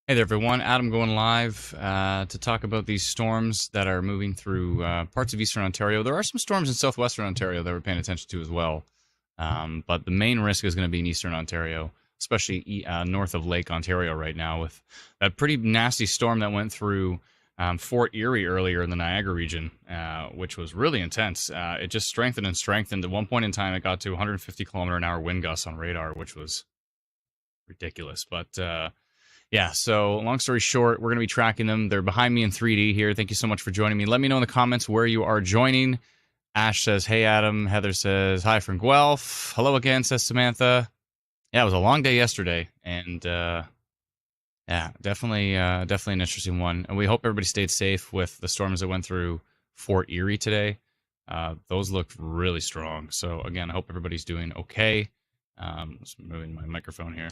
Hey there, everyone. Adam going live to talk about these storms that are moving through parts of Eastern Ontario. There are some storms in Southwestern Ontario that we're paying attention to as well. But the main risk is going to be in Eastern Ontario, especially north of Lake Ontario right now, with that pretty nasty storm that went through Fort Erie earlier in the Niagara region, which was really intense. It just strengthened and strengthened. At one point in time, it got to 150-kilometer-an-hour wind gusts on radar, which was ridiculous. But yeah, so long story short, we're going to be tracking them. They're behind me in 3D here. Thank you so much for joining me. Let me know in the comments where you are joining. Ash says, hey, Adam. Heather says, hi from Guelph. Hello again, says Samantha. Yeah, it was a long day yesterday, and yeah, definitely an interesting one. And we hope everybody stayed safe with the storms that went through Fort Erie today. Those looked really strong. So, again, I hope everybody's doing okay. Just moving my microphone here.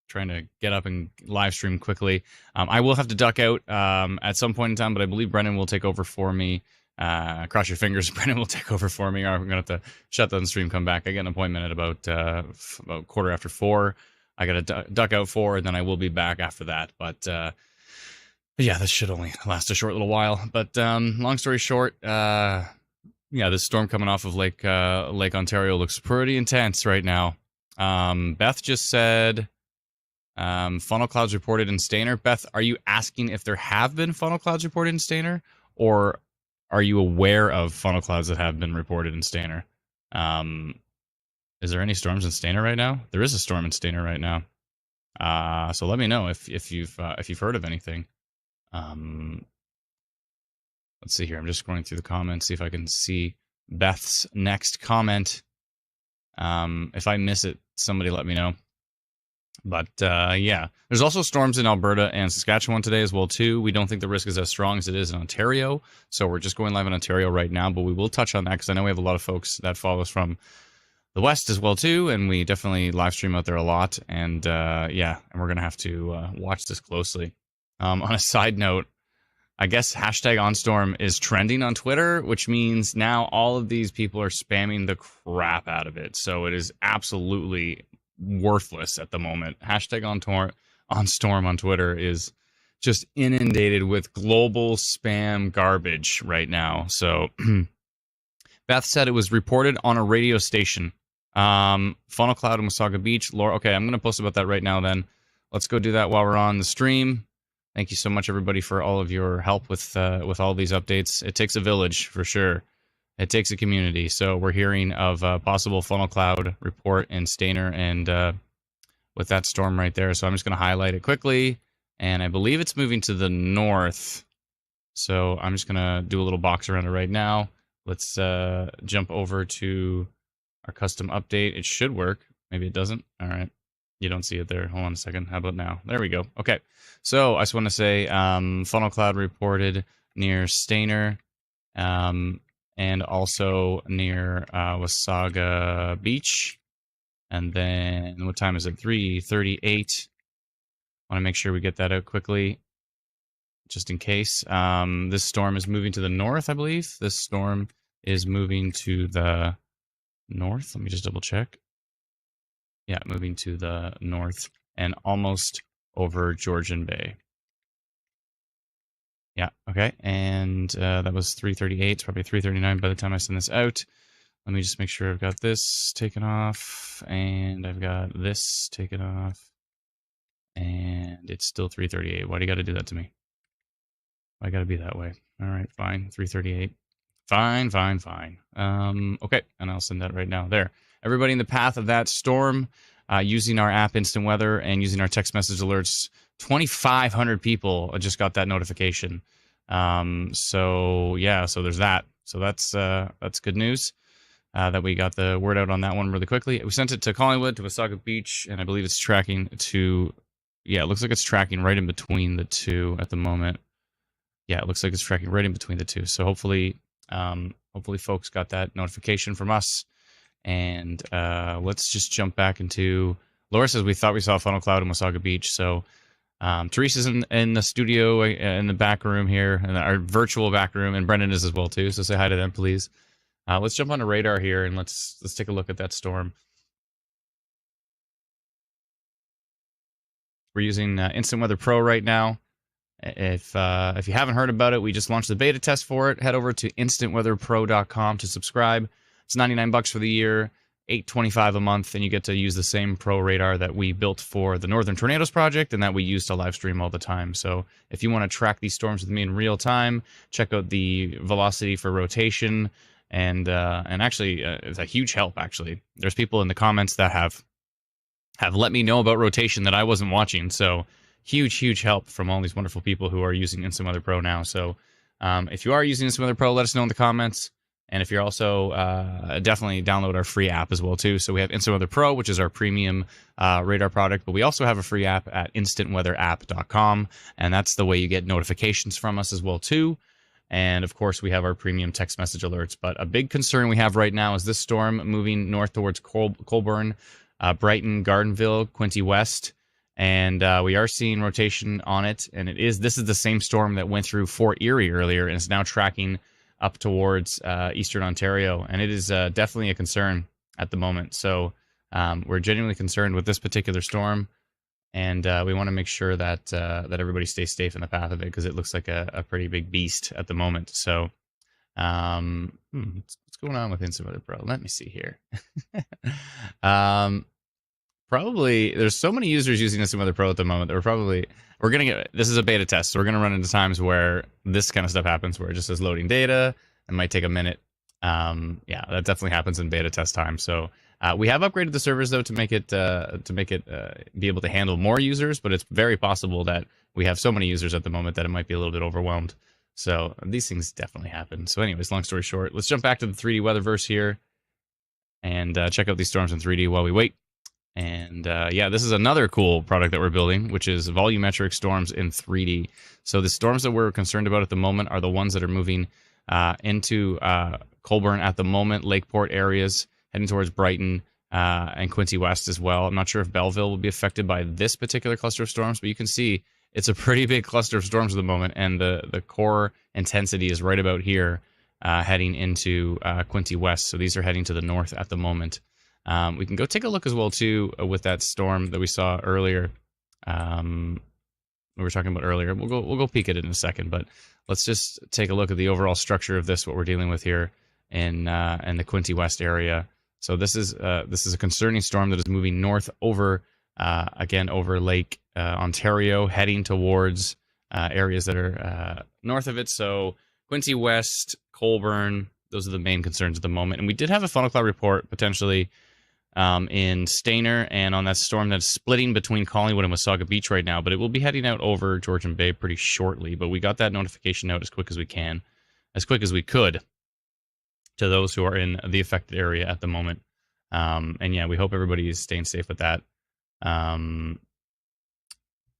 Trying to get up and live stream quickly. I will have to duck out at some point in time, but I believe Brendan will take over for me. Cross your fingers, Brendan will take over for me, or I'm going to have to shut down the stream, come back. I get an appointment at about 4:15. I got to duck out for, and then I will be back after that. But yeah, this should only last a short little while. But long story short, yeah, this storm coming off of Lake Ontario looks pretty intense right now. Beth just said... funnel clouds reported in Stayner. Beth, are you asking if there have been funnel clouds reported in Stayner, or are you aware of funnel clouds that have been reported in Stayner? Is there any storms in Stayner right now? There is a storm in Stayner right now. So let me know if you've heard of anything. Let's see here. I'm just scrolling through the comments, see if I can see Beth's next comment. If I miss it, somebody let me know. But yeah, there's also storms in Alberta and Saskatchewan today as well too. We don't think the risk is as strong as it is in Ontario, so we're just going live in Ontario right now. But we will touch on that because I know we have a lot of folks that follow us from the West as well too, and we definitely live stream out there a lot. And yeah, and we're gonna have to watch this closely. On a side note, I guess hashtag OnStorm is trending on Twitter, which means now all of these people are spamming the crap out of it. So it is absolutely worthless at the moment. Hashtag OnStorm on Twitter is just inundated with global spam garbage right now. So Beth said it was reported on a radio station. Funnel cloud in Wasaga Beach. Laura, okay, I'm going to post about that right now then. Let's go do that while we're on the stream. Thank you so much, everybody, for all of your help with all these updates. It takes a village, for sure. It takes a community. So we're hearing of a possible funnel cloud report in Stayner and with that storm right there. So I'm just going to highlight it quickly. And I believe it's moving to the north. So I'm just going to do a little box around it right now. Let's jump over to our custom update. It should work. Maybe it doesn't. All right. You don't see it there. Hold on a second. How about now? There we go. Okay. So I just want to say funnel cloud reported near Stayner. And also near Wasaga Beach. And then, what time is it? 3:38. Want to make sure we get that out quickly, just in case. This storm is moving to the north, I believe. This storm is moving to the north. Let me just double check. Yeah, moving to the north and almost over Georgian Bay. Yeah, okay, and that was 3:38. It's probably 3:39 by the time I send this out. Let me just make sure I've got this taken off, and I've got this taken off, and it's still 3:38. Why do you got to do that to me? Why got to be that way? All right, fine, 3:38. Fine. Okay, and I'll send that right now. There. Everybody in the path of that storm, using our app Instant Weather and using our text message alerts, 2,500 people just got that notification. So yeah, so there's that. So that's good news that we got the word out on that one really quickly. We sent it to Collingwood, to Wasaga Beach, and I believe it's tracking to, yeah, it looks like it's tracking right in between the two at the moment. Yeah, it looks like it's tracking right in between the two. So hopefully folks got that notification from us. And let's just jump back into, Laura says we thought we saw a funnel cloud in Wasaga Beach. So Teresa's in the studio in the back room here, in our virtual back room, and Brendan is as well too. So say hi to them, please. Let's jump on the radar here and let's take a look at that storm. We're using Instant Weather Pro right now. If you haven't heard about it, we just launched the beta test for it. Head over to instantweatherpro.com to subscribe. It's $99 for the year, $8.25 a month, and you get to use the same Pro radar that we built for the Northern Tornadoes project and that we use to live stream all the time. So if you want to track these storms with me in real time, check out the velocity for rotation, and actually it's a huge help. Actually, there's people in the comments that have let me know about rotation that I wasn't watching. So huge help from all these wonderful people who are using Instant Weather Pro now. So if you are using Instant Weather Pro, let us know in the comments. And if you're also, definitely download our free app as well, too. So we have Instant Weather Pro, which is our premium radar product. But we also have a free app at instantweatherapp.com. And that's the way you get notifications from us as well, too. And, of course, we have our premium text message alerts. But a big concern we have right now is this storm moving north towards Colborne, Brighton, Gardenville, Quinte West. And we are seeing rotation on it. And this is the same storm that went through Fort Erie earlier and is now tracking up towards eastern Ontario, and it is definitely a concern at the moment. So we're genuinely concerned with this particular storm, and we want to make sure that that everybody stays safe in the path of it, because it looks like a pretty big beast at the moment. So what's going on with Instant Weather Pro? Let me see here. Probably there's so many users using Instant Weather Pro at the moment that we're gonna get, this is a beta test, so we're gonna run into times where this kind of stuff happens, where it just says loading data. It might take a minute. Yeah, that definitely happens in beta test time. So we have upgraded the servers though to make it be able to handle more users, but it's very possible that we have so many users at the moment that it might be a little bit overwhelmed. So these things definitely happen. So anyways, long story short, let's jump back to the 3D weatherverse here and check out these storms in 3D while we wait. And yeah, this is another cool product that we're building, which is volumetric storms in 3D. So the storms that we're concerned about at the moment are the ones that are moving into Colborne at the moment, Lakeport areas, heading towards Brighton and Quinte West as well. I'm not sure if Belleville will be affected by this particular cluster of storms, but you can see it's a pretty big cluster of storms at the moment, and the core intensity is right about here, heading into Quinte West. So these are heading to the north at the moment. We can go take a look as well, too, with that storm that we saw earlier. We were talking about earlier. We'll go peek at it in a second, but let's just take a look at the overall structure of this, what we're dealing with here in the Quinte West area. So this is a concerning storm that is moving north over, again, over Lake Ontario, heading towards areas that are north of it. So Quinte West, Colborne, those are the main concerns at the moment. And we did have a funnel cloud report potentially in Stayner and on that storm that's splitting between Collingwood and Wasaga Beach right now, but it will be heading out over Georgian Bay pretty shortly. But we got that notification out as quick as we could to those who are in the affected area at the moment. And yeah, we hope everybody is staying safe with that.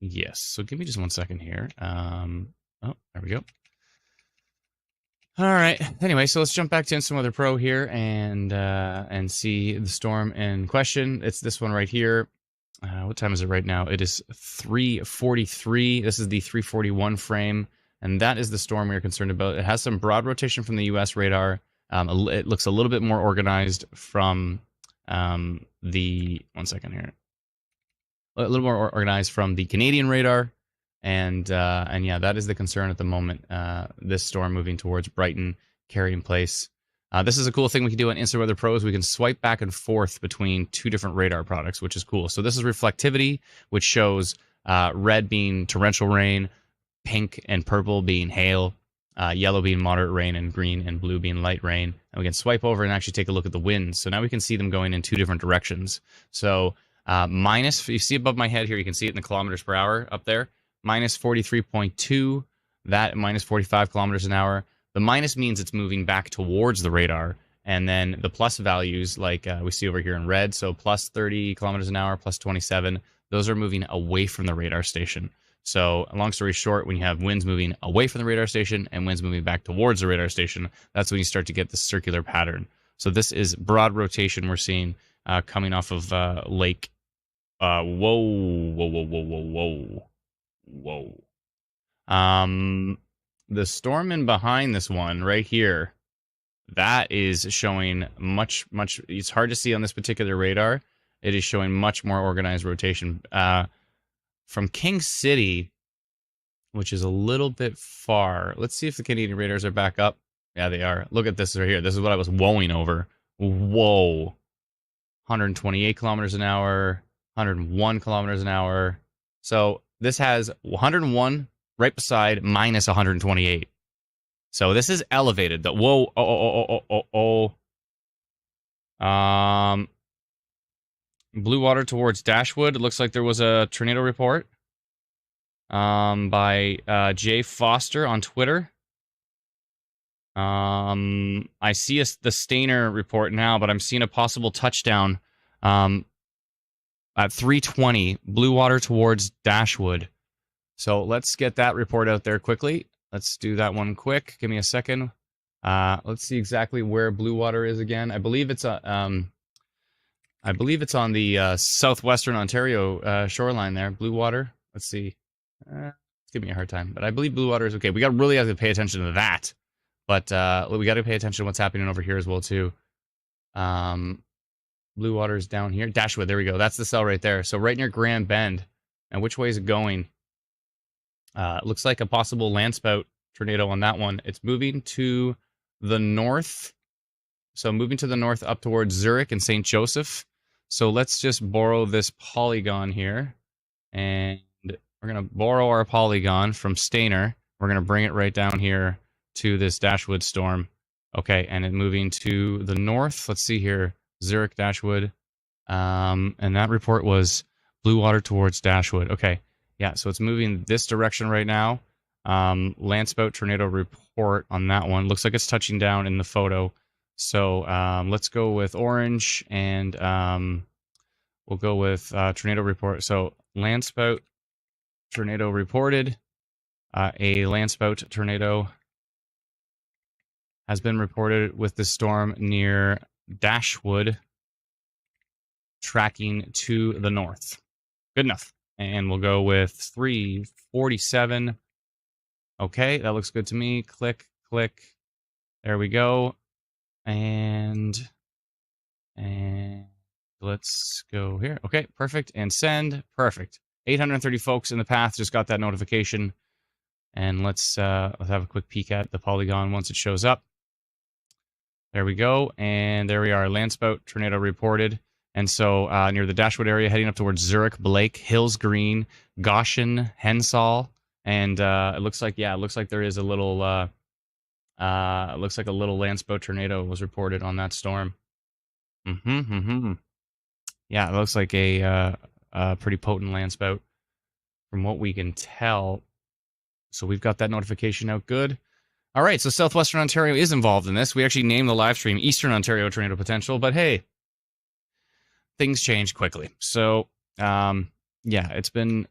Yes, so give me just 1 second here. Oh, there we go. All right. Anyway, so let's jump back to Instant Weather Pro here and see the storm in question. It's this one right here. What time is it right now? It is 3:43. This is the 3:41 frame, and that is the storm we are concerned about. It has some broad rotation from the U.S. radar. It looks a little bit more organized from the 1 second here. A little more organized from the Canadian radar. And yeah, that is the concern at the moment. This storm moving towards Brighton, Carrying Place. This is a cool thing we can do on Instant Weather Pro, is we can swipe back and forth between two different radar products, which is cool. So this is reflectivity, which shows red being torrential rain, pink and purple being hail, yellow being moderate rain, and green and blue being light rain. And we can swipe over and actually take a look at the winds. So now we can see them going in two different directions. So minus, you see above my head here, you can see it in the kilometers per hour up there. Minus 43.2, that minus 45 kilometers an hour. The minus means it's moving back towards the radar. And then the plus values, like we see over here in red, so plus 30 kilometers an hour, plus 27, those are moving away from the radar station. So long story short, when you have winds moving away from the radar station and winds moving back towards the radar station, that's when you start to get the circular pattern. So this is broad rotation we're seeing coming off of Lake. Whoa. The storm in behind this one right here, that is showing much, it's hard to see on this particular radar. It is showing much more organized rotation. from King City, which is a little bit far. Let's see if the Canadian radars are back up. Yeah, they are. Look at this right here. This is what I was woeing over. Whoa. 128 kilometers an hour, 101 kilometers an hour. So this has 101 right beside minus 128. So this is elevated. Whoa. Blue water towards Dashwood. It looks like there was a tornado report by Jay Foster on Twitter. I see the Stainer report now, but I'm seeing a possible touchdown at 3:20, blue water towards Dashwood. So let's get that report out there quickly. Let's do that one quick. Give me a second. Let's see exactly where blue water is again. I believe it's on the southwestern Ontario shoreline there. Blue water. Let's see. It's giving me a hard time, but I believe blue water is okay. We really have to pay attention to that. But we got to pay attention to what's happening over here as well, too. Blue water is down here. Dashwood, there we go. That's the cell right there. So right near Grand Bend. And which way is it going? It looks like a possible landspout tornado on that one. It's moving to the north. So moving to the north up towards Zurich and St. Joseph. So let's just borrow this polygon here. And we're going to borrow our polygon from Stainer. We're going to bring it right down here to this Dashwood storm. Okay, and it moving to the north. Let's see here. Zurich, Dashwood. And that report was blue water towards Dashwood. Okay, yeah, so it's moving this direction right now. Landspout tornado report on that one. Looks like it's touching down in the photo. So let's go with orange, and we'll go with tornado report. So landspout tornado reported. A landspout tornado has been reported with the storm near Dashwood, tracking to the north. Good enough. And we'll go with 347. Okay, that looks good to me. Click, click. There we go. And let's go here. Okay, perfect. And send. Perfect. 830 folks in the path just got that notification. And let's have a quick peek at the polygon once it shows up. There we go, and there we are. Landspout tornado reported. And so near the Dashwood area, heading up towards Zurich, Blake, Hills Green, Goshen, Hensall, and it looks like there is a little it looks like a little landspout tornado was reported on that storm. Yeah, it looks like a pretty potent landspout from what we can tell. So we've got that notification out good. All right, so Southwestern Ontario is involved in this. We actually named the live stream Eastern Ontario Tornado Potential, but hey, things change quickly. So, yeah, it's been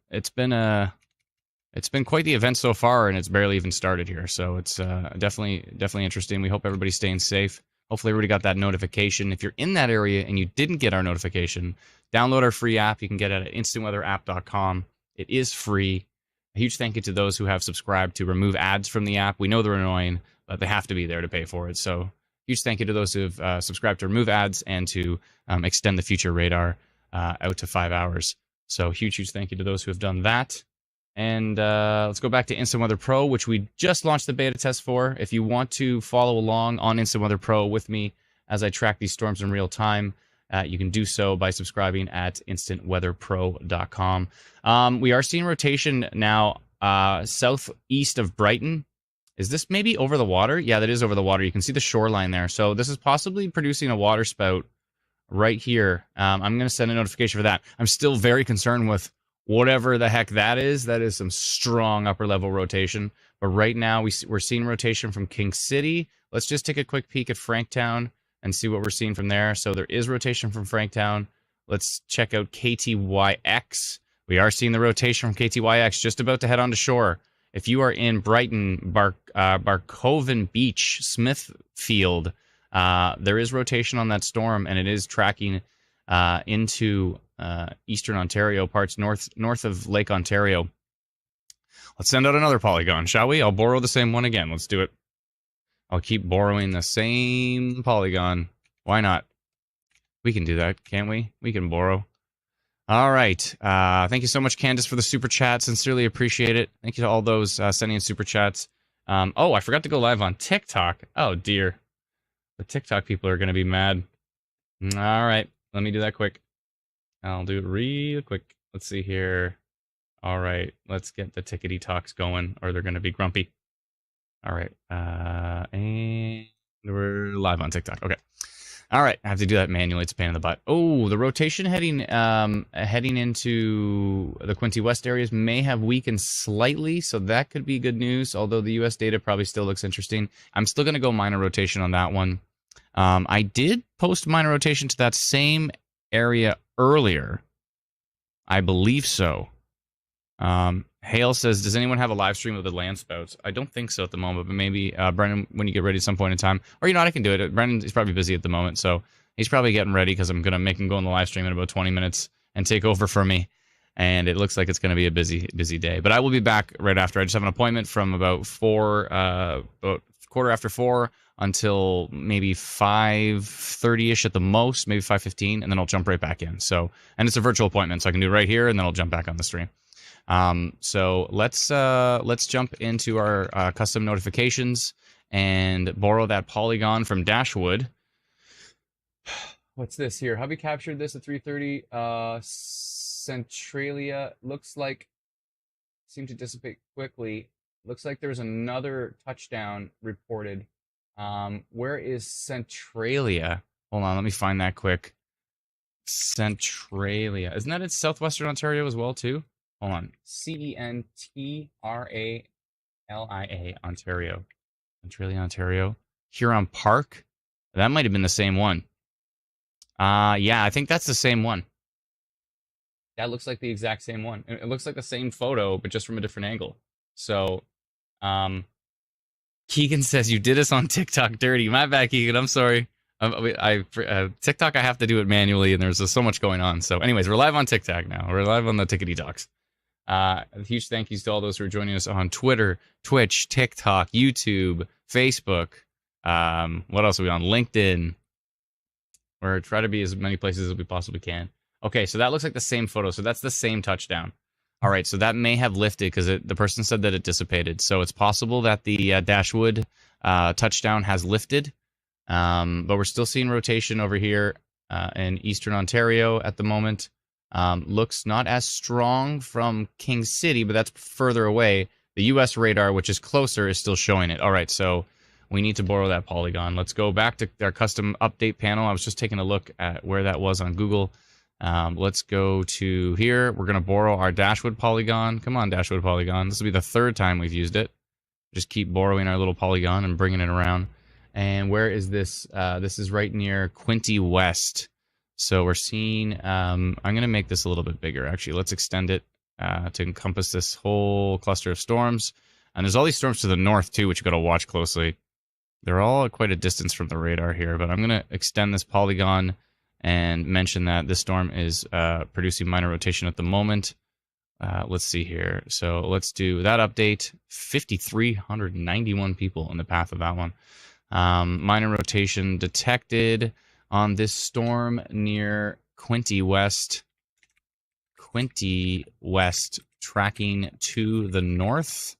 quite the event so far, and it's barely even started here. So it's definitely interesting. We hope everybody's staying safe. Hopefully everybody got that notification. If you're in that area and you didn't get our notification, download our free app. You can get it at instantweatherapp.com. It is free. A huge thank you to those who have subscribed to remove ads from the app. We know they're annoying, but they have to be there to pay for it. So huge thank you to those who have subscribed to remove ads and to extend the future radar out to 5 hours. So huge thank you to those who have done that. And let's go back to Instant Weather Pro, which we just launched the beta test for. If you want to follow along on Instant Weather Pro with me as I track these storms in real time, you can do so by subscribing at instantweatherpro.com. We are seeing rotation now southeast of Brighton. Is this maybe over the water? Yeah, that is over the water. You can see the shoreline there. So this is possibly producing a water spout right here. I'm going to send a notification for that. I'm still very concerned with whatever the heck that is. That is some strong upper level rotation. But right now we're seeing rotation from King City. Let's just take a quick peek at Franktown and see what we're seeing from there. So there is rotation from Franktown. Let's check out KTYX. We are seeing the rotation from KTYX just about to head onto shore. If you are in Brighton, Barcoven Beach, Smithfield, there is rotation on that storm, and it is tracking into eastern Ontario, parts north of Lake Ontario. Let's send out another polygon, shall we? I'll borrow the same one again. Let's do it. I'll keep borrowing the same polygon. Why not? We can do that, can't we? We can borrow. All right. Thank you so much, Candace, for the super chat. Sincerely appreciate it. Thank you to all those sending in super chats. Oh, I forgot to go live on TikTok. Oh, dear. The TikTok people are going to be mad. All right. Let me do that quick. I'll do it real quick. Let's see here. All right. Let's get the tickety talks going, or they're going to be grumpy. All right. And we're live on TikTok. Okay. All right, I have to do that manually. It's a pain in the butt. Oh, the rotation heading into the Quinte West areas may have weakened slightly, so that could be good news, although the U.S. data probably still looks interesting. I'm still going to go minor rotation on that one. I did post minor rotation to that same area earlier. I believe so. Hale says, does anyone have a live stream of the land spouts? I don't think so at the moment, but maybe, Brendan, when you get ready at some point in time. Or, you know what, I can do it. Brendan is probably busy at the moment, so he's probably getting ready because I'm going to make him go on the live stream in about 20 minutes and take over for me. And it looks like it's going to be a busy day. But I will be back right after. I just have an appointment from about about quarter after 4 until maybe 5:30ish at the most, maybe 5:15, and then I'll jump right back in. So, and it's a virtual appointment, so I can do it right here, and then I'll jump back on the stream. So let's jump into our custom notifications and borrow that polygon from Dashwood. What's this here? Hubby captured this at 3:30. Centralia looks like seemed to dissipate quickly. Looks like there's another touchdown reported. Where is Centralia? Hold on, let me find that quick. Centralia. Isn't that in southwestern Ontario as well, too? Hold on. Centralia, Ontario. Centralia, Ontario. Huron Park? That might have been the same one. Yeah, I think that's the same one. That looks like the exact same one. It looks like the same photo, but just from a different angle. So, Keegan says, you did us on TikTok dirty. My bad, Keegan. I'm sorry. TikTok, I have to do it manually, and there's so much going on. So anyways, we're live on TikTok now. We're live on the Tickety Talks. Huge thank yous to all those who are joining us on Twitter, Twitch, TikTok, YouTube, Facebook. What else are we on? LinkedIn. We're trying to be as many places as we possibly can. Okay, so that looks like the same photo. So that's the same touchdown. All right, so that may have lifted because the person said that it dissipated. So it's possible that the Dashwood touchdown has lifted. But we're still seeing rotation over here in Eastern Ontario at the moment. Looks not as strong from King City, but that's further away. The U.S. radar, which is closer, is still showing it. All right, so we need to borrow that polygon. Let's go back to our custom update panel. I was just taking a look at where that was on Google. Let's go to here. We're going to borrow our Dashwood polygon. Come on, Dashwood polygon. This will be the third time we've used it. Just keep borrowing our little polygon and bringing it around. And where is this? This is right near Quinte West. So we're seeing, I'm going to make this a little bit bigger, actually. Let's extend it to encompass this whole cluster of storms. And there's all these storms to the north, too, which you've got to watch closely. They're all at quite a distance from the radar here, but I'm going to extend this polygon and mention that this storm is producing minor rotation at the moment. Let's see here. So let's do that update. 5,391 people in the path of that one. Minor rotation detected on this storm near Quinte West. Quinte West tracking to the north.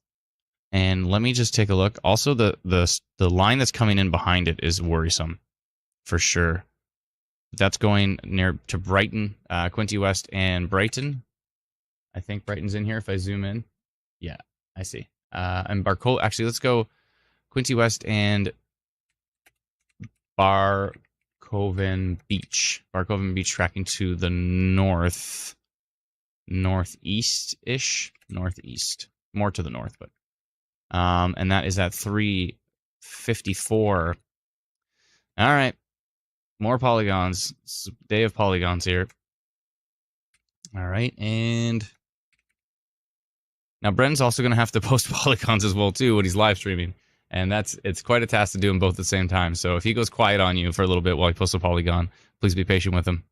And let me just take a look. Also, the line that's coming in behind it is worrisome, for sure. That's going near to Brighton, Quinte West and Brighton. I think Brighton's in here if I zoom in. Yeah, I see. And Barcol. Actually, let's go Quinte West and Barcoven Beach. Barcoven Beach tracking to the north, northeast-ish, northeast, more to the north, but and that is at 3:54. All right, more polygons. It's a day of polygons here. All right, and now Brendan's also going to have to post polygons as well too when he's live streaming. And it's quite a task to do them both at the same time. So if he goes quiet on you for a little bit while he posts a polygon, please be patient with him.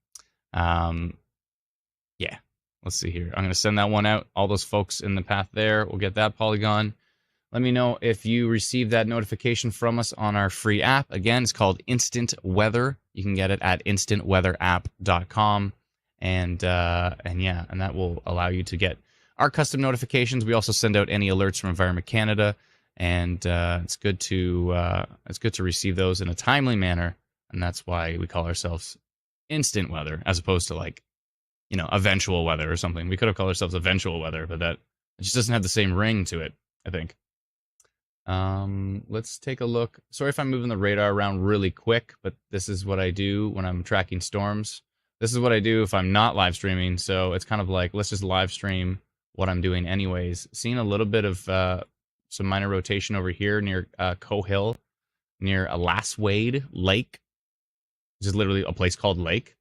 Yeah, let's see here. I'm going to send that one out. All those folks in the path there will get that polygon. Let me know if you received that notification from us on our free app. Again, it's called Instant Weather. You can get it at instantweatherapp.com. and yeah, and that will allow you to get our custom notifications. We also send out any alerts from Environment Canada, and it's good to receive those in a timely manner, and that's why we call ourselves instant weather as opposed to like, you know, eventual weather or something. We could have called ourselves eventual weather, but that it just doesn't have the same ring to it, I think. Let's take a look. Sorry if I'm moving the radar around really quick, but this is what I do when I'm tracking storms. This is what I do if I'm not live streaming. So it's kind of like, let's just live stream what I'm doing anyways. Seeing a little bit of some minor rotation over here near Cohill, near Lasswade Lake, which is literally a place called Lake.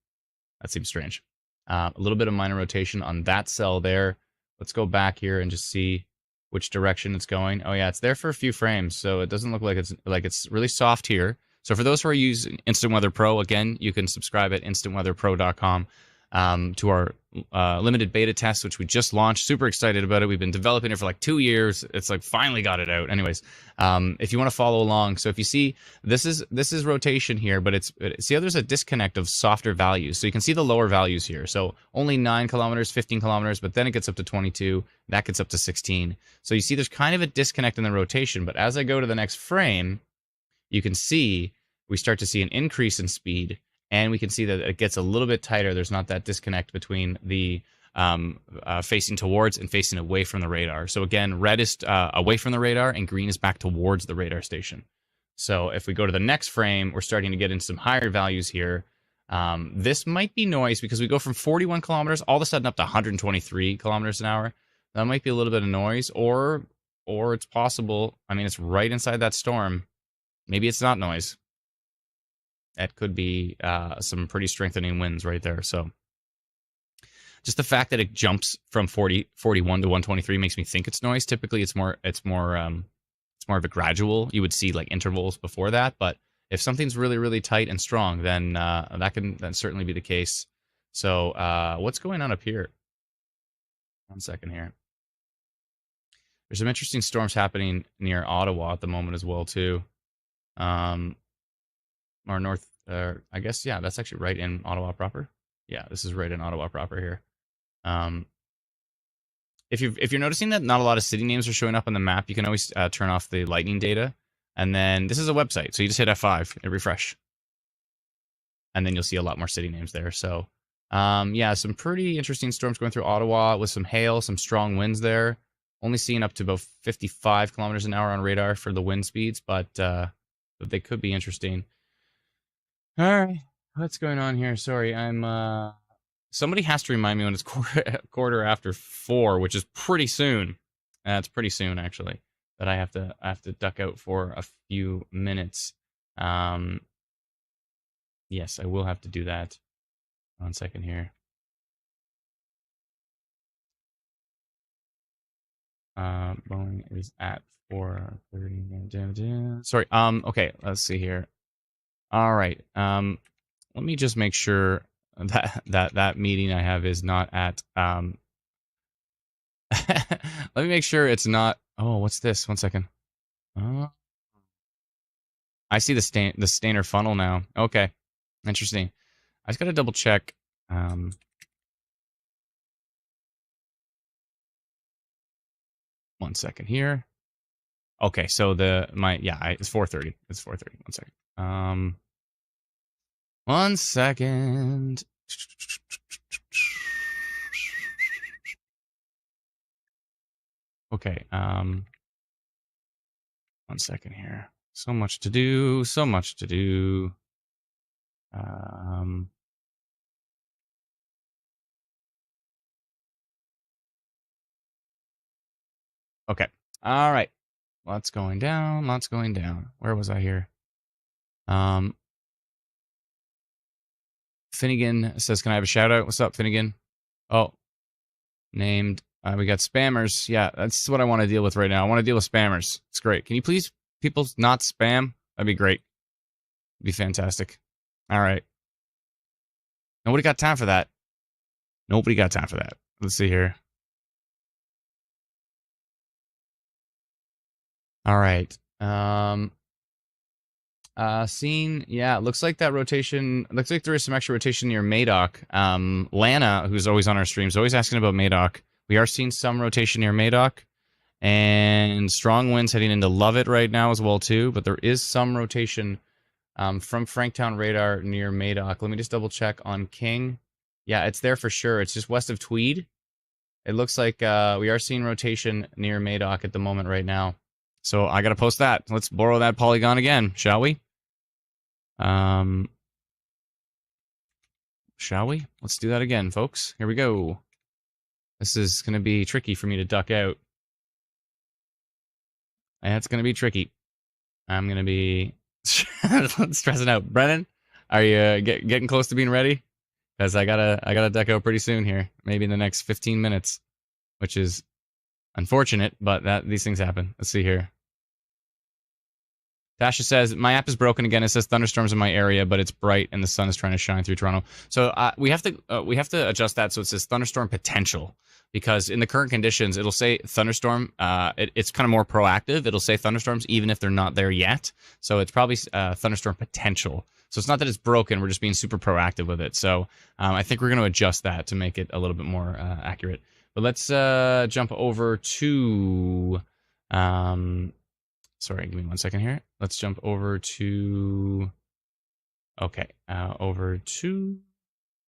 That seems strange. A little bit of minor rotation on that cell there. Let's go back here and just see which direction it's going. Oh yeah, it's there for a few frames, so it doesn't look like it's really soft here. So for those who are using Instant Weather Pro, again, you can subscribe at instantweatherpro.com to our limited beta test, which we just launched. Super excited about it. We've been developing it for like 2 years. It's like finally got it out. Anyways, if you want to follow along, so if you see this is rotation here, but see how there's a disconnect of softer values. So you can see the lower values here. So only 9 kilometers, 15 kilometers, but then it gets up to 22. That gets up to 16. So you see there's kind of a disconnect in the rotation. But as I go to the next frame, you can see we start to see an increase in speed, and we can see that it gets a little bit tighter. There's not that disconnect between the facing towards and facing away from the radar. So again, red is away from the radar, and green is back towards the radar station. So if we go to the next frame, we're starting to get into some higher values here. This might be noise because we go from 41 kilometers all of a sudden up to 123 kilometers an hour. That might be a little bit of noise, or it's possible. I mean, it's right inside that storm. Maybe it's not noise. That could be some pretty strengthening winds right there. So just the fact that it jumps from 41 to 123 makes me think it's noise. Typically, it's more of a gradual. You would see like intervals before that, but if something's really, really tight and strong, then that can certainly be the case. So what's going on up here? 1 second here. There's some interesting storms happening near Ottawa at the moment as well too. Or north, I guess, yeah, that's actually right in Ottawa proper. Yeah, this is right in Ottawa proper here. If you're noticing that not a lot of city names are showing up on the map, you can always turn off the lightning data, and then this is a website, so you just hit F5 and refresh, and then you'll see a lot more city names there. So, yeah, some pretty interesting storms going through Ottawa with some hail, some strong winds there. Only seeing up to about 55 kilometers an hour on radar for the wind speeds, but they could be interesting. All right, what's going on here? Sorry, I'm somebody has to remind me when it's quarter after 4, which is pretty soon. It's pretty soon actually. That I have to duck out for a few minutes. Yes, I will have to do that. 1 second here. Boeing is at 4:30. Sorry. Okay, let's see here. All right. Let me just make sure that meeting I have is not at let me make sure it's not. Oh, what's this? 1 second. I see the Stainer funnel now. Okay. Interesting. I just got to double check. 1 second here. Okay, so it's 4:30. It's 4:30. 1 second. 1 second. Okay. 1 second here. So much to do. So much to do. Okay. All right. Lots going down. Lots going down. Where was I here? Finnegan says, "Can I have a shout out?" What's up, Finnegan? Oh, named. We got spammers. Yeah, that's what I want to deal with right now. I want to deal with spammers. It's great. Can you please, people, not spam? That'd be great. It'd be fantastic. All right. Nobody got time for that. Nobody got time for that. Let's see here. All right. Yeah, it looks like that rotation, looks like there is some extra rotation near Madoc. Lana, who's always on our streams, always asking about Madoc. We are seeing some rotation near Madoc, and strong winds heading into Lovett right now as well, too, but there is some rotation from Franktown radar near Madoc. Let me just double check on King. Yeah, it's there for sure. It's just west of Tweed. It looks like we are seeing rotation near Madoc at the moment right now. So I got to post that. Let's borrow that polygon again, shall we? Shall we? Let's do that again, folks. Here we go. This is going to be tricky for me to duck out. And it's going to be tricky. I'm going to be stressing out. Brennan, are you getting close to being ready? Because I gotta duck out pretty soon here. Maybe in the next 15 minutes. Which is unfortunate, but these things happen. Let's see here. Tasha says, my app is broken again. It says thunderstorms in my area, but it's bright and the sun is trying to shine through Toronto. So we have to adjust that so it says thunderstorm potential, because in the current conditions, it'll say thunderstorm. It's kind of more proactive. It'll say thunderstorms even if they're not there yet. So it's probably thunderstorm potential. So it's not that it's broken. We're just being super proactive with it. So I think we're going to adjust that to make it a little bit more accurate. But let's jump over to... sorry, give me 1 second here. Let's jump over to... Okay, over to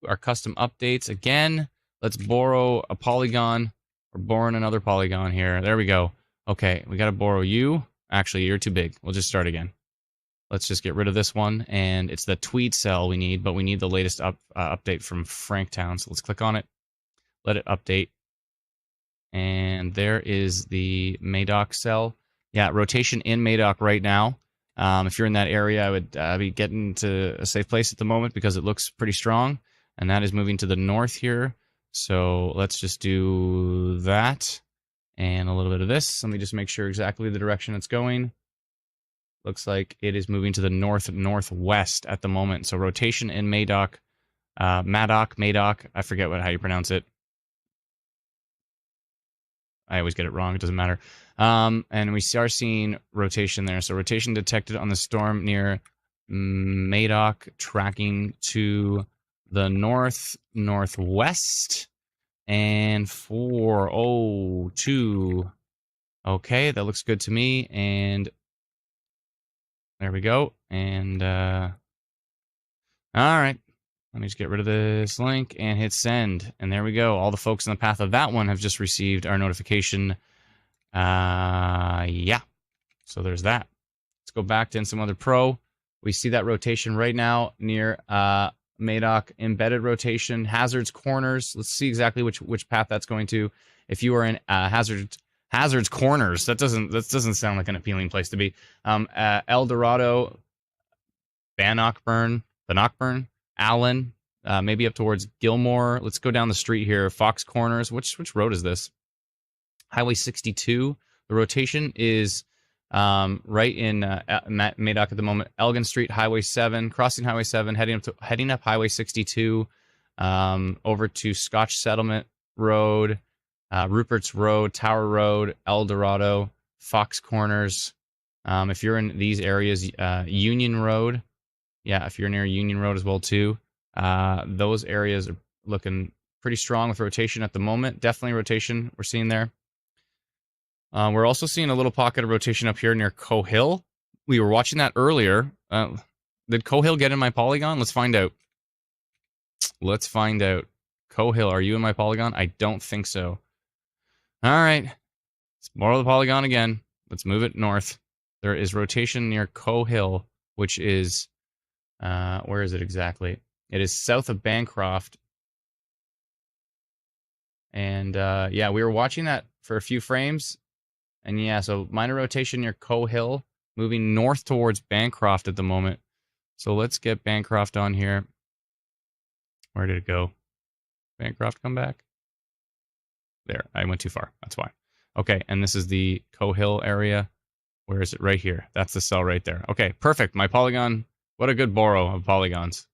our custom updates. Again, let's borrow a polygon. We're borrowing another polygon here. There we go. Okay, we got to borrow you. Actually, you're too big. We'll just start again. Let's just get rid of this one. And it's the Tweed cell we need, but we need the latest update from Franktown. So let's click on it. Let it update. And there is the Madoc cell. Yeah, rotation in Madoc right now. If you're in that area, I would be getting to a safe place at the moment because it looks pretty strong. And that is moving to the north here. So let's just do that. And a little bit of this. Let me just make sure exactly the direction it's going. Looks like it is moving to the northwest at the moment. So rotation in Madoc. Madoc. I forget how you pronounce it. I always get it wrong. It doesn't matter. And we are seeing rotation there. So rotation detected on the storm near Madoc, tracking to the northwest. And 402. Okay, that looks good to me. And there we go. And all right. Let me just get rid of this link and hit send. And there we go. All the folks in the path of that one have just received our notification. Yeah. So there's that. Let's go back to some other pro. We see that rotation right now near Madoc, embedded rotation, hazards corners. Let's see exactly which path that's going to. If you are in hazards corners, that doesn't sound like an appealing place to be. El Dorado, Bannockburn, Allen, maybe up towards Gilmore. Let's go down the street here. Fox Corners. Which road is this? Highway 62. The rotation is right in Madoc at the moment. Elgin Street, Highway 7, crossing Highway 7, heading up Highway 62, over to Scotch Settlement Road, Rupert's Road, Tower Road, El Dorado, Fox Corners. If you're in these areas, Union Road. Yeah, if you're near Union Road as well, too. Those areas are looking pretty strong with rotation at the moment. Definitely rotation we're seeing there. We're also seeing a little pocket of rotation up here near Cohill. We were watching that earlier. Did Cohill get in my polygon? Let's find out. Let's find out. Cohill, are you in my polygon? I don't think so. All right. Let's borrow the polygon again. Let's move it north. There is rotation near Cohill, which is... where is it exactly? It is south of Bancroft. And yeah, we were watching that for a few frames. And yeah, so minor rotation near Cohill, moving north towards Bancroft at the moment. So let's get Bancroft on here. Where did it go? Bancroft come back? There, I went too far. That's why. Okay, and this is the Cohill area. Where is it? Right here. That's the cell right there. Okay, perfect. My polygon. What a good borrow of polygons.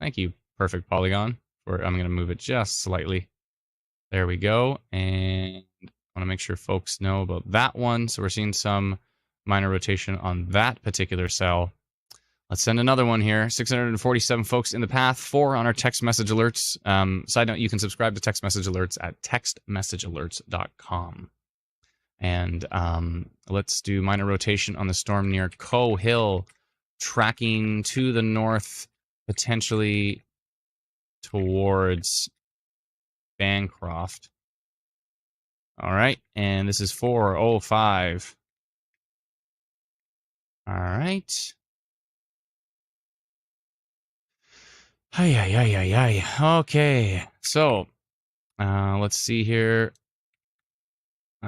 Thank you, perfect polygon. I'm going to move it just slightly. There we go. And I want to make sure folks know about that one. So we're seeing some minor rotation on that particular cell. Let's send another one here. 647 folks in the path. 4 on our text message alerts. Side note, you can subscribe to text message alerts at textmessagealerts.com. And let's do minor rotation on the storm near Coe Hill, tracking to the north, potentially towards Bancroft. All right, and this is 405. All right. Okay, so let's see here.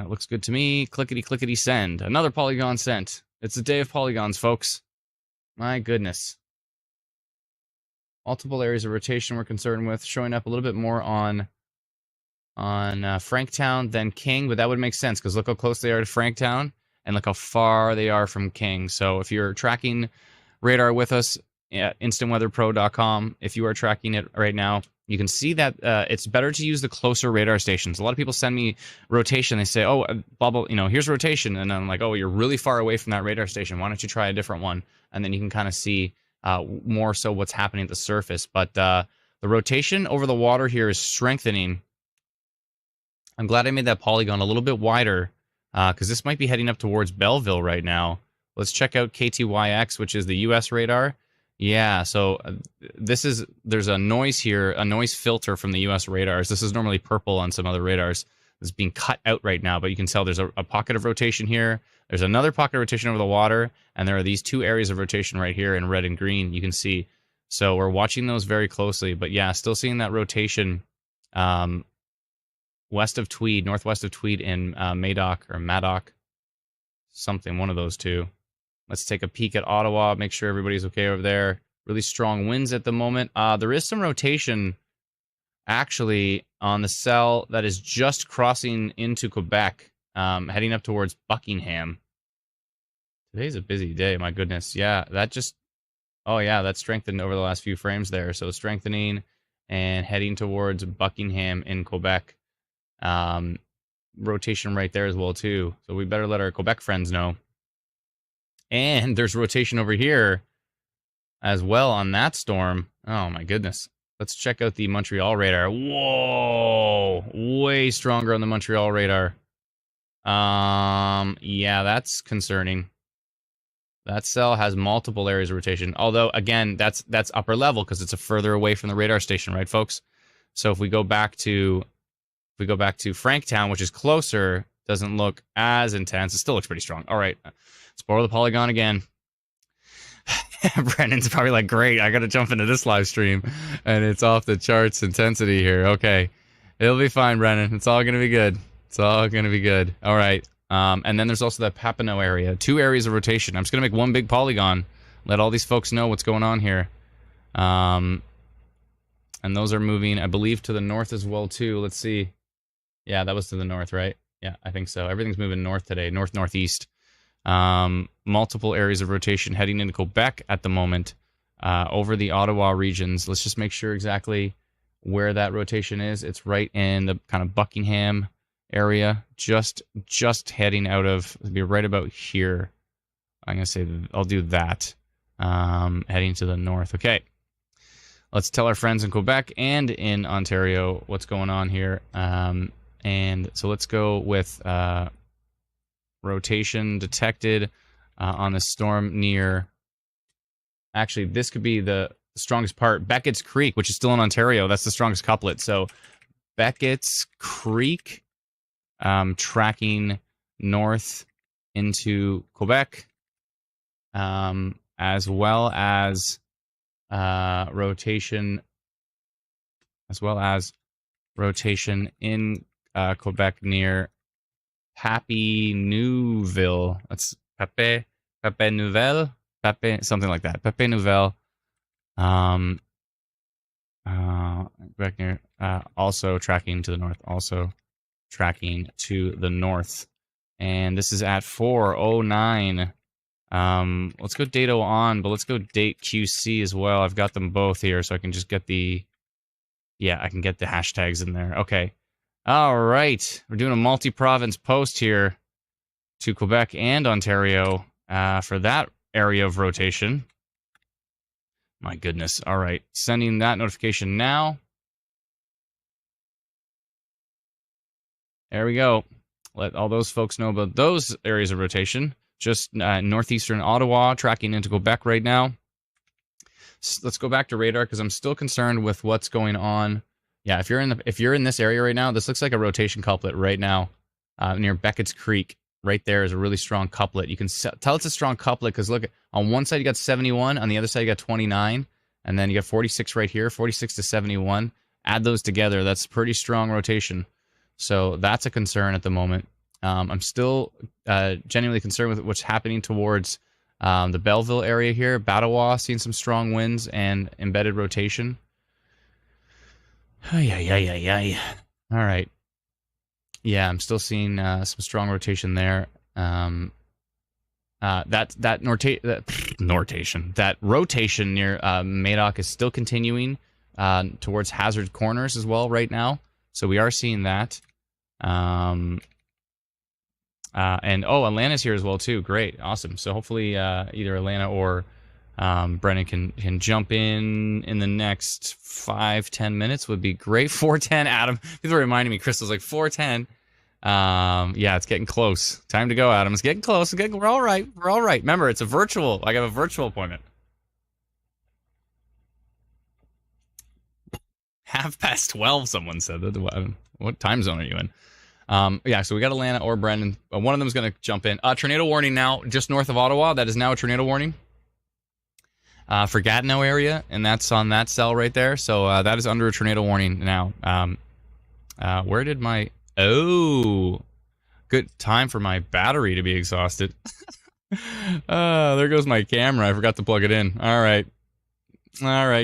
Looks good to me. Clickety clickety send. Another polygon sent. It's the day of polygons, folks. My goodness. Multiple areas of rotation we're concerned with, showing up a little bit more on Franktown than King, but that would make sense because look how close they are to Franktown and look how far they are from King. So if you're tracking radar with us at instantweatherpro.com, if you are tracking it right now, you can see that it's better to use the closer radar stations. A lot of people send me rotation. They say, oh, blah, blah, here's rotation. And I'm like, oh, you're really far away from that radar station. Why don't you try a different one? And then you can kind of see more so what's happening at the surface. But the rotation over the water here is strengthening. I'm glad I made that polygon a little bit wider because this might be heading up towards Belleville right now. Let's check out KTYX, which is the US radar. Yeah, so there's a noise here, a noise filter from the US radars. This is normally purple on some other radars. It's being cut out right now, but you can tell there's a pocket of rotation here. There's another pocket of rotation over the water, and there are these 2 areas of rotation right here in red and green, you can see. So we're watching those very closely, but yeah, still seeing that rotation west of Tweed, northwest of Tweed in Madoc or Madoc, something, one of those two. Let's take a peek at Ottawa, make sure everybody's okay over there. Really strong winds at the moment. There is some rotation, actually, on the cell that is just crossing into Quebec, heading up towards Buckingham. Today's a busy day, my goodness. Yeah, that just... Oh, yeah, that strengthened over the last few frames there. So strengthening and heading towards Buckingham in Quebec. Rotation right there as well, too. So we better let our Quebec friends know. And there's rotation over here as well on that storm. Oh, my goodness. Let's check out the Montreal radar. Whoa! Way stronger on the Montreal radar. Yeah, that's concerning. That cell has multiple areas of rotation. Although, again, that's upper level because it's a further away from the radar station, right, folks? So if we go back to Franktown, which is closer, doesn't look as intense. It still looks pretty strong. All right. Let's borrow the polygon again. Brennan's probably like, great, I got to jump into this live stream. And it's off the charts intensity here. Okay. It'll be fine, Brennan. It's all going to be good. It's all going to be good. All right. And then there's also that Papineau area. 2 areas of rotation. I'm just going to make one big polygon. Let all these folks know what's going on here. And those are moving, I believe, to the north as well, too. Let's see. Yeah, that was to the north, right? Yeah, I think so. Everything's moving north today. North-northeast. Multiple areas of rotation heading into Quebec at the moment, over the Ottawa regions. Let's just make sure exactly where that rotation is. It's right in the kind of Buckingham area, just heading out of, it'll be right about here. I'm going to say, I'll do that, heading to the north. Okay. Let's tell our friends in Quebec and in Ontario what's going on here. And so let's go with, rotation detected on the storm near... Actually, this could be the strongest part. Beckett's Creek, which is still in Ontario. That's the strongest couplet. So Beckett's Creek, tracking north into Quebec, as well as rotation in Quebec near Papi Nouvelle. That's Pape Nouvelle, something like that. Pape Nouvelle. Back near. Also tracking to the north. Also tracking to the north. And this is at 4:09. Let's go Dato on, but let's go date QC as well. I've got them both here, so I can just get the... Yeah, I can get the hashtags in there. Okay. All right, we're doing a multi-province post here to Quebec and Ontario for that area of rotation. My goodness. All right. Sending that notification now. There we go. Let all those folks know about those areas of rotation. Just northeastern Ottawa, tracking into Quebec right now. Let's go back to radar because I'm still concerned with what's going on. Yeah, if you're in this area right now, this looks like a rotation couplet right now near Beckett's Creek. Right there is a really strong couplet. You can tell it's a strong couplet because look, on one side you got 71, on the other side you got 29, and then you got 46 right here, 46 to 71. Add those together, that's pretty strong rotation. So that's a concern at the moment. I'm still genuinely concerned with what's happening towards the Belleville area here. Petawawa seeing some strong winds and embedded rotation. All right. Yeah, I'm still seeing some strong rotation there. That rotation near Madoc is still continuing towards hazard corners as well right now. So we are seeing that. And Atlanta's here as well too. Great, awesome. So hopefully either Atlanta or Brennan can jump in the next 5-10 minutes would be great. 4:10, Adam. People are reminding me. Crystal's like 4:10. Yeah, it's getting close. Time to go, Adam. It's getting close. We're all right. We're all right. Remember, it's a virtual. I have a virtual appointment. 12:30. Someone said that. What time zone are you in? Yeah, so we got Atlanta or Brendan. One of them is going to jump in. Tornado warning now, just north of Ottawa. That is now a tornado warning for Gatineau area, and that's on that cell right there. So that is under a tornado warning now. Where did my... Oh, good time for my battery to be exhausted. There goes my camera. I forgot to plug it in. All right.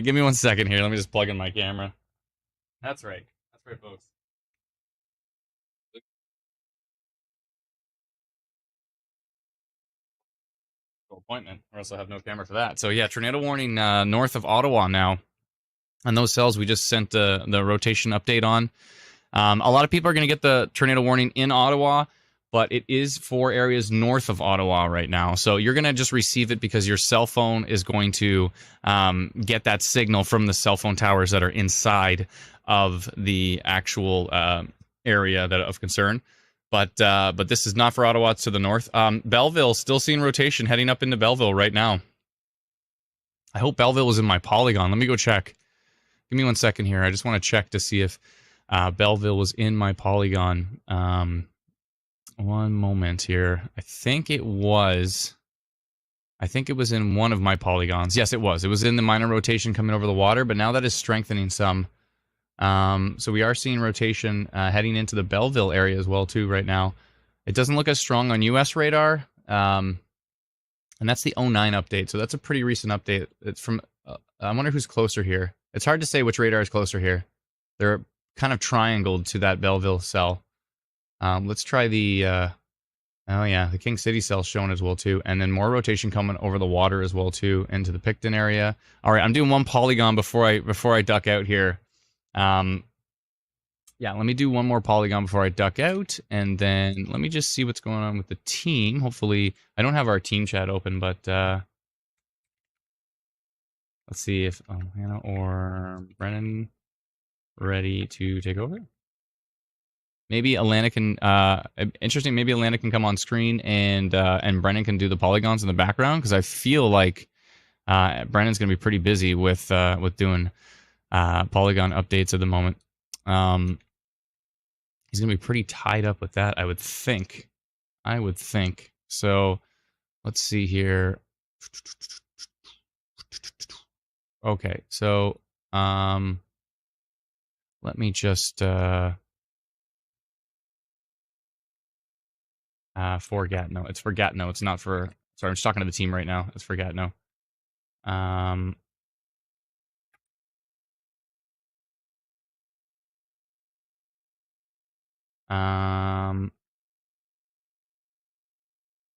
Give me 1 second here. Let me just plug in my camera. That's right, folks. Appointment, or else I'll have no camera for that. So yeah, tornado warning north of Ottawa now. On those cells, we just sent the rotation update on. A lot of people are going to get the tornado warning in Ottawa, but it is for areas north of Ottawa right now. So you're going to just receive it because your cell phone is going to get that signal from the cell phone towers that are inside of the actual area of concern. But this is not for Ottawa, it's to the north. Belleville, still seeing rotation heading up into Belleville right now. I hope Belleville is in my polygon. Let me go check. Give me 1 second here. I just want to check to see if Belleville was in my polygon. One moment here. I think it was in one of my polygons. Yes, it was. It was in the minor rotation coming over the water, but now that is strengthening some. So we are seeing rotation heading into the Belleville area as well too right now. It doesn't look as strong on US radar, and that's the 09 update. So that's a pretty recent update. It's from I wonder who's closer here. It's hard to say which radar is closer here. They're kind of triangled to that Belleville cell. Let's try the oh yeah, the King City cell shown as well too, and then more rotation coming over the water as well too into the Picton area. All right, I'm doing one polygon before I duck out here. Yeah, let me do one more polygon before I duck out, and then let me just see what's going on with the team. Hopefully, I don't have our team chat open, but let's see if Hannah or Brennan ready to take over. Maybe Alana can. Interesting. Maybe Alana can come on screen, and Brennan can do the polygons in the background because I feel like Brennan's going to be pretty busy with doing polygon updates at the moment. He's going to be pretty tied up with that, I would think. So let's see here. Okay, so let me just for Gatineau. It's for Gatineau. It's not for. Sorry, I'm just talking to the team right now. It's for Gatineau.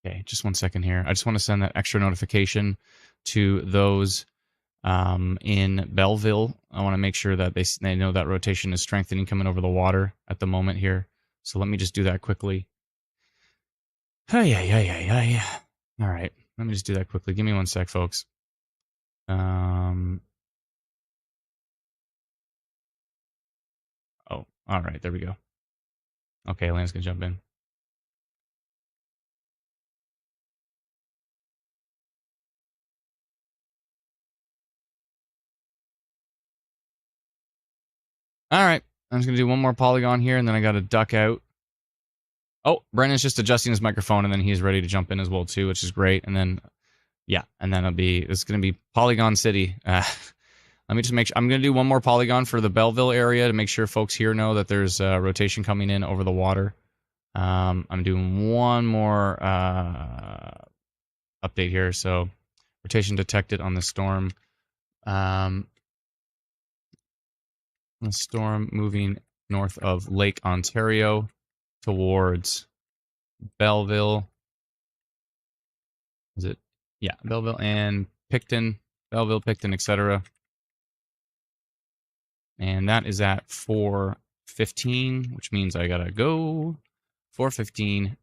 Okay, just 1 second here. I just want to send that extra notification to those in Belleville. I want to make sure that they know that rotation is strengthening coming over the water at the moment here. So let me just do that quickly. All right, let me just do that quickly. Give me 1 sec, folks. All right, there we go. Okay, Elena's gonna jump in. All right, I'm just gonna do one more polygon here, and then I got to duck out. Oh, Brennan's just adjusting his microphone, and then he's ready to jump in as well too, which is great. And then, yeah, and then it's gonna be Polygon City. Let me just make sure. I'm gonna do one more polygon for the Belleville area to make sure folks here know that there's rotation coming in over the water. I'm doing one more update here. So, rotation detected on the storm. The storm moving north of Lake Ontario towards Belleville. Is it? Yeah, Belleville and Picton. Belleville, Picton, etc. And that is at 4:15, which means I gotta go. 4:15.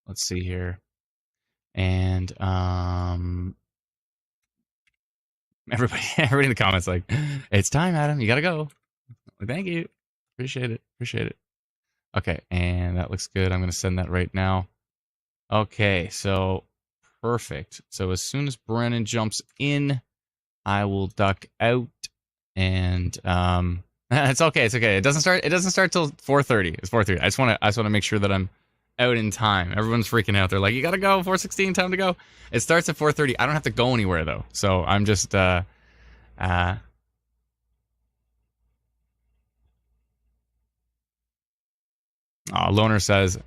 Let's see here. And everybody in the comments like, it's time, Adam. You gotta go. Thank you. Appreciate it. Okay, and that looks good. I'm gonna send that right now. Okay, so perfect. So as soon as Brennan jumps in, I will duck out, and it's okay. It doesn't start till 4:30. It's 4:30. I just want to make sure that I'm out in time. Everyone's freaking out. They're like, you gotta go. 4:16, time to go. It starts at 4:30. I don't have to go anywhere though, so I'm just Loner says,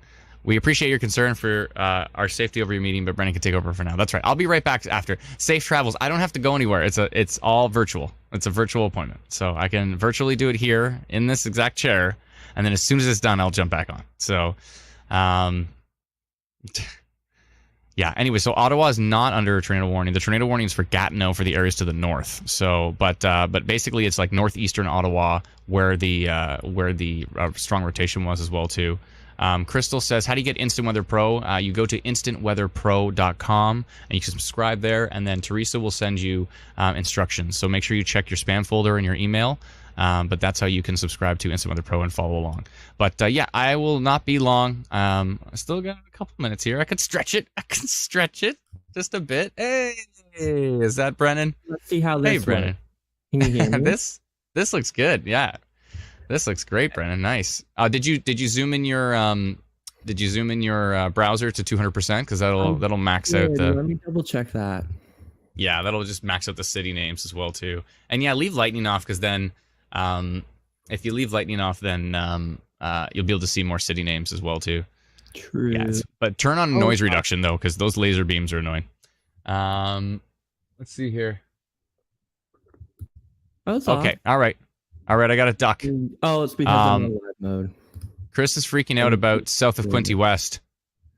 we appreciate your concern for our safety over your meeting, but Brennan can take over for now. That's right. I'll be right back after. Safe travels. I don't have to go anywhere. It's all virtual. It's a virtual appointment. So I can virtually do it here in this exact chair, and then as soon as it's done, I'll jump back on. So, yeah, anyway, so Ottawa is not under a tornado warning. The tornado warning is for Gatineau for the areas to the north. So, but basically it's like northeastern Ottawa where the strong rotation was as well too. Crystal says, how do you get Instant Weather Pro? You go to instantweatherpro.com and you can subscribe there, and then Teresa will send you instructions. So make sure you check your spam folder in your email. But that's how you can subscribe to Instant Weather Pro and follow along. But yeah, I will not be long. I still got a couple minutes here. I could stretch it. Just a bit. Hey, is that Brennan? Let's see how this Brennan. works. Can you hear me? This looks good. Yeah, this looks great, Brennan. Nice. Did you zoom in your browser to 200%? Because that'll max out the. Let me double check that. Yeah, that'll just max out the city names as well too. And yeah, leave lightning off, because then. If you leave lightning off, then you'll be able to see more city names as well too. True. Yes, but turn on noise reduction though, because those laser beams are annoying. Let's see here. Oh, it's okay. All right. I got a duck. Oh, it's because I'm in live mode. Chris is freaking out about south of Quinte West.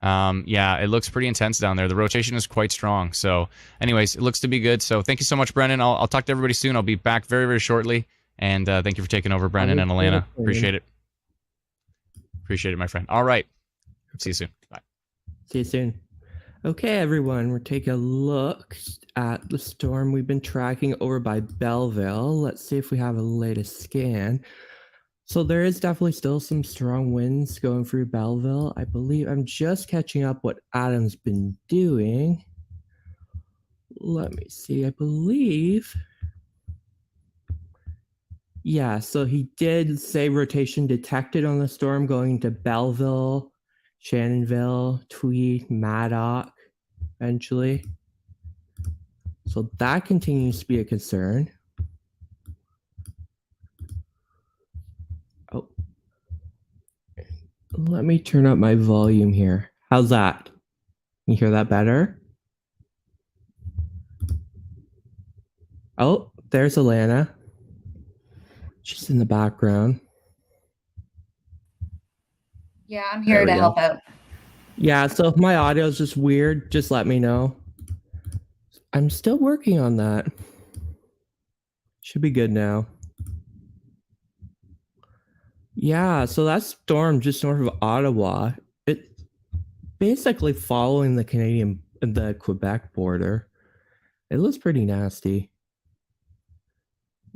Yeah, it looks pretty intense down there. The rotation is quite strong. So, anyways, it looks to be good. So, thank you so much, Brennan. I'll talk to everybody soon. I'll be back very, very shortly. And thank you for taking over, Brennan and Alana. Appreciate it. Appreciate it, my friend. All right. See you soon. Bye. See you soon. Okay, everyone. We're taking a look at the storm we've been tracking over by Belleville. Let's see if we have a latest scan. So there is definitely still some strong winds going through Belleville. I believe I'm just catching up what Adam's been doing. Let me see. I believe... Yeah, so he did say rotation detected on the storm going to Belleville, Shannonville, Tweed, Madoc, eventually. So that continues to be a concern. Oh. Let me turn up my volume here. How's that? Can you hear that better? Oh, there's Alana. She's in the background. Yeah, I'm here to help out. Yeah, so if my audio is just weird, just let me know. I'm still working on that. Should be good now. Yeah, so that storm just north of Ottawa, it's basically following the Quebec border. It looks pretty nasty.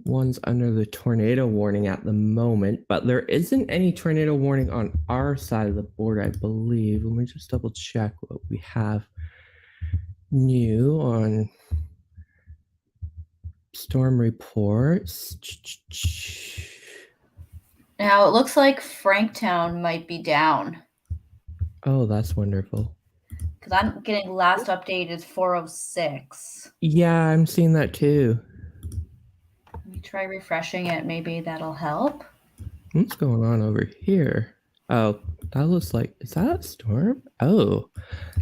one's under the tornado warning at the moment, but there isn't any tornado warning on our side of the border, I believe. Let me just double check what we have new on storm reports. Now it looks like Franktown might be down. Oh, that's wonderful. Because I'm getting last update is 406. Yeah, I'm seeing that too. Let me try refreshing it. Maybe that'll help. What's going on over here? Oh, that looks like, is that a storm? Oh,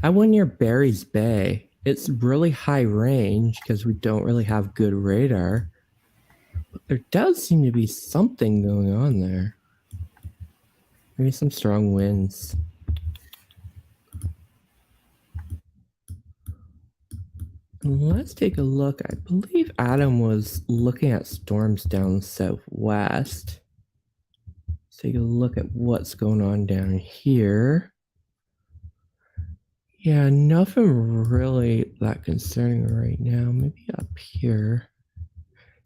I went near Barry's Bay. It's really high range because we don't really have good radar. But there does seem to be something going on there. Maybe some strong winds. Let's take a look. I believe Adam was looking at storms down southwest. Let's take a look at what's going on down here. Yeah, nothing really that concerning right now. Maybe up here.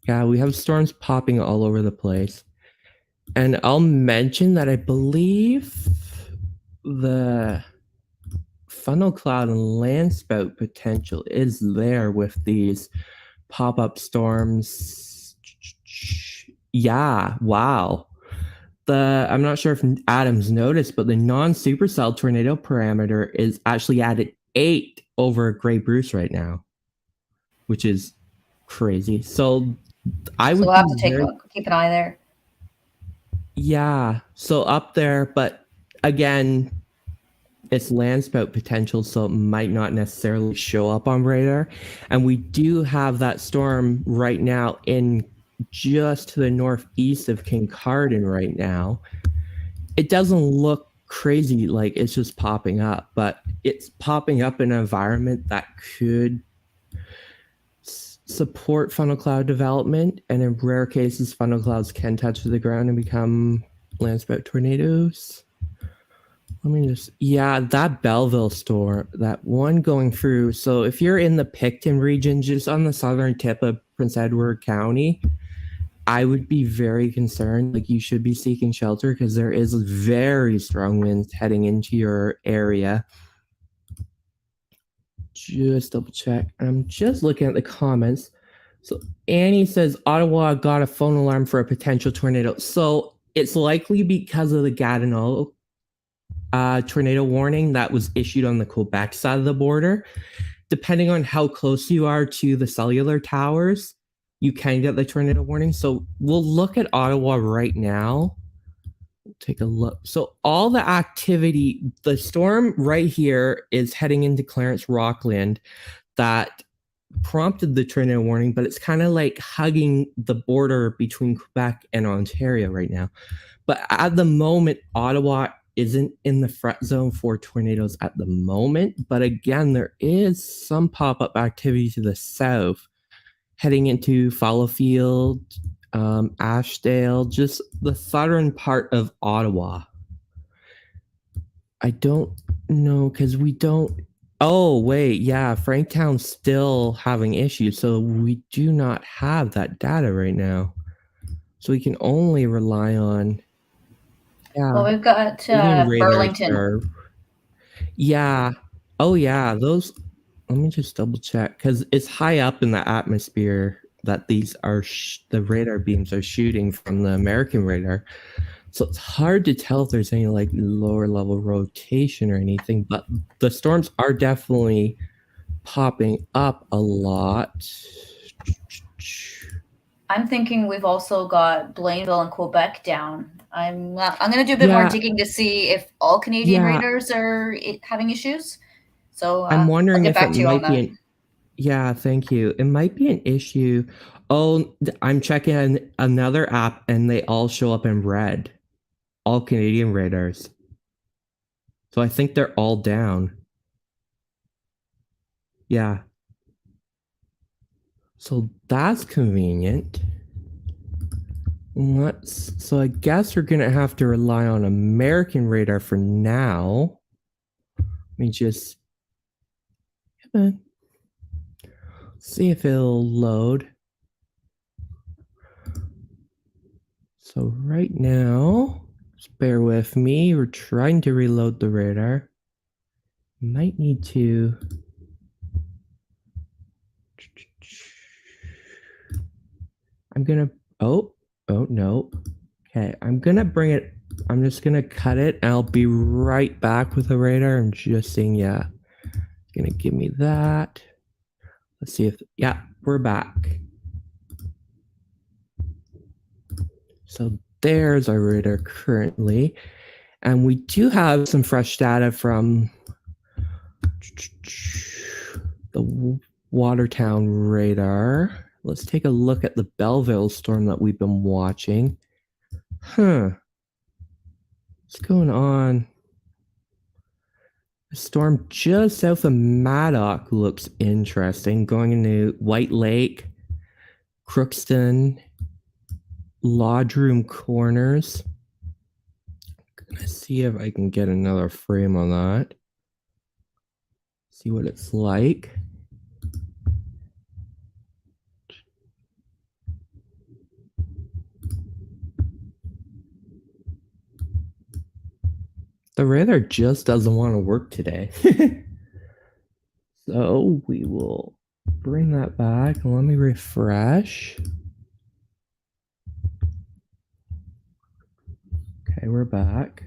Yeah, we have storms popping all over the place. And I'll mention that I believe the funnel cloud and landspout potential is there with these pop-up storms. Yeah, wow. I'm not sure if Adam's noticed, but the non-supercell tornado parameter is actually at 8 over Grey Bruce right now, which is crazy. So I would we'll have to keep an eye there. Yeah, so up there, but again, it's landspout potential, so it might not necessarily show up on radar. And we do have that storm right now in just to the northeast of Kincardine right now. It doesn't look crazy like it's just popping up, but it's popping up in an environment that could support funnel cloud development, and in rare cases, funnel clouds can touch the ground and become landspout tornadoes. Let me just, yeah, that Belleville storm, that one going through. So if you're in the Picton region, just on the southern tip of Prince Edward County, I would be very concerned. Like, you should be seeking shelter because there is very strong winds heading into your area. Just double check. I'm just looking at the comments. So Annie says Ottawa got a phone alarm for a potential tornado. So it's likely because of the Gatineau tornado warning that was issued on the Quebec side of the border. Depending on how close you are to the cellular towers, you can get the tornado warning. So we'll look at Ottawa right now. Take a look. So all the activity, the storm right here is heading into Clarence Rockland that prompted the tornado warning, but it's kind of like hugging the border between Quebec and Ontario right now. But at the moment, Ottawa isn't in the threat zone for tornadoes at the moment. But again, there is some pop-up activity to the south heading into Fallowfield, Ashdale, just the southern part of Ottawa. I don't know because we don't. Oh, wait. Yeah, Franktown's still having issues. So we do not have that data right now. So we can only rely on. Yeah. Well, we've got Burlington. Yeah. Oh, yeah. Those. Let me just double check because it's high up in the atmosphere that these are the radar beams are shooting from the American radar. So it's hard to tell if there's any like lower level rotation or anything, but the storms are definitely popping up a lot. I'm thinking we've also got Blainville and Quebec down. I'm going to do a bit more digging to see if all Canadian radars are having issues. So I'm wondering if it might be yeah, thank you. It might be an issue. Oh, I'm checking another app and they all show up in red. All Canadian radars. So I think they're all down. Yeah. So that's convenient. So I guess we're gonna have to rely on American radar for now. Let me just see if it'll load. So right now, just bear with me. We're trying to reload the radar. Might need to. I'm gonna. Oh no. Okay, I'm gonna bring it. I'm just gonna cut it, and I'll be right back with the radar. I'm just saying, yeah. Gonna give me that. Let's see if. Yeah, we're back. So there's our radar currently, and we do have some fresh data from the Watertown radar. Let's take a look at the Belleville storm that we've been watching. What's going on? The storm just south of Madoc looks interesting. Going into White Lake, Crookston, Lodge Room Corners. Gonna see if I can get another frame on that. See what it's like. The radar just doesn't want to work today. So we will bring that back and let me refresh. Okay, we're back.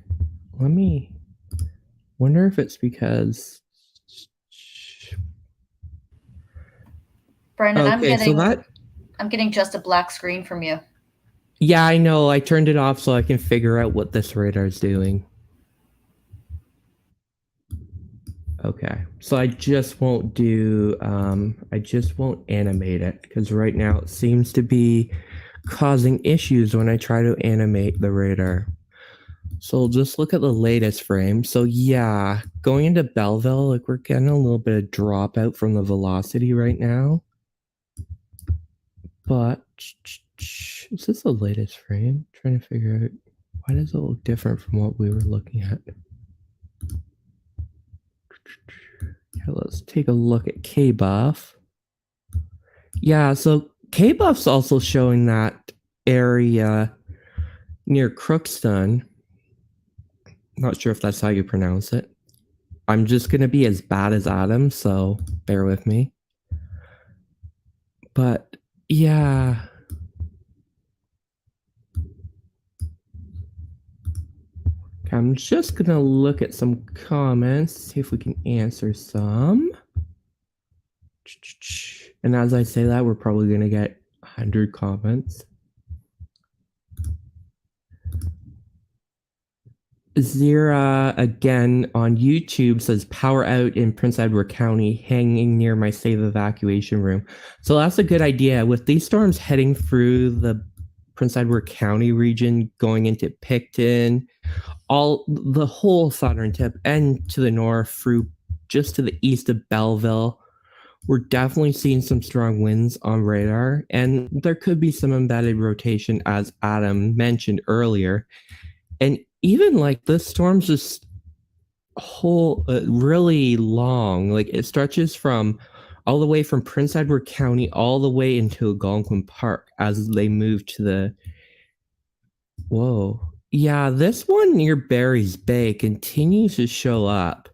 Let me wonder if it's because. Brandon, okay, I'm getting just a black screen from you. Yeah, I know. I turned it off so I can figure out what this radar is doing. Okay, so I just won't do, I just won't animate it because right now it seems to be causing issues when I try to animate the radar. So just look at the latest frame. So yeah, going into Belleville, like we're getting a little bit of dropout from the velocity right now. But is this the latest frame? I'm trying to figure out why does it look different from what we were looking at. Okay, let's take a look at K-Buff. Yeah, so K-Buff's also showing that area near Crookston. Not sure if that's how you pronounce it. I'm just going to be as bad as Adam, so bear with me. But yeah. Okay, I'm just going to look at some comments, see if we can answer some. And as I say that, we're probably going to get 100 comments. Zira again on YouTube says power out in Prince Edward County, hanging near my safe evacuation room. So that's a good idea. With these storms heading through the Prince Edward County region, going into Picton, all the whole southern tip and to the north through just to the east of Belleville, we're definitely seeing some strong winds on radar, and there could be some embedded rotation as Adam mentioned earlier. And even like this storm's just really long. Like it stretches from all the way from Prince Edward County all the way into Algonquin Park as they move to the. Whoa. Yeah, this one near Barry's Bay continues to show up,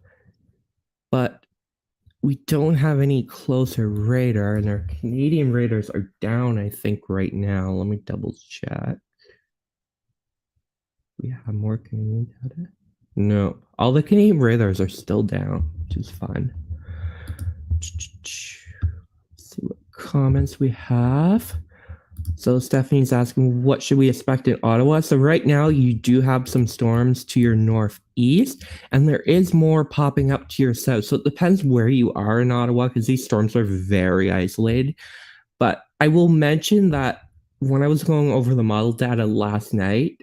but we don't have any closer radar, and our Canadian radars are down, I think, right now. Let me double check. We have more Canadian data? No, all the Canadian radars are still down, which is fun. Let's see what comments we have. So Stephanie's asking, what should we expect in Ottawa? So right now you do have some storms to your northeast, and there is more popping up to your south. So it depends where you are in Ottawa, because these storms are very isolated. But I will mention that when I was going over the model data last night,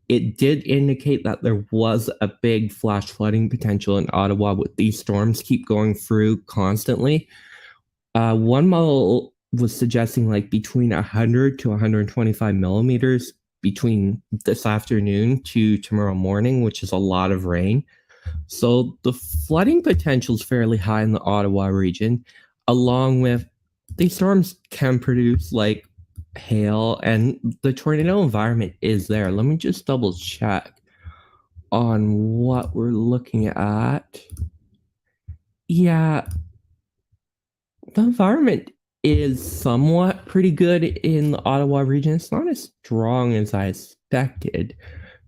it did indicate that there was a big flash flooding potential in Ottawa with these storms keep going through constantly. One model was suggesting like between 100 to 125 millimeters between this afternoon to tomorrow morning, which is a lot of rain. So the flooding potential is fairly high in the Ottawa region, along with these storms can produce like hail, and the tornado environment is there. Let me just double check on what we're looking at. Yeah, the environment is somewhat pretty good in the Ottawa region. It's not as strong as I expected,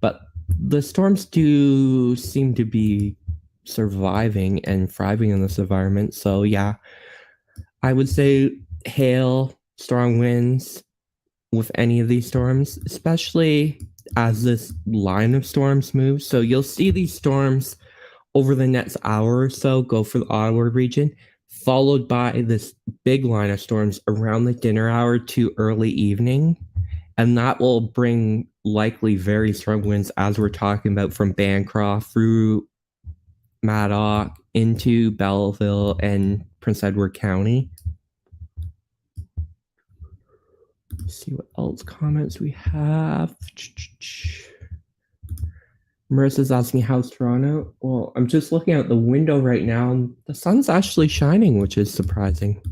but the storms do seem to be surviving and thriving in this environment. So yeah, I would say hail, strong winds with any of these storms, especially as this line of storms moves. So you'll see these storms over the next hour or so go for the Ottawa region, followed by this big line of storms around the dinner hour to early evening. And that will bring likely very strong winds, as we're talking about, from Bancroft through Madoc into Belleville and Prince Edward County. Let's see what else comments we have. Marissa's asking, how's Toronto? Well, I'm just looking out the window right now, and the sun's actually shining, which is surprising.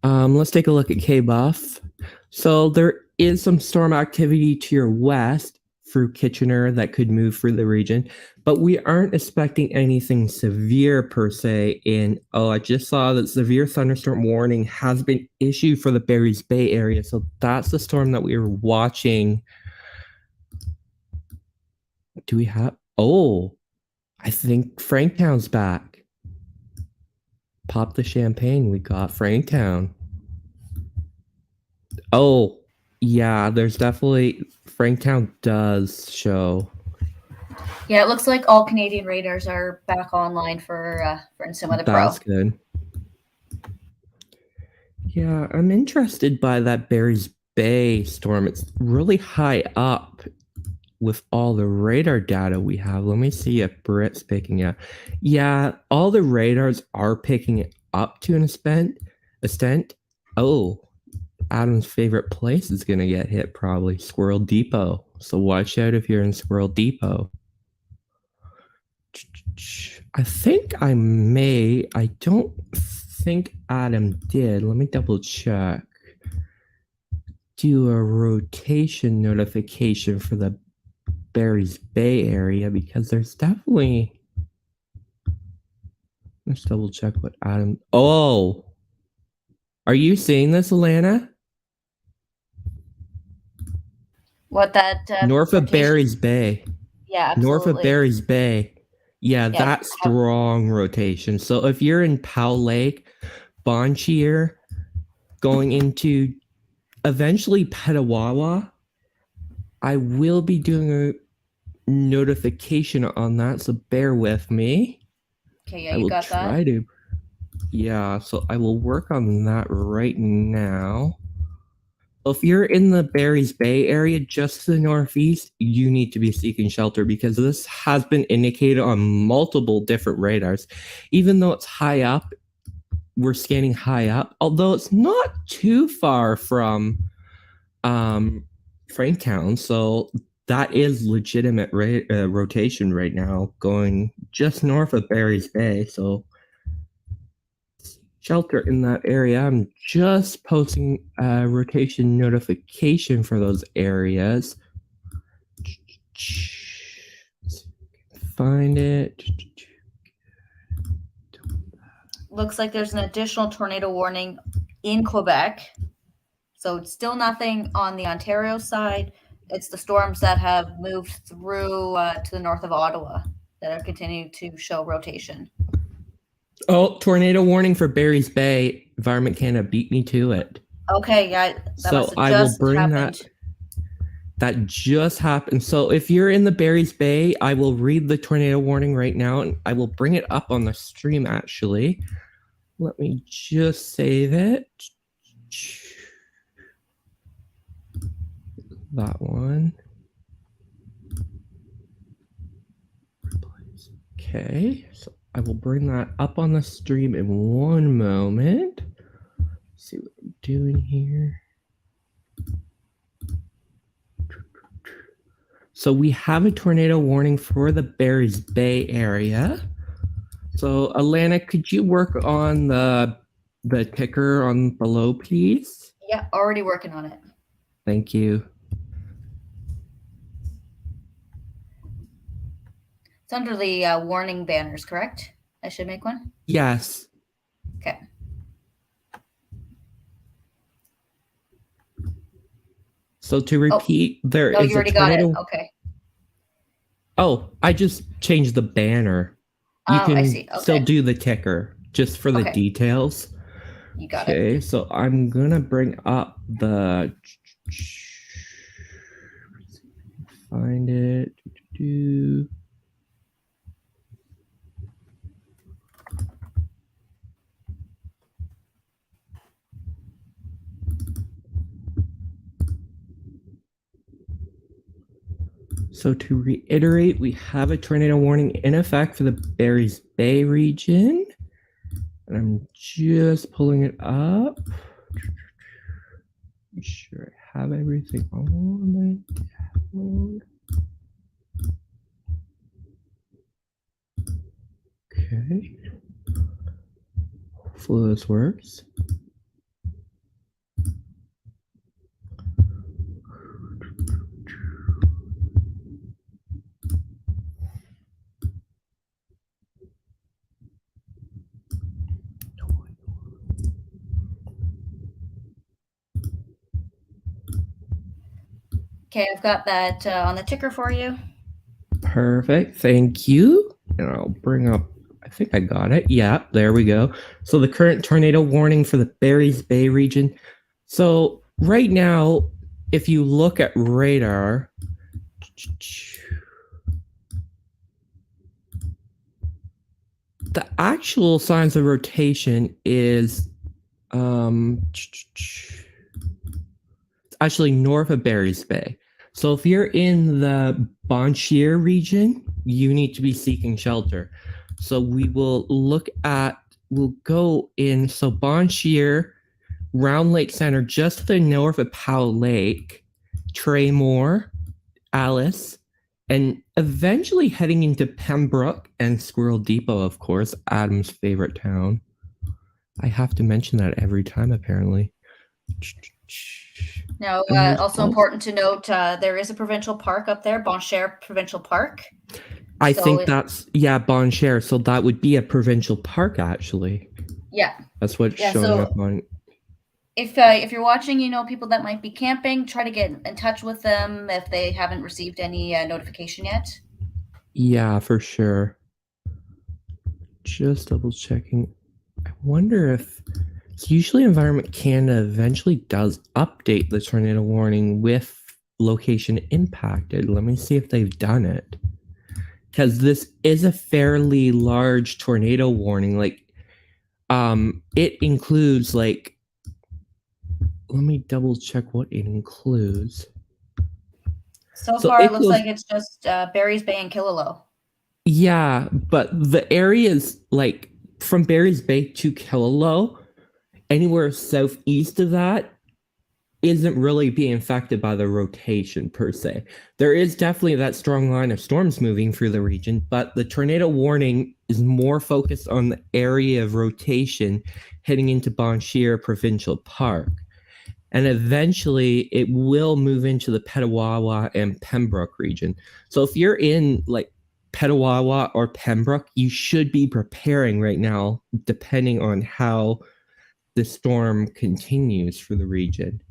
Let's take a look at K-Buff. So there is some storm activity to your west through Kitchener that could move through the region, but we aren't expecting anything severe per se I just saw that severe thunderstorm warning has been issued for the Barry's Bay area. So that's the storm that we were watching. Do we have, I think Franktown's back. Pop the champagne, we got Franktown. Oh, yeah, there's definitely, Franktown does show. Yeah, it looks like all Canadian radars are back online for Insuma Pro. That's good. Yeah, I'm interested by that Barry's Bay storm. It's really high up with all the radar data we have. Let me see if Brit's picking it up. Yeah, all the radars are picking it up to an extent. Oh, Adam's favorite place is going to get hit, probably Squirrel Depot. So watch out if you're in Squirrel Depot. I think I don't think Adam did. Let me double check. Do a rotation notification for the Barry's Bay area, because there's definitely, let's double check what Adam, are you seeing this, Alana? What that north of Barry's Bay. Yeah, absolutely. North of Barry's Bay. Yeah, that's strong rotation. So if you're in Powell Lake, Bonchier, going into eventually Petawawa, I will be doing a notification on that, so bear with me. Okay, yeah, you got that. Yeah, so I will work on that right now. If you're in the Barry's Bay area, just to the northeast, you need to be seeking shelter, because this has been indicated on multiple different radars. Even though it's high up, we're scanning high up, although it's not too far from Franktown, so that is legitimate rotation right now, going just north of Barry's Bay. So shelter in that area. I'm just posting a rotation notification for those areas. Find it. Looks like there's an additional tornado warning in Quebec. So it's still nothing on the Ontario side. It's the storms that have moved through to the north of Ottawa that are continuing to show rotation. Oh, tornado warning for Barry's Bay. Environment Canada beat me to it. Okay, yeah. So I will bring that. That just happened. So if you're in the Barry's Bay, I will read the tornado warning right now, and I will bring it up on the stream, actually. Let me just save it. That one. Okay, so I will bring that up on the stream in one moment. Let's see what I'm doing here. So we have a tornado warning for the Barry's Bay area. So Alana, could you work on the ticker on below, please? Yeah, already working on it. Thank you. It's under the warning banners, correct? I should make one? Yes. Okay. So to repeat, there No, is you a already got it. tornado. Okay. Oh, I just changed the banner. You Oh, can I see. still Okay. do the ticker just for the Okay. details. You got it. Okay, so I'm gonna bring up the find it. So to reiterate, we have a tornado warning in effect for the Prairies Bay region. And I'm just pulling it up. Make sure I have everything on my phone. Okay. Hopefully this works. Okay, I've got that on the ticker for you. Perfect. Thank you. And I'll bring up, I think I got it. Yeah, there we go. So the current tornado warning for the Prairies Bay region. So right now, if you look at radar, the actual signs of rotation is actually north of Prairies Bay. So if you're in the Bon Chier region, you need to be seeking shelter. So we will look at, we'll go in, so Bon Chier, Round Lake Center, just to the north of Powell Lake, Traymore, Alice, and eventually heading into Pembroke and Squirrel Depot, of course, Adam's favorite town. I have to mention that every time, apparently. Now, also important to note, there is a provincial park up there, Bon Cher Provincial Park. I think that's, yeah, Bon Cher. So that would be a provincial park, actually. Yeah. That's what's showing up on. If you're watching, you know, people that might be camping, try to get in touch with them if they haven't received any notification yet. Yeah, for sure. Just double checking. I wonder if usually Environment Canada eventually does update the tornado warning with location impacted. Let me see if they've done it. Because this is a fairly large tornado warning. Like, it includes, like, let me double check what it includes. So far, it looks like it's just Barry's Bay and Killaloe. Yeah, but the areas, like, from Barry's Bay to Killaloe, anywhere southeast of that isn't really being affected by the rotation per se. There is definitely that strong line of storms moving through the region, but the tornado warning is more focused on the area of rotation heading into Bon Chier Provincial Park. And eventually it will move into the Petawawa and Pembroke region. So if you're in like Petawawa or Pembroke, you should be preparing right now, depending on how the storm continues for the region.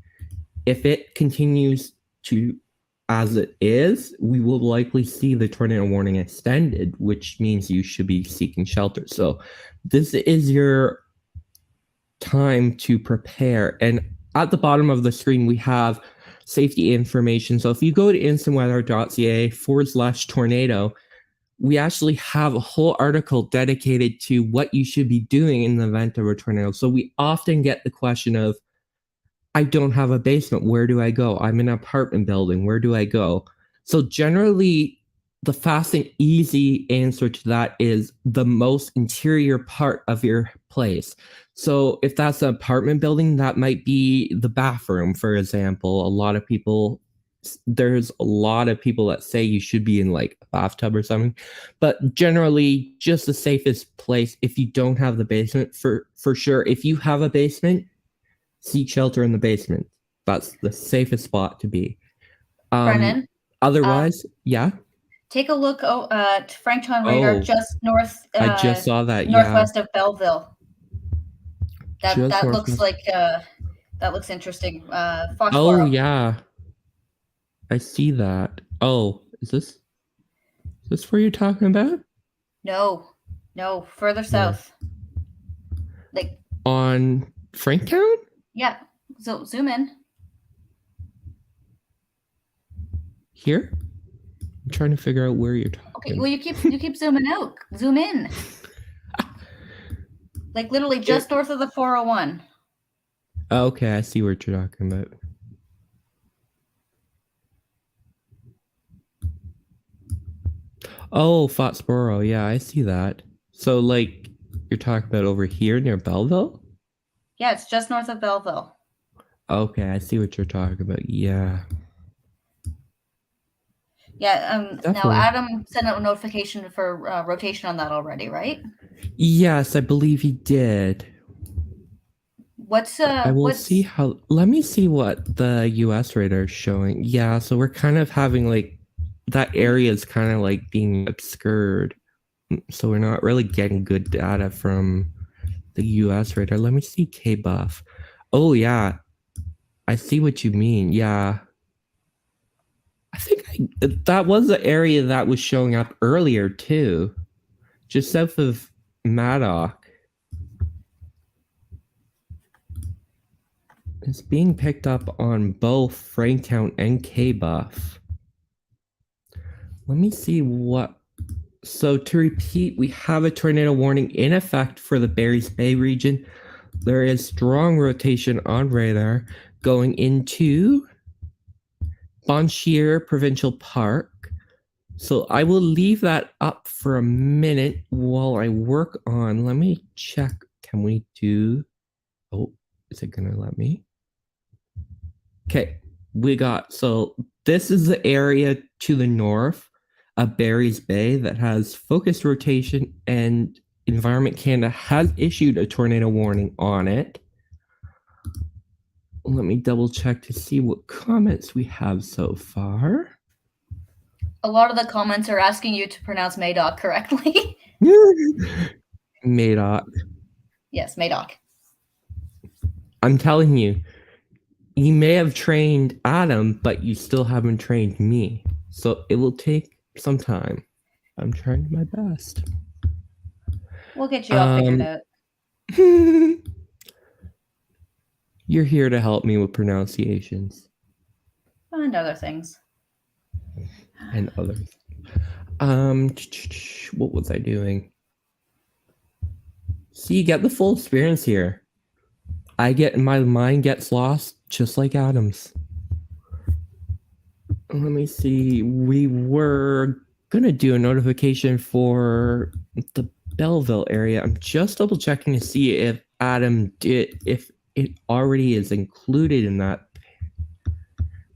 If it continues to as it is, we will likely see the tornado warning extended, which means you should be seeking shelter. So this is your time to prepare. And at the bottom of the screen, we have safety information. So if you go to instantweather.ca/tornado, we actually have a whole article dedicated to what you should be doing in the event of a tornado. So we often get the question of, I don't have a basement. Where do I go? I'm in an apartment building. Where do I go? So generally, the fast and easy answer to that is the most interior part of your place. So if that's an apartment building, that might be the bathroom, for example. There's a lot of people that say you should be in like a bathtub or something, but generally just the safest place if you don't have the basement for sure. If you have a basement, seek shelter in the basement. That's the safest spot to be. Brennan, Otherwise, yeah. take a look at Franktown radar Oh, just north. I just saw that. Northwest of Belleville. Just That looks northwest. like that looks interesting. Oh Foxborough. yeah, I see that. Oh, is this where you're talking about? No, further south. Like On Franktown? yeah. So zoom in. Here? I'm trying to figure out where you're talking. Okay, well you keep zooming out. Zoom in. Like literally just north of the 401. Okay, I see what you're talking about. Oh, Foxborough. Yeah, I see that. So, like, you're talking about over here near Belleville? Yeah, it's just north of Belleville. Okay, I see what you're talking about. Yeah. Yeah. Now Definitely. Adam sent out a notification for rotation on that already, right? Yes, I believe he did. I will see how. Let me see what the US radar is showing. Yeah, so we're kind of having like that area is kind of like being obscured, so we're not really getting good data from the US radar. Let me see K-Buff. Oh yeah, I see what you mean. Yeah, I think that was the area that was showing up earlier too, just south of Madoc. It's being picked up on both Franktown and K-Buff. Let me see what. So to repeat, we have a tornado warning in effect for the Prairies Bay region. There is strong rotation on radar going into Bon Chier Provincial Park. So I will leave that up for a minute while I work on. Let me check. Can we do? Oh, is it gonna let me? Okay, we got, so this is the area to the north of Barry's Bay that has focused rotation, and Environment Canada has issued a tornado warning on it. Let me double check to see what comments we have so far. A lot of the comments are asking you to pronounce Madoc correctly. Madoc. Yes, Madoc. I'm telling you, you may have trained Adam, but you still haven't trained me. So it will take some time. I'm trying my best. We'll get you all figured out. You're here to help me with pronunciations. And other things. And others. What was I doing? See, you get the full experience here. My mind gets lost just like Adam's. Let me see. We were gonna do a notification for the Belleville area. I'm just double checking to see if Adam did, if it already is included in that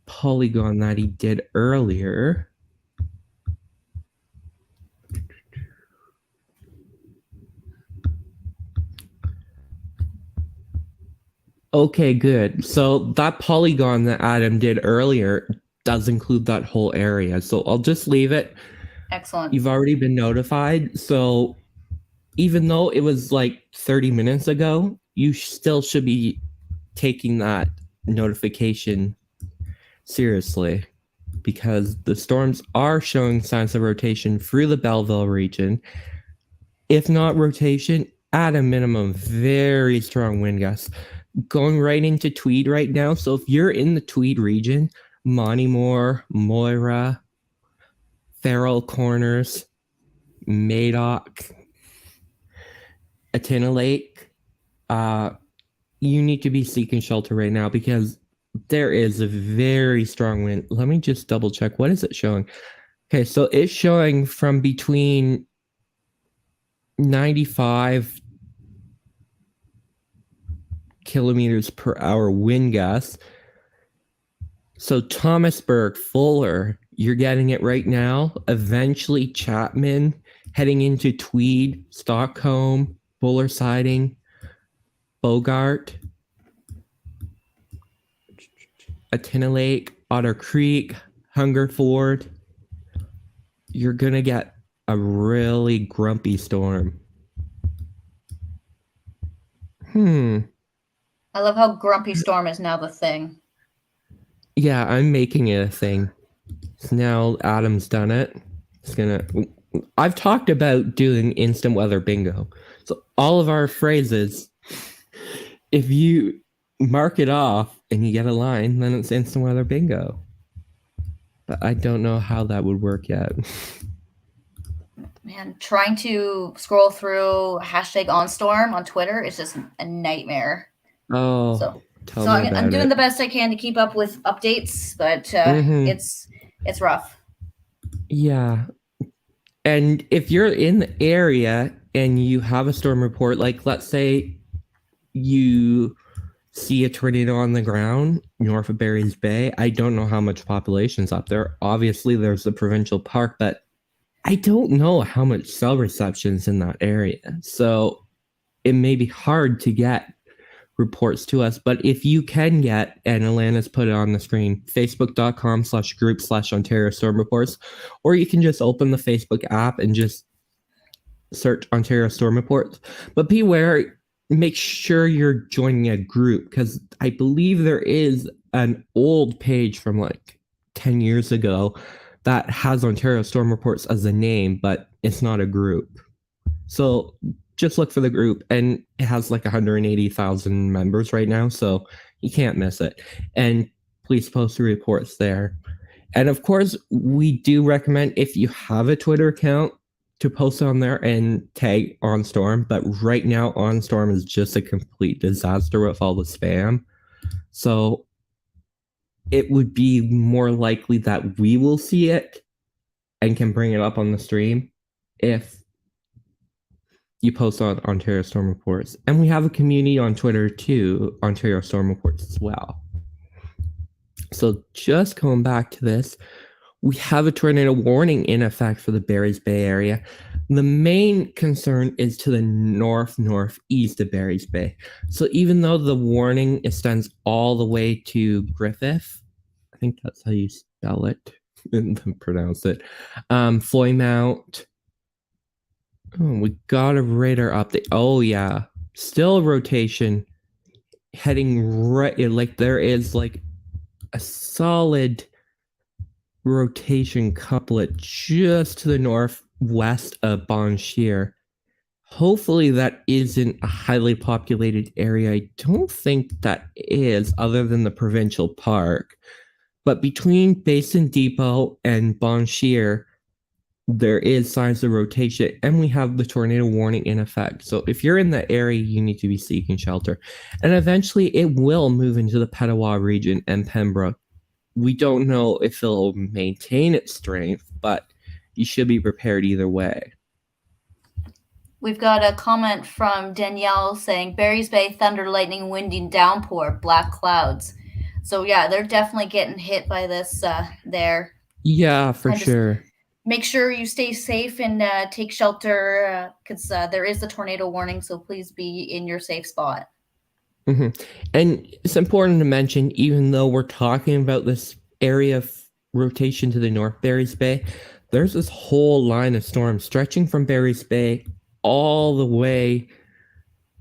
polygon that he did earlier. Okay, good. So that polygon that Adam did earlier does include that whole area. So I'll just leave it. Excellent. You've already been notified. So even though it was like 30 minutes ago, you still should be taking that notification seriously, because the storms are showing signs of rotation through the Belleville region. If not rotation, at a minimum, very strong wind gusts. Going right into Tweed right now. So if you're in the Tweed region, Montymore, Moira, Farrell Corners, Madoc, Atina Lake, you need to be seeking shelter right now because there is a very strong wind. Let me just double check. What is it showing? Okay, so it's showing from between 95 kilometers per hour wind gusts. So Thomasburg, Fuller, you're getting it right now. Eventually Chapman, heading into Tweed, Stockholm, Buller Siding, Bogart. Lake, Otter Creek, Hungerford, you're gonna get a really grumpy storm. I love how grumpy storm is now the thing. Yeah, I'm making it a thing. So now Adam's done it. I've talked about doing instant weather bingo. So all of our phrases, if you mark it off and you get a line, then it's instant weather bingo. But I don't know how that would work yet. Man, trying to scroll through #OnStorm on Twitter is just a nightmare. Oh, so I'm doing the best I can to keep up with updates, but it's rough. Yeah. And if you're in the area and you have a storm report, like let's say you see a tornado on the ground north of Barry's Bay, I don't know how much population's up there. Obviously, there's the provincial park, but I don't know how much cell reception's in that area. So it may be hard to get reports to us, but if you can get, and Alana's put it on the screen, facebook.com/group/Ontario Storm Reports, or you can just open the Facebook app and just search Ontario Storm Reports. But beware, make sure you're joining a group, because I believe there is an old page from like 10 years ago that has Ontario Storm Reports as a name, but it's not a group. So just look for the group, and it has like 180,000 members right now, so you can't miss it. And please post the reports there. And of course, we do recommend, if you have a Twitter account, to post on there and tag OnStorm. But right now, OnStorm is just a complete disaster with all the spam. So it would be more likely that we will see it and can bring it up on the stream if you post on Ontario Storm Reports. And we have a community on Twitter too, Ontario Storm Reports as well. So just going back to this, we have a tornado warning in effect for the Barry's Bay area. The main concern is to the northeast of Barry's Bay. So even though the warning extends all the way to Griffith, I think that's how you spell it and pronounce it, Floymount. Oh, we got a radar update. Oh yeah, still a rotation heading right. Like there is like a solid rotation couplet just to the northwest of Bon Shear. Hopefully that isn't a highly populated area. I don't think that is, other than the provincial park. But between Basin Depot and Bon Shear, there is signs of rotation, and we have the tornado warning in effect. So if you're in the area, you need to be seeking shelter. And eventually it will move into the Petawawa region and Pembroke. We don't know if it'll maintain its strength, but you should be prepared either way. We've got a comment from Danielle saying, Barry's Bay, thunder, lightning, wind, and downpour, black clouds. So yeah, they're definitely getting hit by this there. Yeah, for sure. Make sure you stay safe and take shelter, because there is a tornado warning, so please be in your safe spot. Mm-hmm. And it's important to mention, even though we're talking about this area of rotation to the north, Barry's Bay, there's this whole line of storms stretching from Barry's Bay all the way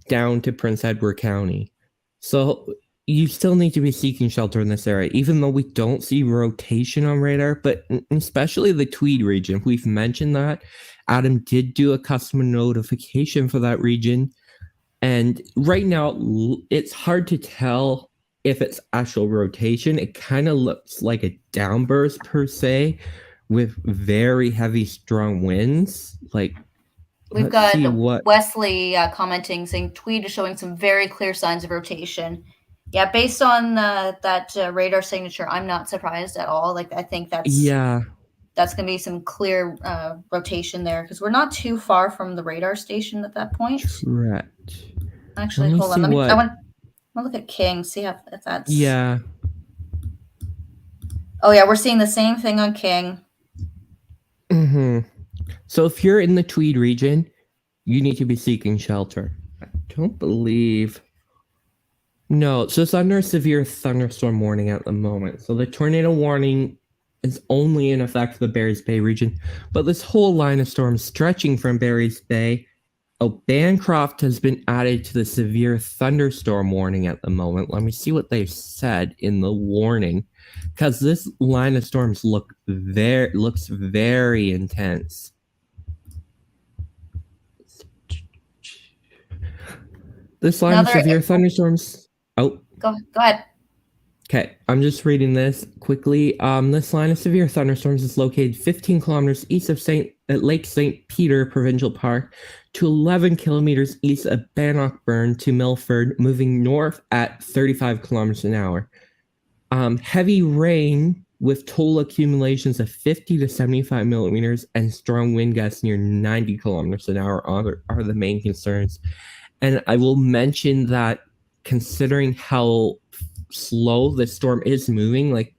down to Prince Edward County. So you still need to be seeking shelter in this area, even though we don't see rotation on radar, but especially the Tweed region. We've mentioned that. Adam did do a custom notification for that region. And right now, it's hard to tell if it's actual rotation. It kind of looks like a downburst per se, with very heavy, strong winds. Like, we've got Wesley commenting, saying Tweed is showing some very clear signs of rotation. Yeah, based on that radar signature, I'm not surprised at all. Like, I think that's going to be some clear rotation there, because we're not too far from the radar station at that point. Correct. Actually, hold on. I want to look at King, see if that's. Yeah. Oh yeah, we're seeing the same thing on King. Mm-hmm. So if you're in the Tweed region, you need to be seeking shelter. I don't believe. No, it's just under a severe thunderstorm warning at the moment. So the tornado warning is only in effect for the Barry's Bay region, but this whole line of storms stretching from Barry's Bay. Oh, Bancroft has been added to the severe thunderstorm warning at the moment. Let me see what they've said in the warning, because this line of storms looks very intense. This line of severe thunderstorms. Oh, go ahead. Okay, I'm just reading this quickly. This line of severe thunderstorms is located 15 kilometers east of Lake St. Peter Provincial Park to 11 kilometers east of Bannockburn to Milford, moving north at 35 kilometers an hour. Heavy rain with total accumulations of 50 to 75 millimeters and strong wind gusts near 90 kilometers an hour are the main concerns. And I will mention that considering how slow the storm is moving, like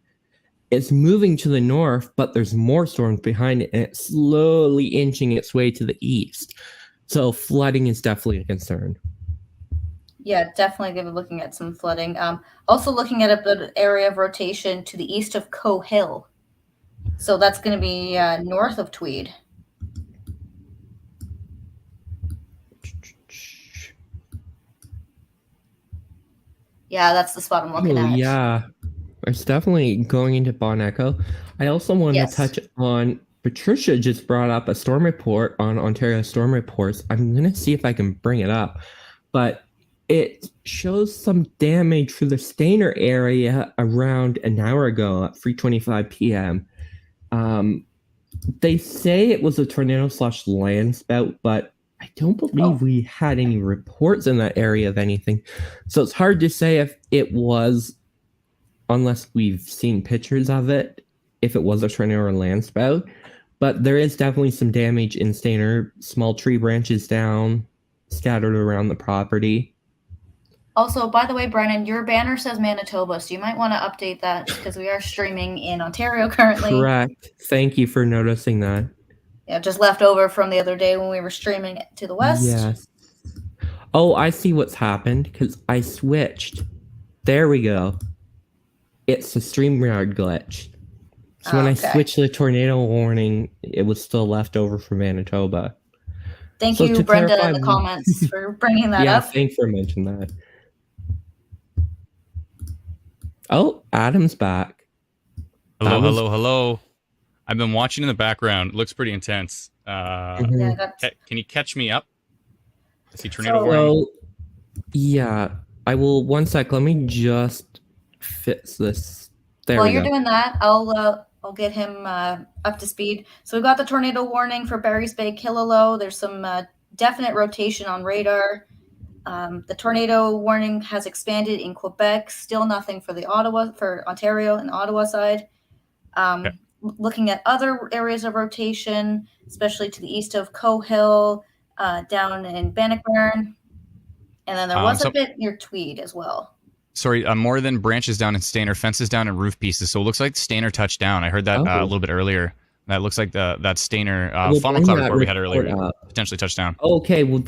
it's moving to the north, but there's more storms behind it, and it's slowly inching its way to the east. So flooding is definitely a concern. Yeah, definitely going to be looking at some flooding. Also looking at an area of rotation to the east of Coe Hill. So that's going to be north of Tweed. Yeah, that's the spot I'm looking at. Yeah, it's definitely going into Bon Echo. I also want to touch on, Patricia just brought up a storm report on Ontario Storm Reports. I'm going to see if I can bring it up. But it shows some damage for the Stainer area around an hour ago at 3:25 p.m. They say it was a tornado/land spout, but I don't believe we had any reports in that area of anything. So it's hard to say if it was, unless we've seen pictures of it, if it was a tornado or land spout. But there is definitely some damage in Stainer, small tree branches down, scattered around the property. Also, by the way, Brennan, your banner says Manitoba, so you might want to update that because we are streaming in Ontario currently. Correct. Thank you for noticing that. Yeah, just left over from the other day when we were streaming to the west. Yes. Oh, I see what's happened because I switched. There we go. It's a StreamYard glitch. So when I switched the tornado warning, it was still left over for Manitoba. Thank you, Brenda, in the comments for bringing that up. Yeah, thanks for mentioning that. Oh, Adam's back. Hello. I've been watching in the background. It looks pretty intense. Can you catch me up? I see tornado warning. Yeah, I will. One sec. Let me just fix this. There While we you're go. doing that, I'll get him up to speed. So we've got the tornado warning for Barry's Bay, Killaloe. There's some definite rotation on radar. The tornado warning has expanded in Quebec. Still nothing for Ontario and the Ottawa side. Looking at other areas of rotation, especially to the east of Coe Hill, down in Bannockburn, and then there was a bit near Tweed as well. Sorry, more than branches down in Stainer, fences down and roof pieces. So it looks like Stainer touched down. I heard that a little bit earlier. That looks like that Stainer funnel cloud report we had earlier potentially touched down. Okay, well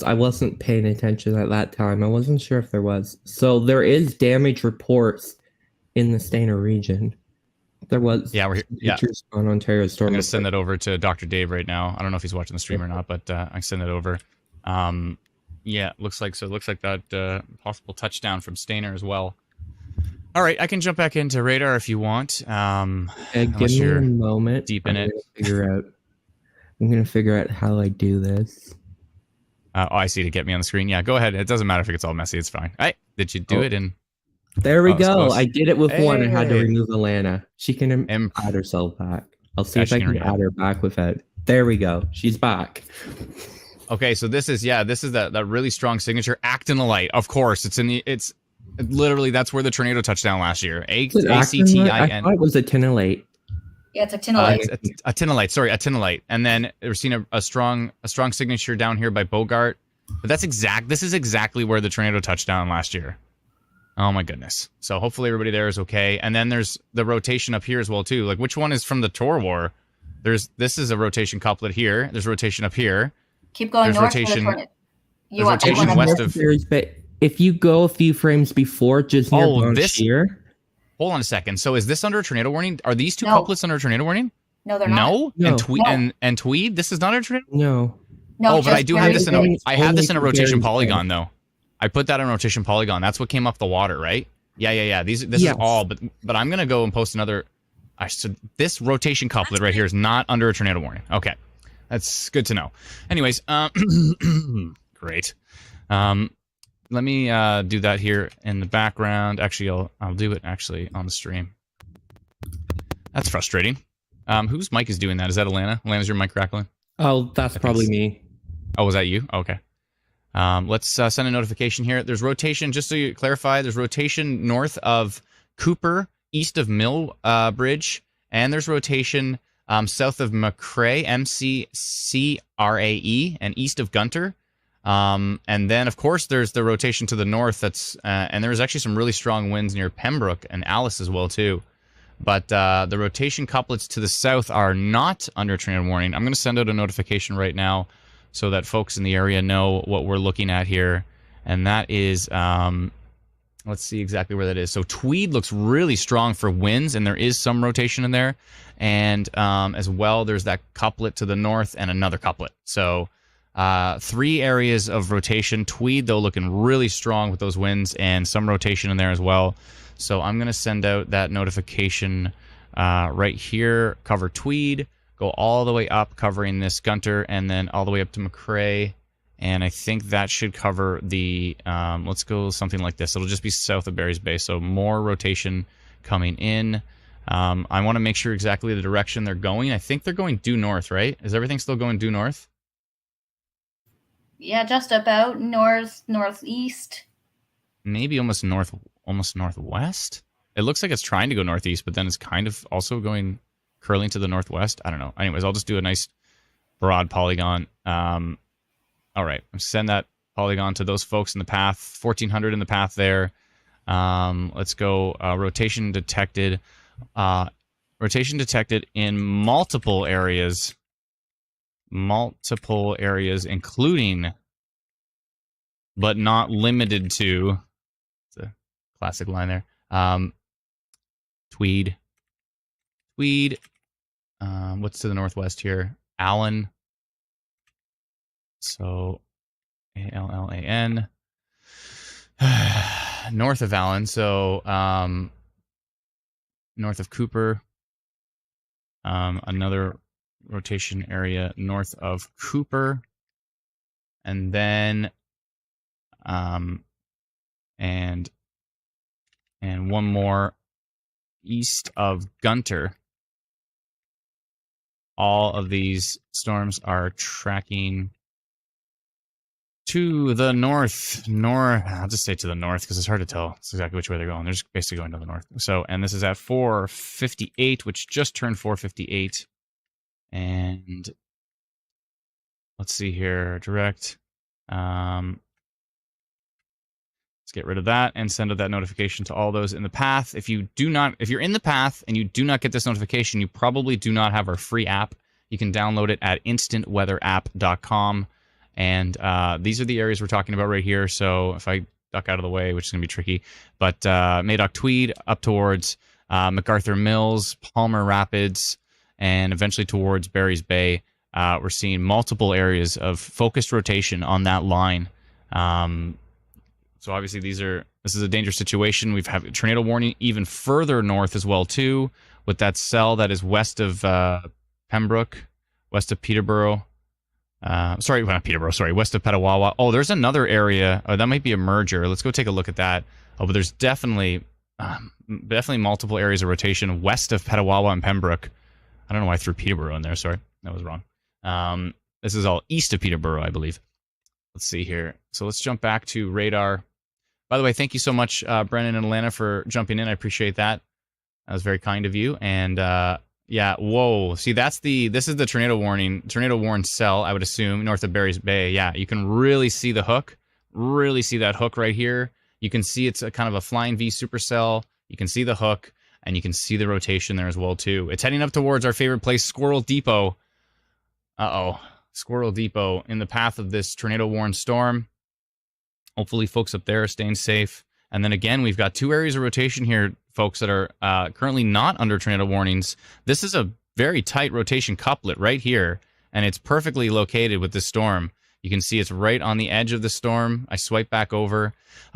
I wasn't paying attention at that time. I wasn't sure if there was. So there is damage reports in the Stainer region. There was pictures on Ontario Storm. I'm going to send that over to Dr. Dave right now. I don't know if he's watching the stream or not, but I send it over. It looks like that possible touchdown from Stainer as well. All right, I can jump back into radar if you want. Give me a moment. Deep in it. I'm going to figure out how I do this. I see, to get me on the screen. Yeah, go ahead. It doesn't matter if it gets all messy. It's fine. Did you do it in... There we go. I did it with one. I had to remove Alana. She can add herself back. I'll see if I can add her back with it. There we go. She's back. Okay, so this is that really strong signature. Actinolite, of course. It's literally, that's where the tornado touched down last year. ACTIN. I thought it was a tinolite. Yeah, it's actinolite. Actinolite. Sorry, actinolite. And then we're seeing a strong signature down here by Bogart. But this is exactly where the tornado touched down last year. Oh my goodness. So hopefully everybody there is okay. And then there's the rotation up here as well too. Like, which one is from the Tor War? This is a rotation couplet here. There's rotation up here. Keep going there's north. Rotation, you want rotation west of. It's If you go a few frames before, just near Blanchier. Hold on a second. So is this under a tornado warning? Are these two No. couplets under a tornado warning? No, they're not. No? No. And Tweed? This is not a tornado? No. No, Oh, but I do have this in a... I have this in a rotation Barry's polygon, though. I put that in rotation polygon. That's what came up the water, right? Yeah. This is all, but I'm going to go and post another... So this rotation couplet right here is not under a tornado warning. Okay. That's good to know. Anyways, great. Let me do that here in the background. Actually, I'll do it actually on the stream. That's frustrating. Whose mic is doing that? Is that Alana? Alana's your mic crackling? Oh, that's probably me. Oh, was that you? Okay. Let's send a notification here. There's rotation, just so you clarify, there's rotation north of Cooper, east of Mill Bridge, and there's rotation south of McCrae, MCCRAE, and east of Gunter. And then, of course, there's the rotation to the north. That's and there's actually some really strong winds near Pembroke and Alice as well, too. But the rotation couplets to the south are not under tornado warning. I'm going to send out a notification right now so that folks in the area know what we're looking at here. And that is, let's see exactly where that is. So Tweed looks really strong for winds, and there is some rotation in there. And as well, there's that couplet to the north and another couplet. So 3 areas of rotation. Tweed, though, looking really strong with those winds and some rotation in there as well. So I'm going to send out that notification right here. Cover Tweed. Go all the way up, covering this Gunter, and then all the way up to McCrae. And I think that should cover the... let's go something like this. It'll just be south of Barry's Bay. So more rotation coming in. I want to make sure exactly the direction they're going. I think they're going due north, right? Is everything still going due north? Yeah, just about northeast. Maybe almost northwest. It looks like it's trying to go northeast, but then it's kind of also going curling to the northwest. I don't know. Anyways, I'll just do a nice broad polygon. All right, send that polygon to those folks in the path. 1400 in the path there. Let's go. Rotation detected. Rotation detected in multiple areas. Multiple areas, including, but not limited to. It's a classic line there. Tweed. What's to the northwest here? Allen. So Allan. North of Allen. So north of Cooper. Another rotation area north of Cooper. And then and one more east of Gunter. All of these storms are tracking to the north. I'll just say to the north because it's hard to tell. It's exactly which way they're going. They're just basically going to the north. So, and this is at 4:58, which just turned 4:58. And let's see here. Direct. Let's get rid of that and send out that notification to all those in the path. If you're in the path and you do not get this notification, you probably do not have our free app. You can download it at instantweatherapp.com. And these are the areas we're talking about right here. So if I duck out of the way, which is going to be tricky, but Madoc Tweed up towards MacArthur Mills, Palmer Rapids, and eventually towards Barry's Bay. We're seeing multiple areas of focused rotation on that line. So obviously this is a dangerous situation. We've had a tornado warning even further north as well too, with that cell that is west of Pembroke, west of Peterborough. West of Petawawa. Oh, there's another area. Oh, that might be a merger. Let's go take a look at that. Oh, but there's definitely multiple areas of rotation west of Petawawa and Pembroke. I don't know why I threw Peterborough in there. Sorry, that was wrong. This is all east of Peterborough, I believe. Let's see here. So let's jump back to radar. By the way, thank you so much, Brennan and Alana, for jumping in. I appreciate that. That was very kind of you. And yeah, whoa. See, this is the tornado warn cell, I would assume, north of Barry's Bay. Yeah, you can really see the hook. Really see that hook right here. You can see it's a kind of a flying V supercell. You can see the hook, and you can see the rotation there as well, too. It's heading up towards our favorite place, Squirrel Depot. Uh-oh. Squirrel Depot in the path of this tornado warn storm. Hopefully folks up there are staying safe. And then again, we've got 2 areas of rotation here, folks, that are currently not under tornado warnings. This is a very tight rotation couplet right here, and it's perfectly located with this storm. You can see it's right on the edge of the storm. I swipe back over.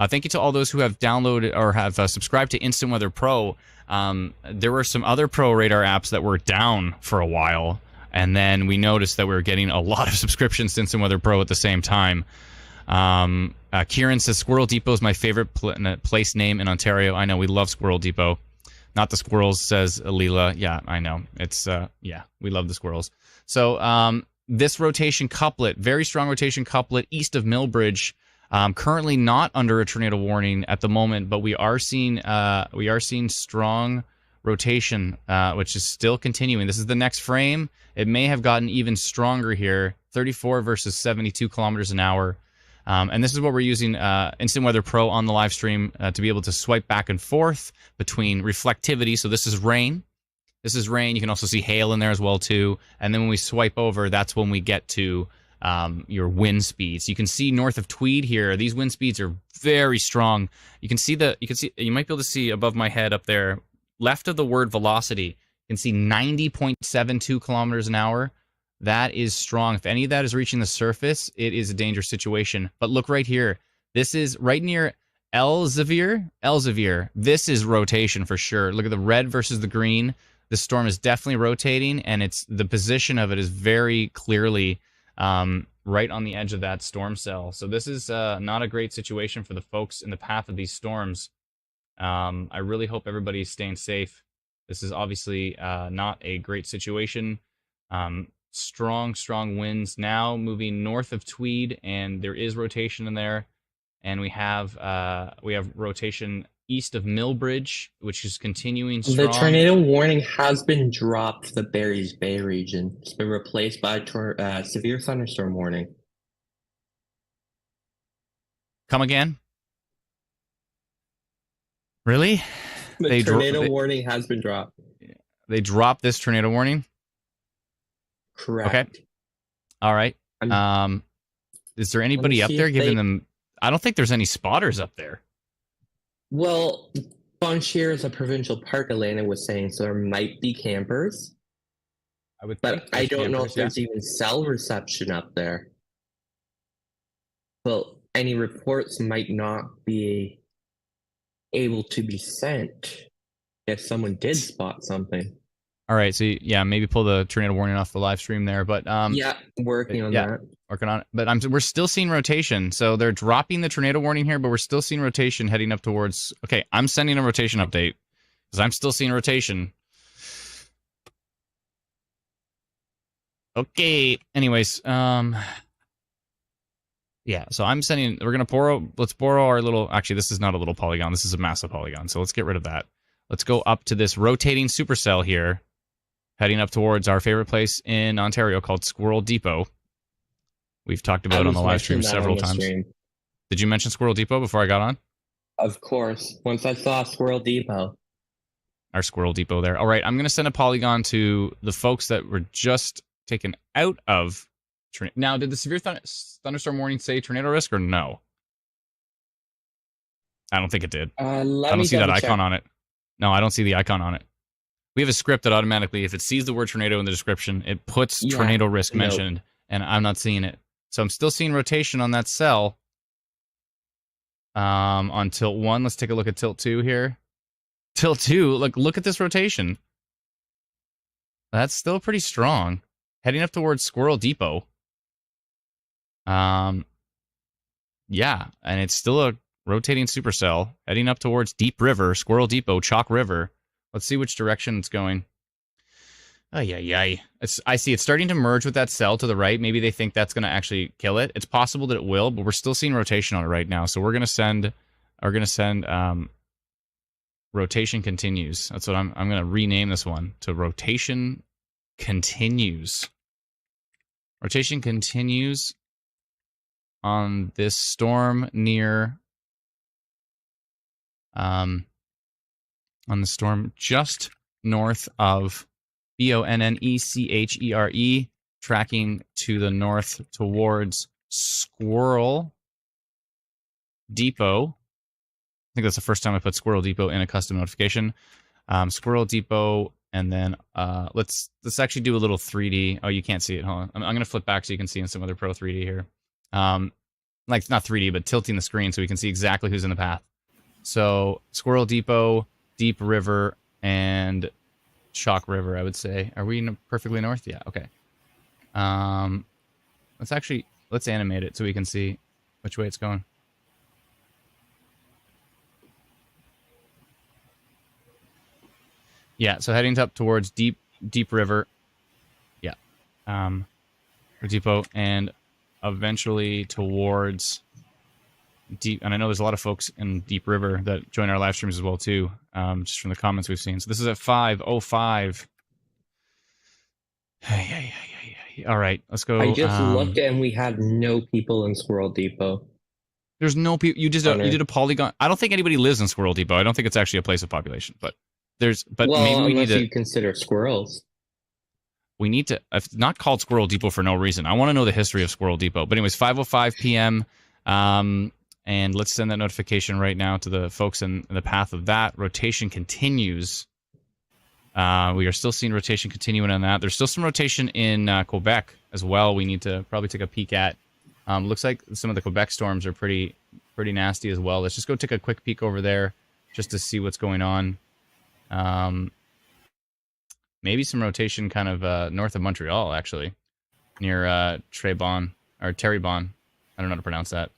Thank you to all those who have downloaded or have subscribed to Instant Weather Pro. There were some other Pro Radar apps that were down for a while, and then we noticed that we were getting a lot of subscriptions to Instant Weather Pro at the same time. Kieran says Squirrel Depot is my favorite place name in Ontario. I know, we love Squirrel Depot. Not the squirrels, says Alila. Yeah, I know. It's, yeah, we love the squirrels. So, this rotation couplet, very strong rotation couplet east of Millbridge, currently not under a tornado warning at the moment, but we are seeing strong rotation, which is still continuing. This is the next frame. It may have gotten even stronger here, 34 versus 72 kilometers an hour. And this is what we're using Instant Weather Pro on the live stream to be able to swipe back and forth between reflectivity. So this is rain. This is rain. You can also see hail in there as well too. And then when we swipe over, that's when we get to your wind speeds. You can see north of Tweed here, these wind speeds are very strong. You might be able to see above my head up there, left of the word velocity, you can see 90.72 kilometers an hour. That is strong. If any of that is reaching the surface, it is a dangerous situation. But look right here. This is right near Elsevier. This is rotation for sure. Look at the red versus the green. The storm is definitely rotating, and the position of it is very clearly right on the edge of that storm cell. So this is not a great situation for the folks in the path of these storms. I really hope everybody's staying safe. This is obviously not a great situation. Strong winds now moving north of Tweed, and there is rotation in there. And we have rotation east of Millbridge, which is continuing strong. The tornado warning has been dropped to the Barry's Bay region. It's been replaced by severe thunderstorm warning. Come again? Really? The tornado warning has been dropped. They dropped this tornado warning? Correct. Okay. All right. Is there anybody up there giving them... I don't think there's any spotters up there. Well, Bon Cher is a provincial park, Elena was saying, so there might be campers. But I don't know if there's even cell reception up there. Well, any reports might not be able to be sent if someone did spot something. All right, so yeah, maybe pull the tornado warning off the live stream there, but yeah, working on that. Working on it, but we're still seeing rotation. So they're dropping the tornado warning here, but we're still seeing rotation heading up towards. Okay, I'm sending a rotation update because I'm still seeing rotation. Okay. Anyways, yeah. So I'm sending. We're gonna borrow. Let's borrow our little. Actually, this is not a little polygon. This is a massive polygon. So let's get rid of that. Let's go up to this rotating supercell here, heading up towards our favorite place in Ontario called Squirrel Depot. We've talked about it on the live stream several times. Did you mention Squirrel Depot before I got on? Of course. Once I saw Squirrel Depot. Our Squirrel Depot there. All right, I'm going to send a polygon to the folks that were just taken out of... Now, did the severe thunderstorm warning say tornado risk or no? I don't think it did. I don't see that icon on it. No, I don't see the icon on it. We have a script that automatically, if it sees the word tornado in the description, it puts tornado risk mentioned, and I'm not seeing it. So I'm still seeing rotation on that cell. On tilt 1, let's take a look at tilt 2 here. Tilt 2, look at this rotation. That's still pretty strong. Heading up towards Squirrel Depot. Yeah, and it's still a rotating supercell heading up towards Deep River, Squirrel Depot, Chalk River. Let's see which direction it's going. I see it's starting to merge with that cell to the right. Maybe they think that's going to actually kill it. It's possible that it will, but we're still seeing rotation on it right now. So we're going to send rotation continues. That's what I'm going to rename this one to rotation continues. Rotation continues on this storm near on the storm just north of Bonnechere, tracking to the north towards Squirrel Depot. I think that's the first time I put Squirrel Depot in a custom notification. Squirrel Depot, and then let's actually do a little 3D. Oh, you can't see it. Hold on. I'm going to flip back so you can see in some other Pro 3D here. Like not 3D, but tilting the screen so we can see exactly who's in the path. So Squirrel Depot, Deep River, and Chalk River, I would say. Are we perfectly north? Yeah, okay. Let's animate it so we can see which way it's going. Yeah, so heading up towards Deep River. Yeah. Depot, and eventually towards Deep. And I know there's a lot of folks in Deep River that join our live streams as well, too, just from the comments we've seen. So this is at 5:05. All right, let's go. I just looked and we had no people in Squirrel Depot. There's no people. You did a polygon. I don't think anybody lives in Squirrel Depot. I don't think it's actually a place of population, but maybe we need to. You consider squirrels. We need to. It's not called Squirrel Depot for no reason. I want to know the history of Squirrel Depot. But anyways, 5:05 p.m. And let's send that notification right now to the folks in the path of that. Rotation continues. We are still seeing rotation continuing on that. There's still some rotation in Quebec as well. We need to probably take a peek at. Looks like some of the Quebec storms are pretty nasty as well. Let's just go take a quick peek over there just to see what's going on. Maybe some rotation kind of north of Montreal, actually, near Terrebonne. I don't know how to pronounce that.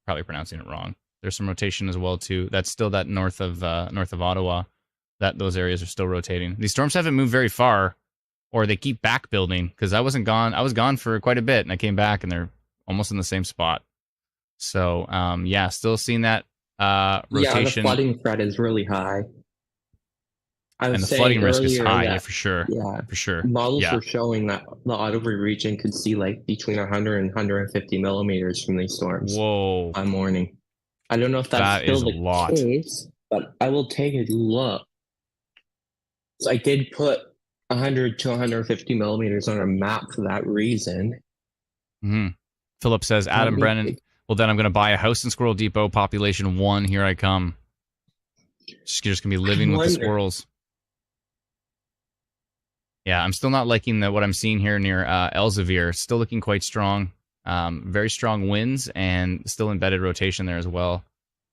Probably pronouncing it wrong. There's some rotation as well too. That's still that north of Ottawa. Those areas are still rotating. These storms haven't moved very far, or they keep back building. Because I wasn't gone. I was gone for quite a bit, and I came back, and they're almost in the same spot. So yeah, still seeing that rotation. Yeah, the flooding threat is really high. And the flooding risk is high, yeah, for sure. Yeah, for sure. Models were showing that the Ottawa region could see like between 100 and 150 millimeters from these storms. Whoa! By morning. I don't know if that's still the case, but I will take a look. So I did put 100 to 150 millimeters on a map for that reason. Philip says, Adam Brennan. Well, then I'm going to buy a house in Squirrel Depot. Population 1. Here I come. Just going to be living with the squirrels. Yeah, I'm still not liking what I'm seeing here near Elsevier. Still looking quite strong. Very strong winds and still embedded rotation there as well.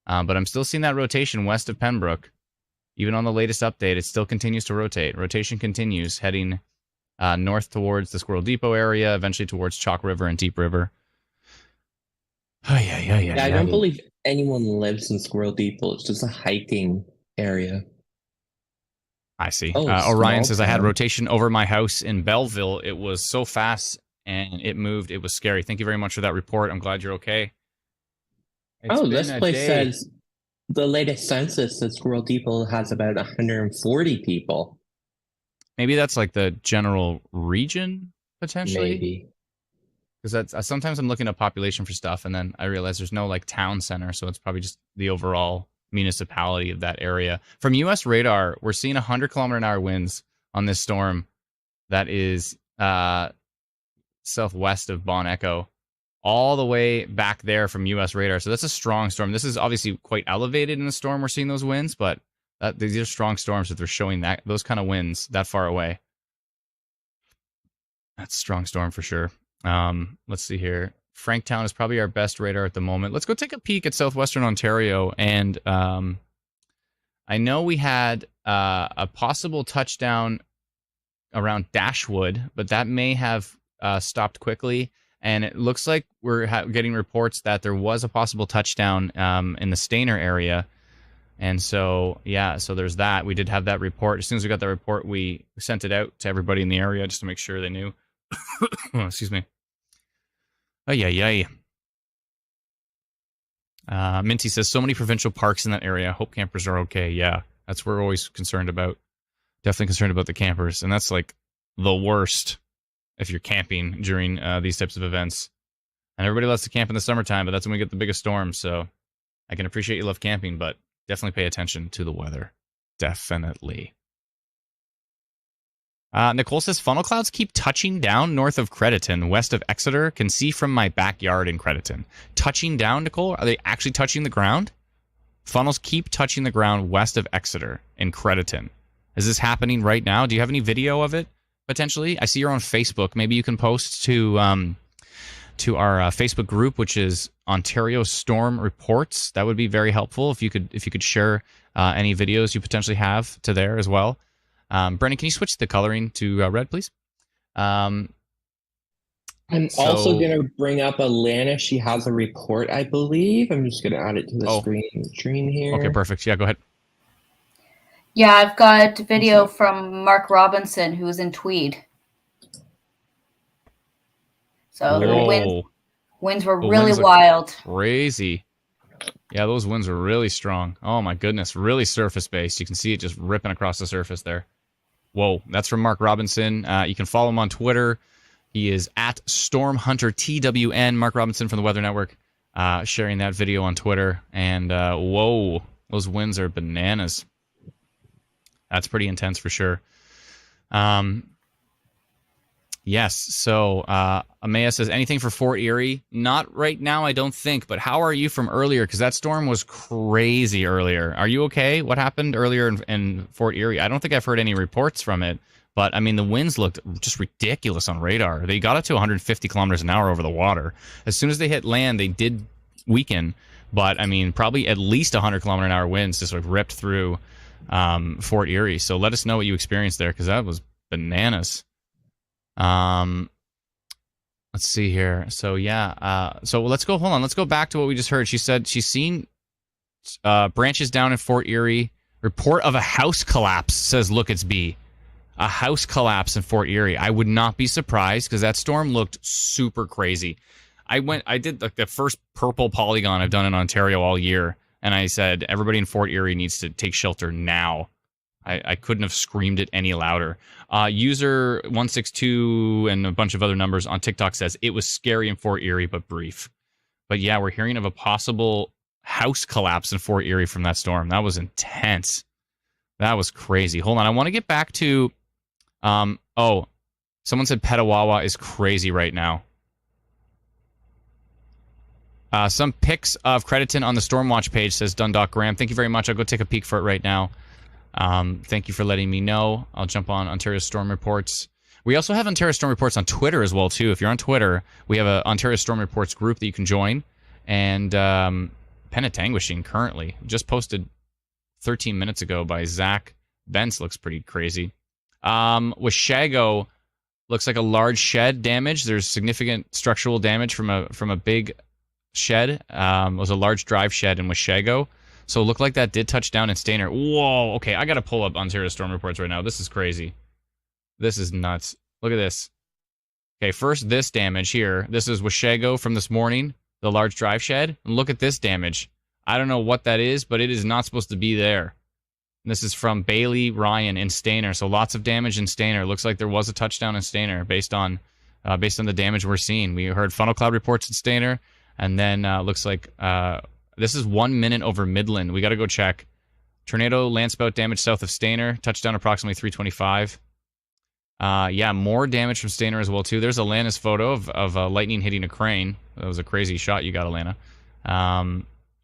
But I'm still seeing that rotation west of Pembroke. Even on the latest update, it still continues to rotate. Rotation continues, heading north towards the Squirrel Depot area, eventually towards Chalk River and Deep River. Yeah, I don't believe anyone lives in Squirrel Depot. It's just a hiking area. I see. Orion says, I had rotation over my house in Belleville. It was so fast and it moved. It was scary. Thank you very much for that report. I'm glad you're okay. This place says the latest census at Squirrel Depot has about 140 people. Maybe that's like the general region, potentially? Maybe. Because that's sometimes I'm looking at population for stuff, and then I realize there's no like town center, so it's probably just the overall municipality of that area. From U.S. radar, we're seeing 100-kilometer-an-hour winds on this storm that is southwest of Bon Echo, all the way back there from U.S. radar. So that's a strong storm. This is obviously quite elevated in the storm. We're seeing those winds, but these are strong storms that they're showing those kind of winds that far away. That's a strong storm for sure. Let's see here. Franktown is probably our best radar at the moment. Let's go take a peek at southwestern Ontario. And I know we had a possible touchdown around Dashwood, but that may have stopped quickly. And it looks like we're getting reports that there was a possible touchdown in the Stayner area. And so, yeah, so there's that. We did have that report. As soon as we got that report, we sent it out to everybody in the area just to make sure they knew. Oh, excuse me. Minty says, so many provincial parks in that area. Hope campers are okay. Yeah, that's what we're always concerned about. Definitely concerned about the campers. And that's like the worst if you're camping during these types of events. And everybody loves to camp in the summertime, but that's when we get the biggest storms. So I can appreciate you love camping, but definitely pay attention to the weather. Definitely. Nicole says, funnel clouds keep touching down north of Crediton, west of Exeter. Can see from my backyard in Crediton. Touching down, Nicole? Are they actually touching the ground? Funnels keep touching the ground west of Exeter in Crediton. Is this happening right now? Do you have any video of it, potentially? I see you're on Facebook. Maybe you can post to our Facebook group, which is Ontario Storm Reports. That would be very helpful if you could share any videos you potentially have to there as well. Brennan, can you switch the coloring to red, please? I'm also going to bring up Alana. She has a report, I believe. I'm just going to add it to the screen here. Okay, perfect. Yeah, go ahead. Yeah, I've got video from Mark Robinson, who's in Tweed. So the winds were really wild. Crazy. Yeah, those winds were really strong. Oh my goodness, really surface-based. You can see it just ripping across the surface there. Whoa, that's from Mark Robinson. You can follow him on Twitter. He is at StormHunterTWN, Mark Robinson from the Weather Network, sharing that video on Twitter. And whoa, those winds are bananas. That's pretty intense for sure. Yes, so Amaya says, anything for Fort Erie? Not right now, I don't think, but how are you from earlier? Because that storm was crazy earlier. Are you okay? What happened earlier in Fort Erie? I don't think I've heard any reports from it, but I mean, the winds looked just ridiculous on radar. They got up to 150 kilometers an hour over the water. As soon as they hit land, they did weaken, but I mean, probably at least 100 kilometer an hour winds just sort of ripped through Fort Erie. So let us know what you experienced there, because that was bananas. Let's see here. So yeah, so let's go. Hold on. Let's go back to what we just heard. She said she's seen branches down in Fort Erie. Report of a house collapse, says Look It's B. A house collapse in Fort Erie. I would not be surprised, because that storm looked super crazy. I did like the first purple polygon I've done in Ontario all year, and I said everybody in Fort Erie needs to take shelter now. I couldn't have screamed it any louder. User 162 and a bunch of other numbers on TikTok says it was scary in Fort Erie, but brief. But yeah, we're hearing of a possible house collapse in Fort Erie from that storm. That was intense. That was crazy. Hold on, I want to get back to. Oh, someone said Petawawa is crazy right now. Some pics of Crediton on the Stormwatch page, says Dundalk Graham. Thank you very much. I'll go take a peek for it right now. Thank you for letting me know. I'll jump on Ontario Storm Reports. We also have Ontario Storm Reports on Twitter as well, too. If you're on Twitter, we have a Ontario Storm Reports group that you can join. And Penetanguishing currently. Just posted 13 minutes ago by Zach Bentz. Looks pretty crazy. Washago looks like a large shed damage. There's significant structural damage from a big shed. It was a large drive shed in Washago. So it looked like that did touch down in Stayner. Whoa, okay, I got to pull up Ontario Storm Reports right now. This is crazy. This is nuts. Look at this. Okay, first this damage here. This is Washago from this morning, the large drive shed. And look at this damage. I don't know what that is, but it is not supposed to be there. And this is from Bailey Ryan in Stayner. So lots of damage in Stayner. Looks like there was a touchdown in Stayner based on the damage we're seeing. We heard funnel cloud reports in Stayner, and then looks like... this is 1 minute over Midland. We got to go check. Tornado landspout damage south of Stayner. Touchdown approximately 325. Yeah, more damage from Stayner as well, too. There's Alana's photo of lightning hitting a crane. That was a crazy shot you got, Alana.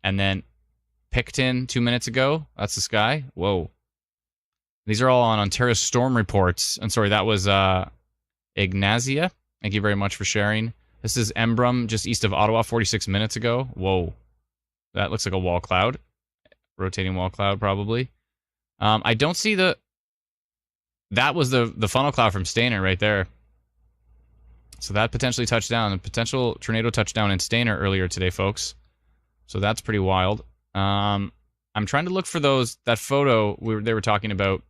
And then Picton 2 minutes ago. That's the sky. Whoa. These are all on Ontario Storm Reports. I'm sorry, that was Ignazia. Thank you very much for sharing. This is Embrum, just east of Ottawa, 46 minutes ago. Whoa. That looks like a wall cloud. Rotating wall cloud, probably. I don't see the... That was the funnel cloud from Stayner right there. So that potentially touched down. A potential tornado touchdown in Stayner earlier today, folks. So that's pretty wild. I'm trying to look for that photo they were talking about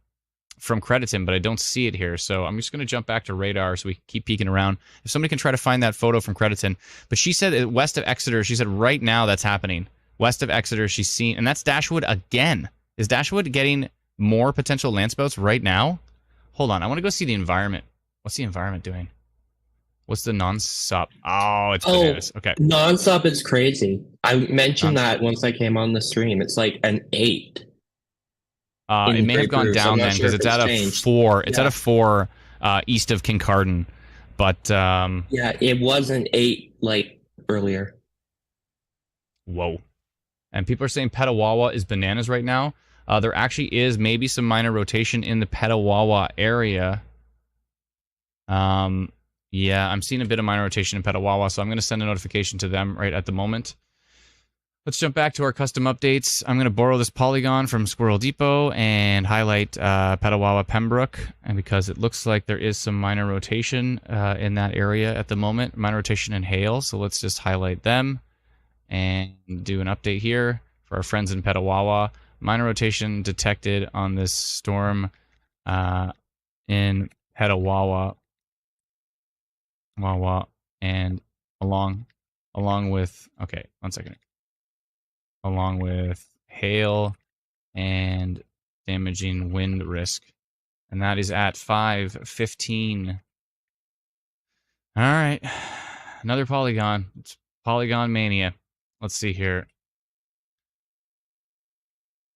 from Crediton, but I don't see it here. So I'm just going to jump back to radar so we can keep peeking around. If somebody can try to find that photo from Crediton. But she said west of Exeter, she said right now that's happening. West of Exeter, she's seen, and that's Dashwood again. Is Dashwood getting more potential landspouts right now? Hold on, I want to go see the environment. What's the environment doing? What's the non-sup? Oh, it's bananas. Okay. Non-sup is crazy. I mentioned that once I came on the stream. It's like an 8. It may have gone down then because it's at a 4. It's at a 4 east of Kincardine. But yeah, it wasn't 8 like earlier. whoa. And people are saying Petawawa is bananas right now. There actually is maybe some minor rotation in the Petawawa area. Yeah, I'm seeing a bit of minor rotation in Petawawa, so I'm going to send a notification to them right at the moment. Let's jump back to our custom updates. I'm going to borrow this polygon from Squirrel Depot and highlight Petawawa Pembroke, and because it looks like there is some minor rotation in that area at the moment, minor rotation and hail, so let's just highlight them and do an update here for our friends in Petawawa. Minor rotation detected on this storm in Petawawa, and along with, okay, one second. Along with hail and damaging wind risk. And that is at 5:15. All right. Another polygon. It's Polygon Mania. Let's see here.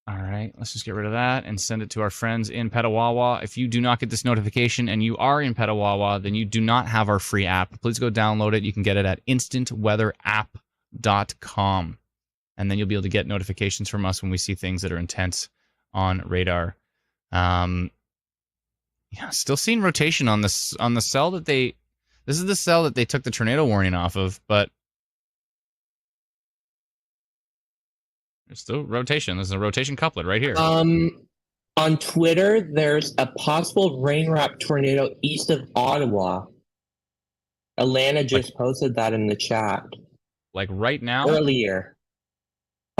All right. Let's just get rid of that and send it to our friends in Petawawa. If you do not get this notification and you are in Petawawa, then you do not have our free app. Please go download it. You can get it at instantweatherapp.com. And then you'll be able to get notifications from us when we see things that are intense on radar. Yeah, still seeing rotation on the cell that they. This is the cell that they took the tornado warning off of, but there's still rotation. There's a rotation couplet right here. On Twitter, there's a possible rain wrap tornado east of Ottawa. Alana just posted that in the chat. Like right now? Earlier.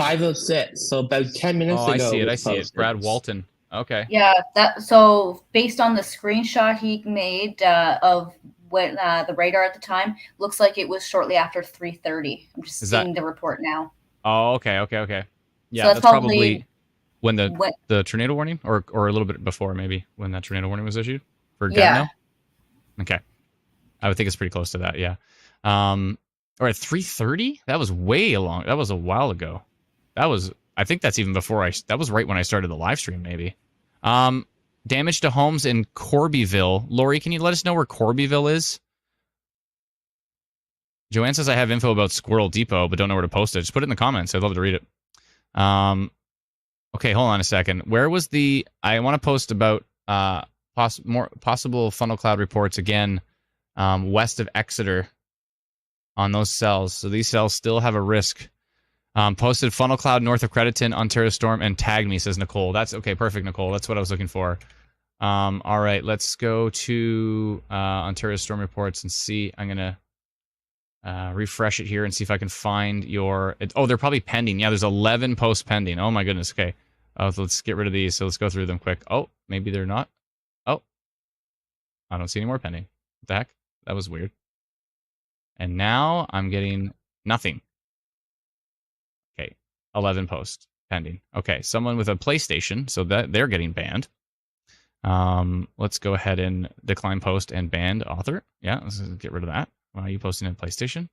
5:06, so about 10 minutes ago. I see it. Brad Walton. Okay. Yeah, so based on the screenshot he made of when the radar at the time, looks like it was shortly after 3:30. I'm just seeing the report now. Oh, okay. Yeah, so that's probably when the tornado warning, or a little bit before, maybe, when that tornado warning was issued for Gatineau? Okay. I would think it's pretty close to that, yeah. Or at 3:30? That was way along. That was a while ago. I think that's even before that was right when I started the live stream, maybe. Damage to homes in Corbyville. Lori, can you let us know where Corbyville is? Joanne says I have info about Squirrel Depot, but don't know where to post it. Just put it in the comments. I'd love to read it. Okay, hold on a second. Where was I want to post about more possible funnel cloud reports again west of Exeter on those cells. So these cells still have a risk. Posted funnel cloud north of Crediton, Ontario storm, and tagged me, says Nicole. That's okay, perfect, Nicole. That's what I was looking for. All right, let's go to Ontario storm reports and see. I'm gonna refresh it here and see if I can find your. They're probably pending. Yeah, there's 11 posts pending. Oh my goodness. Okay, so let's get rid of these. So let's go through them quick. Oh, maybe they're not. Oh, I don't see any more pending. What the heck? That was weird. And now I'm getting nothing. 11 posts pending. Okay, someone with a PlayStation, so that they're getting banned. Let's go ahead and decline post and ban author. Yeah, let's get rid of that. Why are you posting on PlayStation?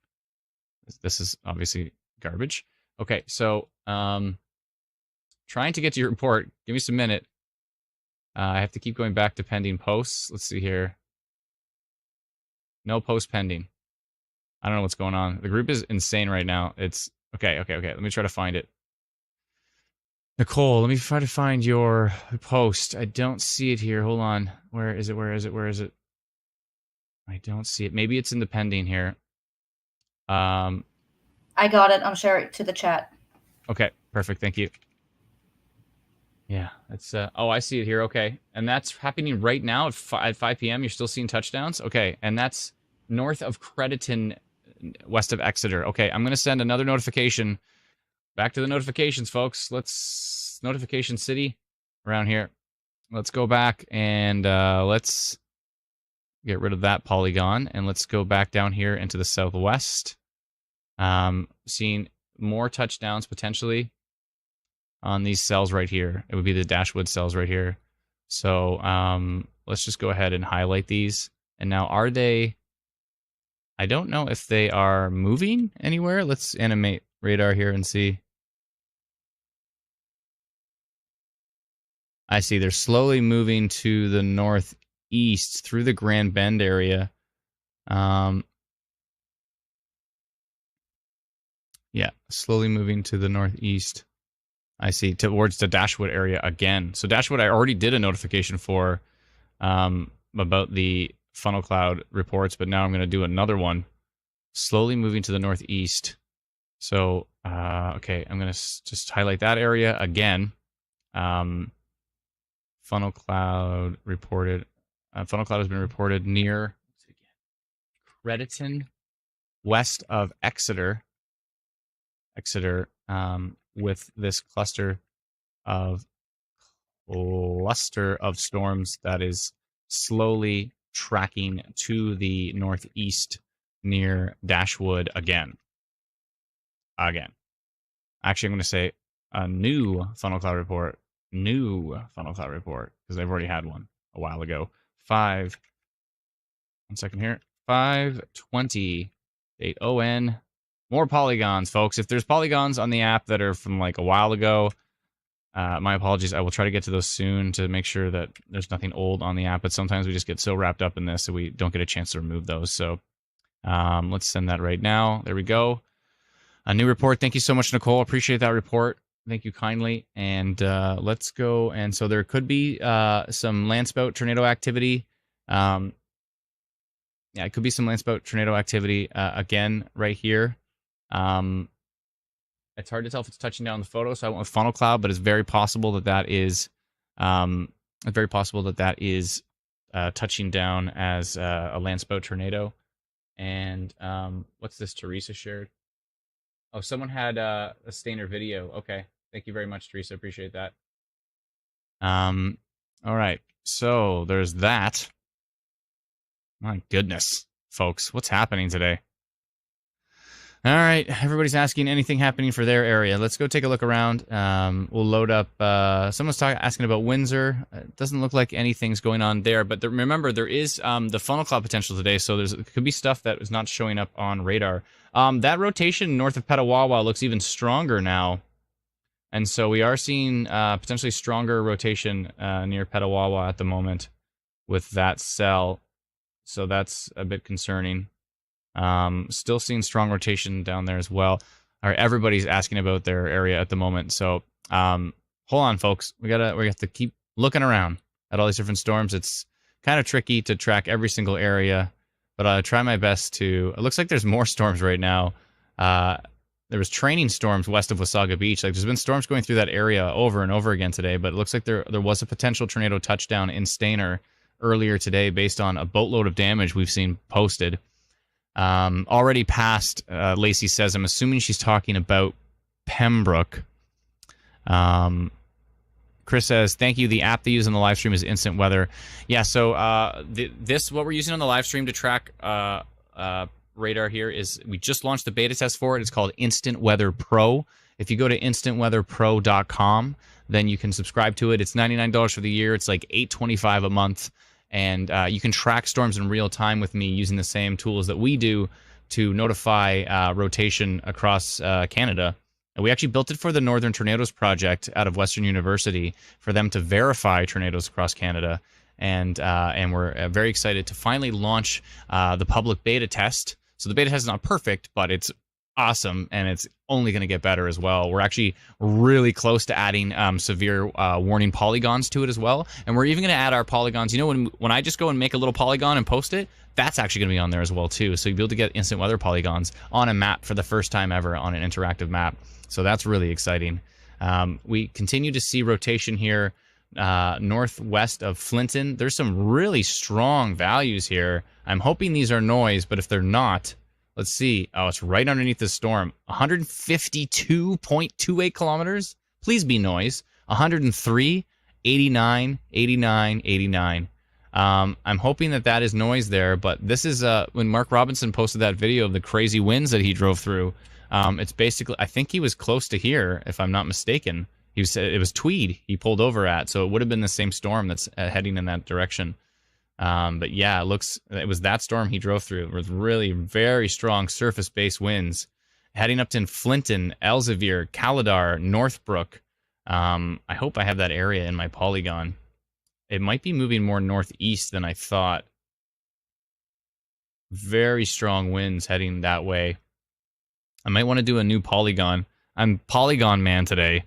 This is obviously garbage. Okay, so trying to get to your report. Give me some minute. I have to keep going back to pending posts. Let's see here. No post pending. I don't know what's going on. The group is insane right now. It's okay. Let me try to find it. Nicole, let me try to find your post. I don't see it here. Hold on. Where is it? I don't see it. Maybe it's in the pending here. I got it. I'm sharing it to the chat. Okay, perfect. Thank you. Yeah, that's I see it here. Okay. And that's happening right now at 5 p.m. You're still seeing touchdowns? Okay. And that's north of Crediton, west of Exeter. Okay, I'm going to send another notification. Back to the notifications, folks. Let's notification city around here. Let's go back and let's get rid of that polygon, and let's go back down here into the southwest. Seeing more touchdowns potentially on these cells right here. It would be the Dashwood cells right here. So let's just go ahead and highlight these. And now, are they? I don't know if they are moving anywhere. Let's animate radar here and see. I see they're slowly moving to the northeast northeast through the Grand Bend area. Yeah, slowly moving to the northeast. I see, towards the Dashwood area again. So Dashwood, I already did a notification for about the funnel cloud reports, but now I'm going to do another one. Slowly moving to the northeast. So, okay, I'm going to just highlight that area again. Funnel cloud reported. Funnel cloud has been reported near Crediton, west of Exeter. With this cluster of storms that is slowly tracking to the northeast near Dashwood again. Actually, I'm going to say a new funnel cloud report. Because I've already had one a while ago. 1 second here. 5:20. 8:00. More polygons, folks. If there's polygons on the app that are from like a while ago, my apologies. I will try to get to those soon to make sure that there's nothing old on the app. But sometimes we just get so wrapped up in this that we don't get a chance to remove those. So let's send that right now. There we go. A new report. Thank you so much, Nicole. Appreciate that report. Thank you kindly. And let's go. And so there could be some landspout tornado activity. Yeah, it could be some landspout tornado activity again right here. It's hard to tell if it's touching down the photo, so I went with funnel cloud, but it's very possible that is touching down as a landspout tornado. And what's this Teresa shared? Oh, someone had a Stainer video. Okay, thank you very much, Teresa. Appreciate that. All right, so there's that. My goodness, folks, what's happening today? All right, everybody's asking anything happening for their area. Let's go take a look around. We'll load up. Someone's asking about Windsor. It doesn't look like anything's going on there, but remember, there is the funnel cloud potential today, so there could be stuff that is not showing up on radar. That rotation north of Petawawa looks even stronger now, and so we are seeing potentially stronger rotation near Petawawa at the moment with that cell. So that's a bit concerning. Still seeing strong rotation down there as well. All right, everybody's asking about their area at the moment. So hold on, folks. We have to keep looking around at all these different storms. It's kind of tricky to track every single area, but I'll try my best to. It looks like there's more storms right now. There was training storms west of Wasaga Beach. Like there's been storms going through that area over and over again today, but it looks like there was a potential tornado touchdown in Stainer earlier today based on a boatload of damage we've seen posted. Already passed, Lacey says. I'm assuming she's talking about Pembroke. Chris says, thank you. The app they use on the live stream is Instant Weather. Yeah, so what we're using on the live stream to track radar here is we just launched the beta test for it. It's called Instant Weather Pro. If you go to instantweatherpro.com, then you can subscribe to it. It's $99 for the year. It's like $8.25 a month. And you can track storms in real time with me using the same tools that we do to notify rotation across Canada. And we actually built it for the Northern Tornadoes Project out of Western University for them to verify tornadoes across Canada. And we're very excited to finally launch the public beta test. So the beta test is not perfect, but it's awesome, and it's only going to get better as well. We're actually really close to adding severe warning polygons to it as well, and we're even going to add our polygons. You know, when I just go and make a little polygon and post it, that's actually going to be on there as well too. So you'll be able to get instant weather polygons on a map for the first time ever on an interactive map. So that's really exciting. We continue to see rotation here northwest of Flinton. There's some really strong values here. I'm hoping these are noise, but if they're not, let's see. Oh, it's right underneath the storm. 152.28 kilometers. Please be noise. 103, 89, 89, 89. I'm hoping that is noise there, but this is when Mark Robinson posted that video of the crazy winds that he drove through. It's basically, I think he was close to here, if I'm not mistaken. It was Tweed he pulled over at, so it would have been the same storm that's heading in that direction. But yeah, it was that storm he drove through. It was really very strong surface-based winds heading up to Flinton, Elsevier, Calidar, Northbrook. I hope I have that area in my polygon. it might be moving more northeast than I thought. Very strong winds heading that way. I might want to do a new polygon. I'm Polygon Man today.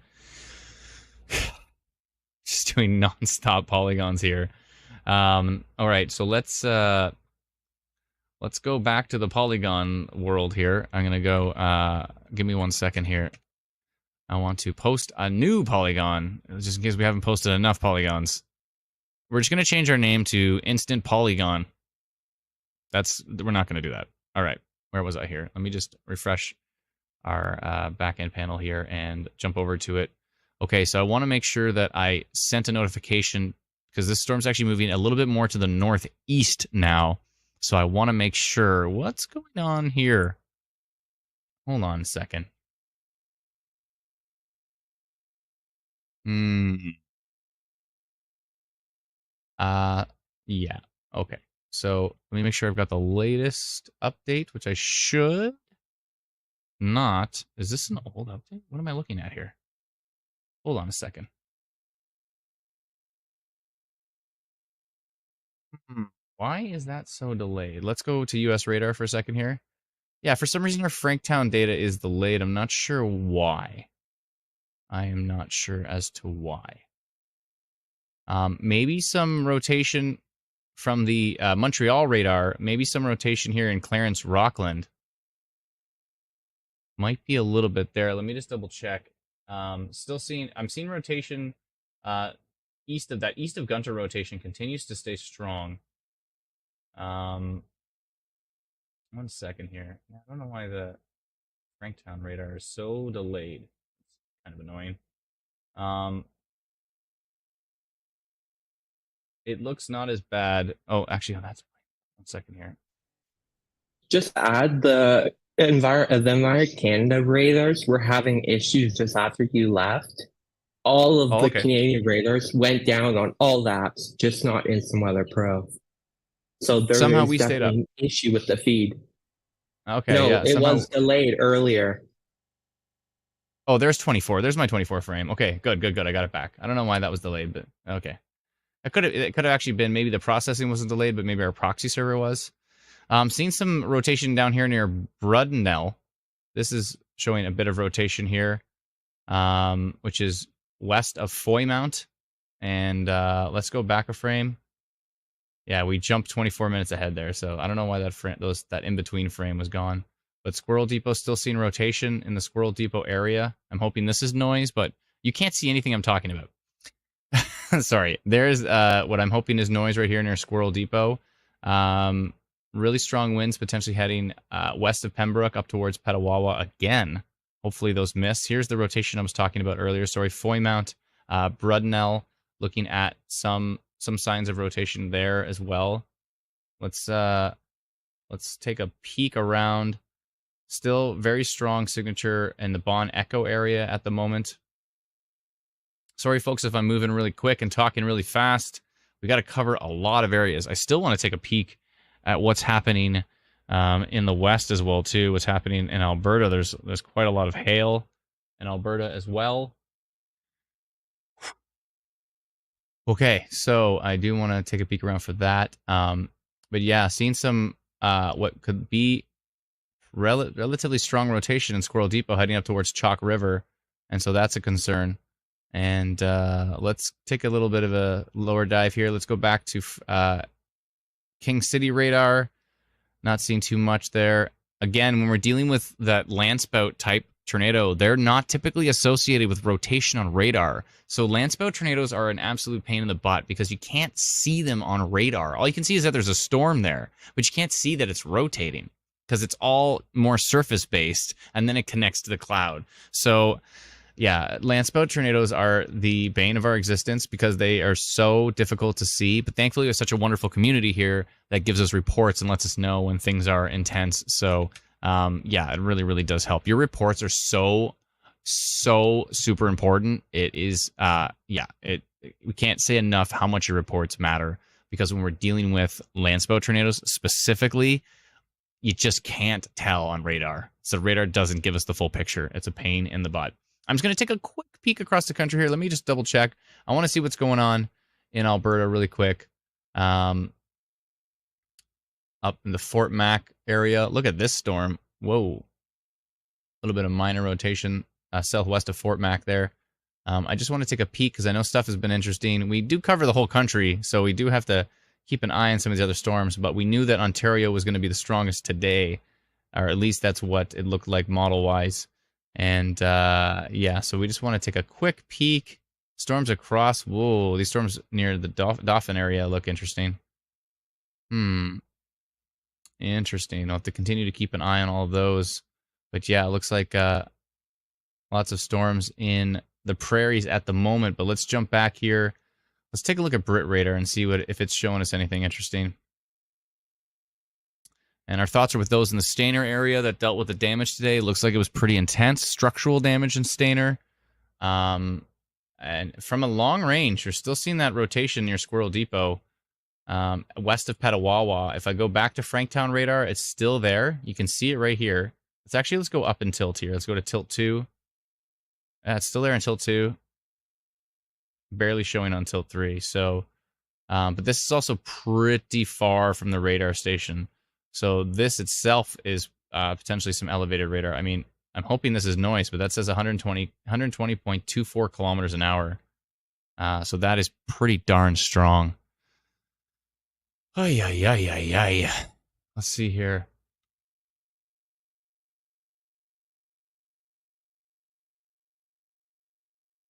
Just doing nonstop polygons here. All right, so let's go back to the polygon world here. I'm gonna go. Give me 1 second here. I want to post a new polygon, just in case we haven't posted enough polygons. We're just gonna change our name to Instant Polygon. We're not gonna do that. All right, where was I here? Let me just refresh our backend panel here and jump over to it. Okay, so I want to make sure that I sent a notification because this storm's actually moving a little bit more to the northeast now. So I want to make sure what's going on here. Hold on a second. Yeah. Okay. So let me make sure I've got the latest update, which I should not. Is this an old update? What am I looking at here? Hold on a second. Why is that so delayed? Let's go to US radar for a second here. Yeah, for some reason our Franktown data is delayed. I'm not sure why. I am not sure as to why. Maybe some rotation from the Montreal radar. Maybe some rotation here in Clarence Rockland. Might be a little bit there. Let me just double check. I'm seeing rotation east of that. East of Gunter rotation continues to stay strong. 1 second here. I don't know why the Franktown radar is so delayed. It's kind of annoying. It looks not as bad. Oh, actually, that's 1 second here. Just add the Enviro Canada radars were having issues just after you left. All of the Canadian radars went down on all apps, just not Instant Weather Pro. So there somehow is we stayed up. An issue with the feed. Okay, no, yeah, it was delayed earlier. Oh, there's 24. There's my 24 frame. Okay, good. I got it back. I don't know why that was delayed, but okay. It could have actually been maybe the processing wasn't delayed, but maybe our proxy server was. Seeing some rotation down here near Brudenell. This is showing a bit of rotation here, which is west of Foymount. And let's go back a frame. Yeah, we jumped 24 minutes ahead there, so I don't know why that in-between frame was gone. But Squirrel Depot still seeing rotation in the Squirrel Depot area. I'm hoping this is noise, but you can't see anything I'm talking about. Sorry. There's what I'm hoping is noise right here near Squirrel Depot. Really strong winds potentially heading west of Pembroke up towards Petawawa again. Hopefully those miss. Here's the rotation I was talking about earlier. Sorry, Foymount, Brudenell, looking at some signs of rotation there as well. Let's take a peek around. Still very strong signature in the Bon Echo area at the moment. Sorry, folks, if I'm moving really quick and talking really fast. We got to cover a lot of areas. I still want to take a peek at what's happening in the west as well, too. What's happening in Alberta. There's quite a lot of hail in Alberta as well. Okay, so I do want to take a peek around for that. But yeah, seeing some what could be relatively strong rotation in Squirrel Depot heading up towards Chalk River. And so that's a concern. And let's take a little bit of a lower dive here. Let's go back to King City radar. Not seeing too much there. Again, when we're dealing with that landspout type tornado, they're not typically associated with rotation on radar. So landspout tornadoes are an absolute pain in the butt because you can't see them on radar. All you can see is that there's a storm there, but you can't see that it's rotating because it's all more surface based and then it connects to the cloud. So yeah, landspout tornadoes are the bane of our existence because they are so difficult to see. But thankfully, there's such a wonderful community here that gives us reports and lets us know when things are intense. So yeah, it really, really does help. Your reports are so super important. It is, we can't say enough how much your reports matter because when we're dealing with landspout tornadoes specifically, you just can't tell on radar. So radar doesn't give us the full picture. It's a pain in the butt. I'm just going to take a quick peek across the country here. Let me just double check. I want to see what's going on in Alberta really quick. Up in the Fort Mac area. Look at this storm. Whoa. A little bit of minor rotation southwest of Fort Mac there. I just want to take a peek because I know stuff has been interesting. We do cover the whole country, so we do have to keep an eye on some of these other storms, but we knew that Ontario was going to be the strongest today, or at least that's what it looked like model-wise. And yeah, so we just want to take a quick peek. Storms across. Whoa, these storms near the Dauphin area look interesting. Interesting. I'll have to continue to keep an eye on all of those. But yeah, it looks like lots of storms in the prairies at the moment. But let's jump back here. Let's take a look at Brit Radar and see if it's showing us anything interesting. And our thoughts are with those in the Stainer area that dealt with the damage today. It looks like it was pretty intense structural damage in Stainer. And from a long range, you're still seeing that rotation near Squirrel Depot. West of Petawawa. If I go back to Franktown radar, it's still there. You can see it right here. Let's go up in tilt here. Let's go to tilt 2. It's still there in tilt 2. Barely showing on tilt 3. So, but this is also pretty far from the radar station. So this itself is potentially some elevated radar. I mean, I'm hoping this is noise, but that says 120.24 kilometers an hour. So that is pretty darn strong. Ay. Let's see here.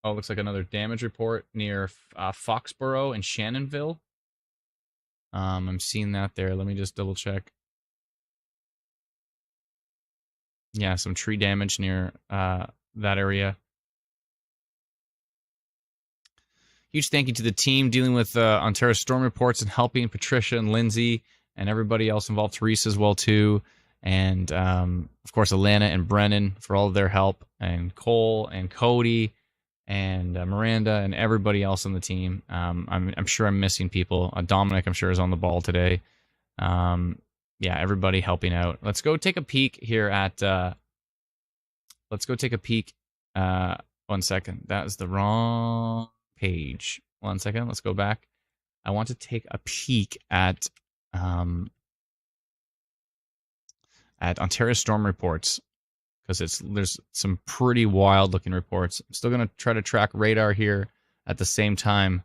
Oh, looks like another damage report near Foxborough and Shannonville. I'm seeing that there. Let me just double check. Yeah, some tree damage near that area. Huge thank you to the team dealing with Ontario storm reports and helping Patricia and Lindsay and everybody else involved, Teresa as well too, and of course Alana and Brennan for all of their help, and Cole and Cody and Miranda and everybody else on the team. I'm sure I'm missing people. Dominic, I'm sure, is on the ball today. Yeah, everybody helping out. Let's go take a peek here at. Let's go take a peek. 1 second. That is the wrong page. 1 second. Let's go back. I want to take a peek at Ontario storm reports because there's some pretty wild looking reports. I'm still gonna try to track radar here at the same time,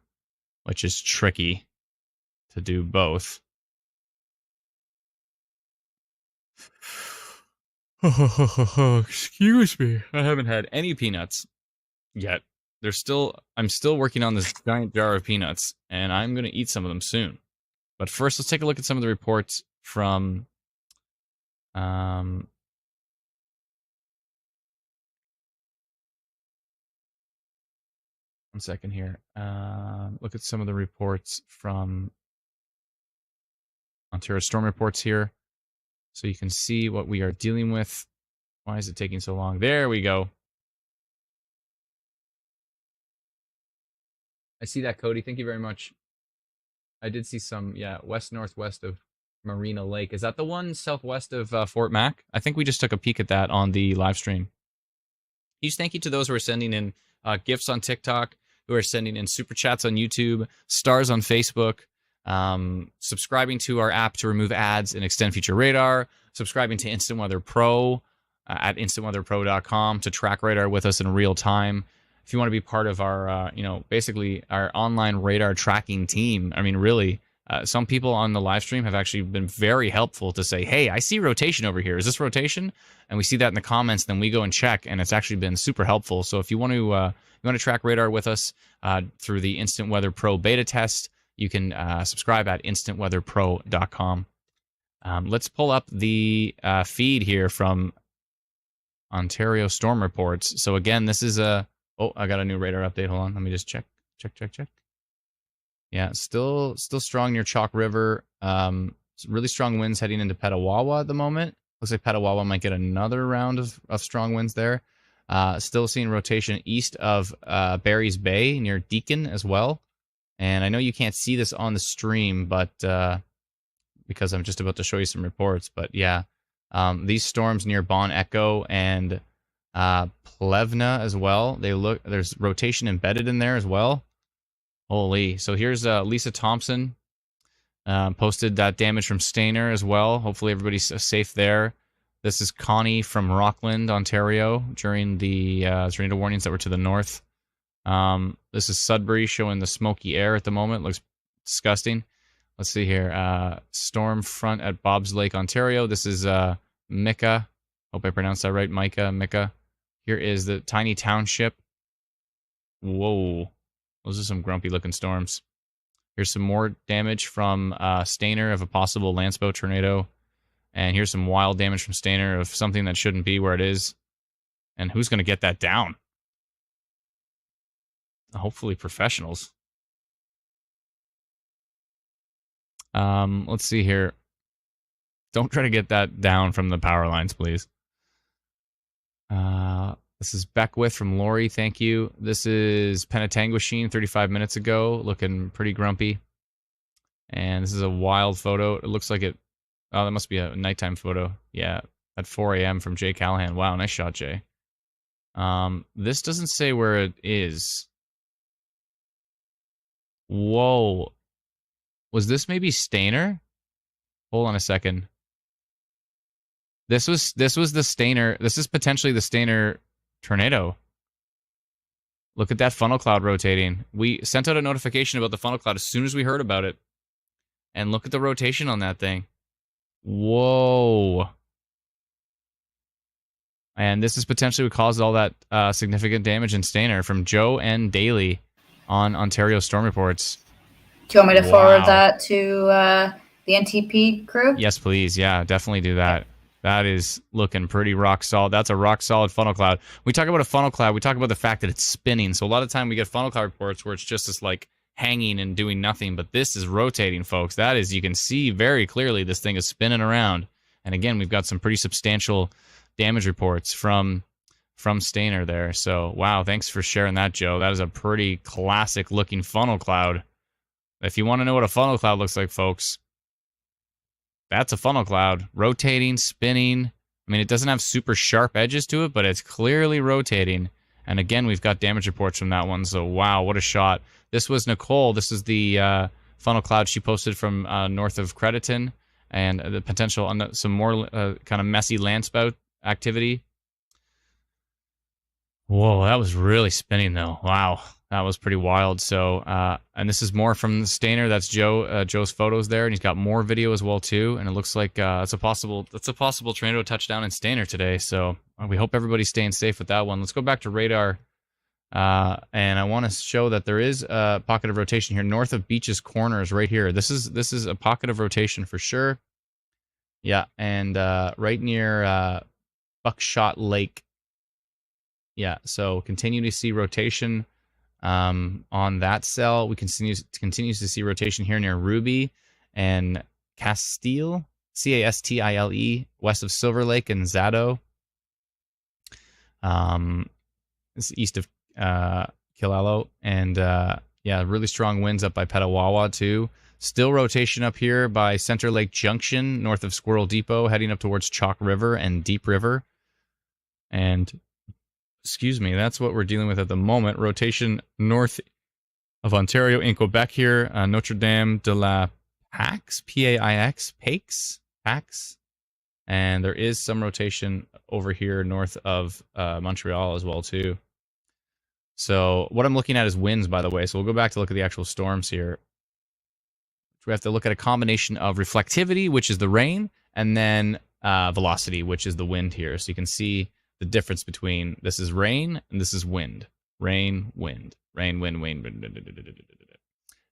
which is tricky to do both. Excuse me. I haven't had any peanuts yet. I'm still working on this giant jar of peanuts, and I'm going to eat some of them soon. But first, let's take a look at some of the reports from one second here. Look at some of the reports from Ontario storm reports here, so you can see what we are dealing with. Why is it taking so long? There we go. I see that, Cody. Thank you very much. I did see some, yeah, west-northwest of Marina Lake. Is that the one southwest of Fort Mac? I think we just took a peek at that on the live stream. Huge thank you to those who are sending in gifts on TikTok, who are sending in super chats on YouTube, stars on Facebook, subscribing to our app to remove ads and extend future radar, subscribing to Instant Weather Pro at instantweatherpro.com to track radar with us in real time. If you want to be part of our, basically our online radar tracking team, I mean, really, some people on the live stream have actually been very helpful to say, hey, I see rotation over here. Is this rotation? And we see that in the comments, then we go and check, and it's actually been super helpful. So if you want to track radar with us through the Instant Weather Pro beta test, you can subscribe at instantweatherpro.com. Let's pull up the feed here from Ontario storm reports. So again, this is a... Oh, I got a new radar update. Hold on. Let me just check. Yeah, still strong near Chalk River. Really strong winds heading into Petawawa at the moment. Looks like Petawawa might get another round of strong winds there. Still seeing rotation east of Barry's Bay near Deacon as well. And I know you can't see this on the stream, but because I'm just about to show you some reports. But yeah, these storms near Bon Echo and Plevna as well. There's rotation embedded in there as well. Holy. So here's Lisa Thompson. Posted that damage from Stainer as well. Hopefully everybody's safe there. This is Connie from Rockland, Ontario, during the tornado warnings that were to the north. This is Sudbury showing the smoky air at the moment. Looks disgusting. Let's see here. Storm front at Bob's Lake, Ontario. This is Micah. Hope I pronounced that right. Micah. Here is the tiny township. Whoa. Those are some grumpy looking storms. Here's some more damage from Stainer of a possible Lancebow tornado. And here's some wild damage from Stainer of something that shouldn't be where it is. And who's going to get that down? Hopefully professionals. Let's see here. Don't try to get that down from the power lines, please. This is Beckwith from Lori. Thank you. This is Penetanguishene 35 minutes ago, looking pretty grumpy. And this is a wild photo. It looks like it. Oh, that must be a nighttime photo. Yeah, at 4 a.m. from Jay Callahan. Wow, nice shot, Jay. This doesn't say where it is. Whoa. Was this maybe Stainer? Hold on a second. This was the Stainer. This is potentially the Stainer tornado. Look at that funnel cloud rotating. We sent out a notification about the funnel cloud as soon as we heard about it. And look at the rotation on that thing. Whoa. And this is potentially what caused all that significant damage in Stainer from Joe N. Daly on Ontario Storm Reports. Do you want me to forward that to the NTP crew? Yes, please. Yeah, definitely do that. That is looking pretty rock solid. That's a rock solid funnel cloud. We talk about a funnel cloud. We talk about the fact that it's spinning. So a lot of time we get funnel cloud reports where it's just this like hanging and doing nothing. But this is rotating, folks. That is, you can see very clearly this thing is spinning around. And again, we've got some pretty substantial damage reports from Stainer there. So wow, thanks for sharing that, Joe. That is a pretty classic looking funnel cloud. If you want to know what a funnel cloud looks like, folks, that's a funnel cloud. Rotating, spinning. I mean, it doesn't have super sharp edges to it, but it's clearly rotating. And again, we've got damage reports from that one. So wow, what a shot. This was Nicole. This is the funnel cloud she posted from north of Crediton. And the potential on some more kind of messy landspout activity. Whoa, that was really spinning though. Wow, that was pretty wild. So, and this is more from the Stainer. That's Joe's photos there, and he's got more video as well too. And it looks like that's a possible tornado touchdown in Stainer today. So we hope everybody's staying safe with that one. Let's go back to radar, and I want to show that there is a pocket of rotation here north of Beach's Corners, right here. This is a pocket of rotation for sure. Yeah, and right near Buckshot Lake. Yeah, so continue to see rotation on that cell. We continues to see rotation here near Ruby and Castile, Castile, west of Silver Lake and Zado. It's east of Kilalo, and yeah, really strong winds up by Petawawa too. Still rotation up here by Center Lake Junction, north of Squirrel Depot, heading up towards Chalk River and Deep River. And excuse me, that's what we're dealing with at the moment. Rotation north of Ontario in Quebec here. Notre Dame de la Paix, P-A-I-X, Paix. And there is some rotation over here north of Montreal as well too. So what I'm looking at is winds, by the way. So we'll go back to look at the actual storms here. We have to look at a combination of reflectivity, which is the rain, and then velocity, which is the wind here. So you can see the difference between this is rain and this is wind. Rain, wind. Rain, wind, wind.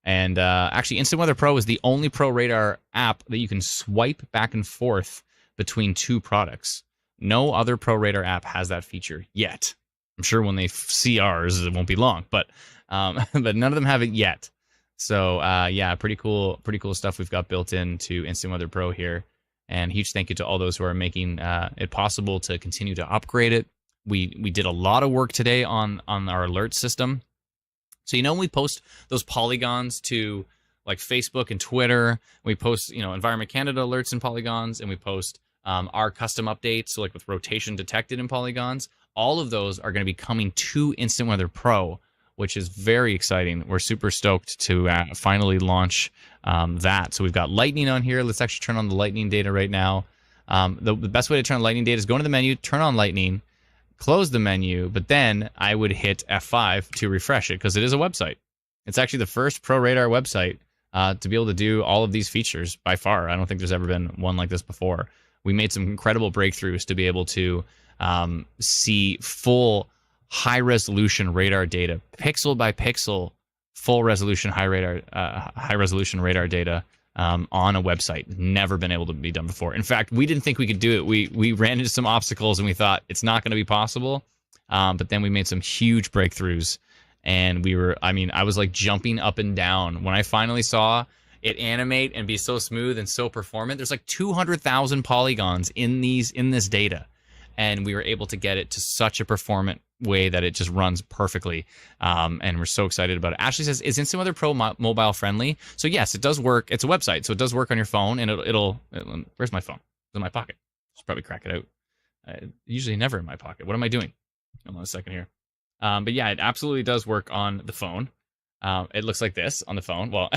And actually, Instant Weather Pro is the only pro radar app that you can swipe back and forth between two products. No other pro radar app has that feature yet. I'm sure when they see ours, it won't be long, but none of them have it yet. So yeah, pretty cool stuff we've got built into Instant Weather Pro here. And huge thank you to all those who are making it possible to continue to upgrade it. We did a lot of work today on our alert system. So when we post those polygons to like Facebook and Twitter, we post Environment Canada alerts and polygons, and we post our custom updates, so like with rotation detected in polygons. All of those are going to be coming to Instant Weather Pro which is very exciting. We're super stoked to finally launch that. So we've got lightning on here. Let's actually turn on the lightning data right now. The best way to turn on lightning data is go into the menu, turn on lightning, close the menu, but then I would hit F5 to refresh it because it is a website. It's actually the first Pro Radar website to be able to do all of these features by far. I don't think there's ever been one like this before. We made some incredible breakthroughs to be able to see full high-resolution radar data, pixel by pixel, full resolution high-resolution radar data on a website. Never been able to be done before. In fact, we didn't think we could do it. We ran into some obstacles and we thought it's not going to be possible. But then we made some huge breakthroughs, and I was like jumping up and down when I finally saw it animate and be so smooth and so performant. There's like 200,000 polygons in this data, and we were able to get it to such a performant way that it just runs perfectly. And we're so excited about it. Ashley says, is Instant Weather Pro mobile friendly? So yes, it does work. It's a website, so it does work on your phone, and it'll where's my phone? It's in my pocket. Should probably crack it out. Usually never in my pocket. What am I doing? Hold on a second here. But yeah, it absolutely does work on the phone. It looks like this on the phone. Well,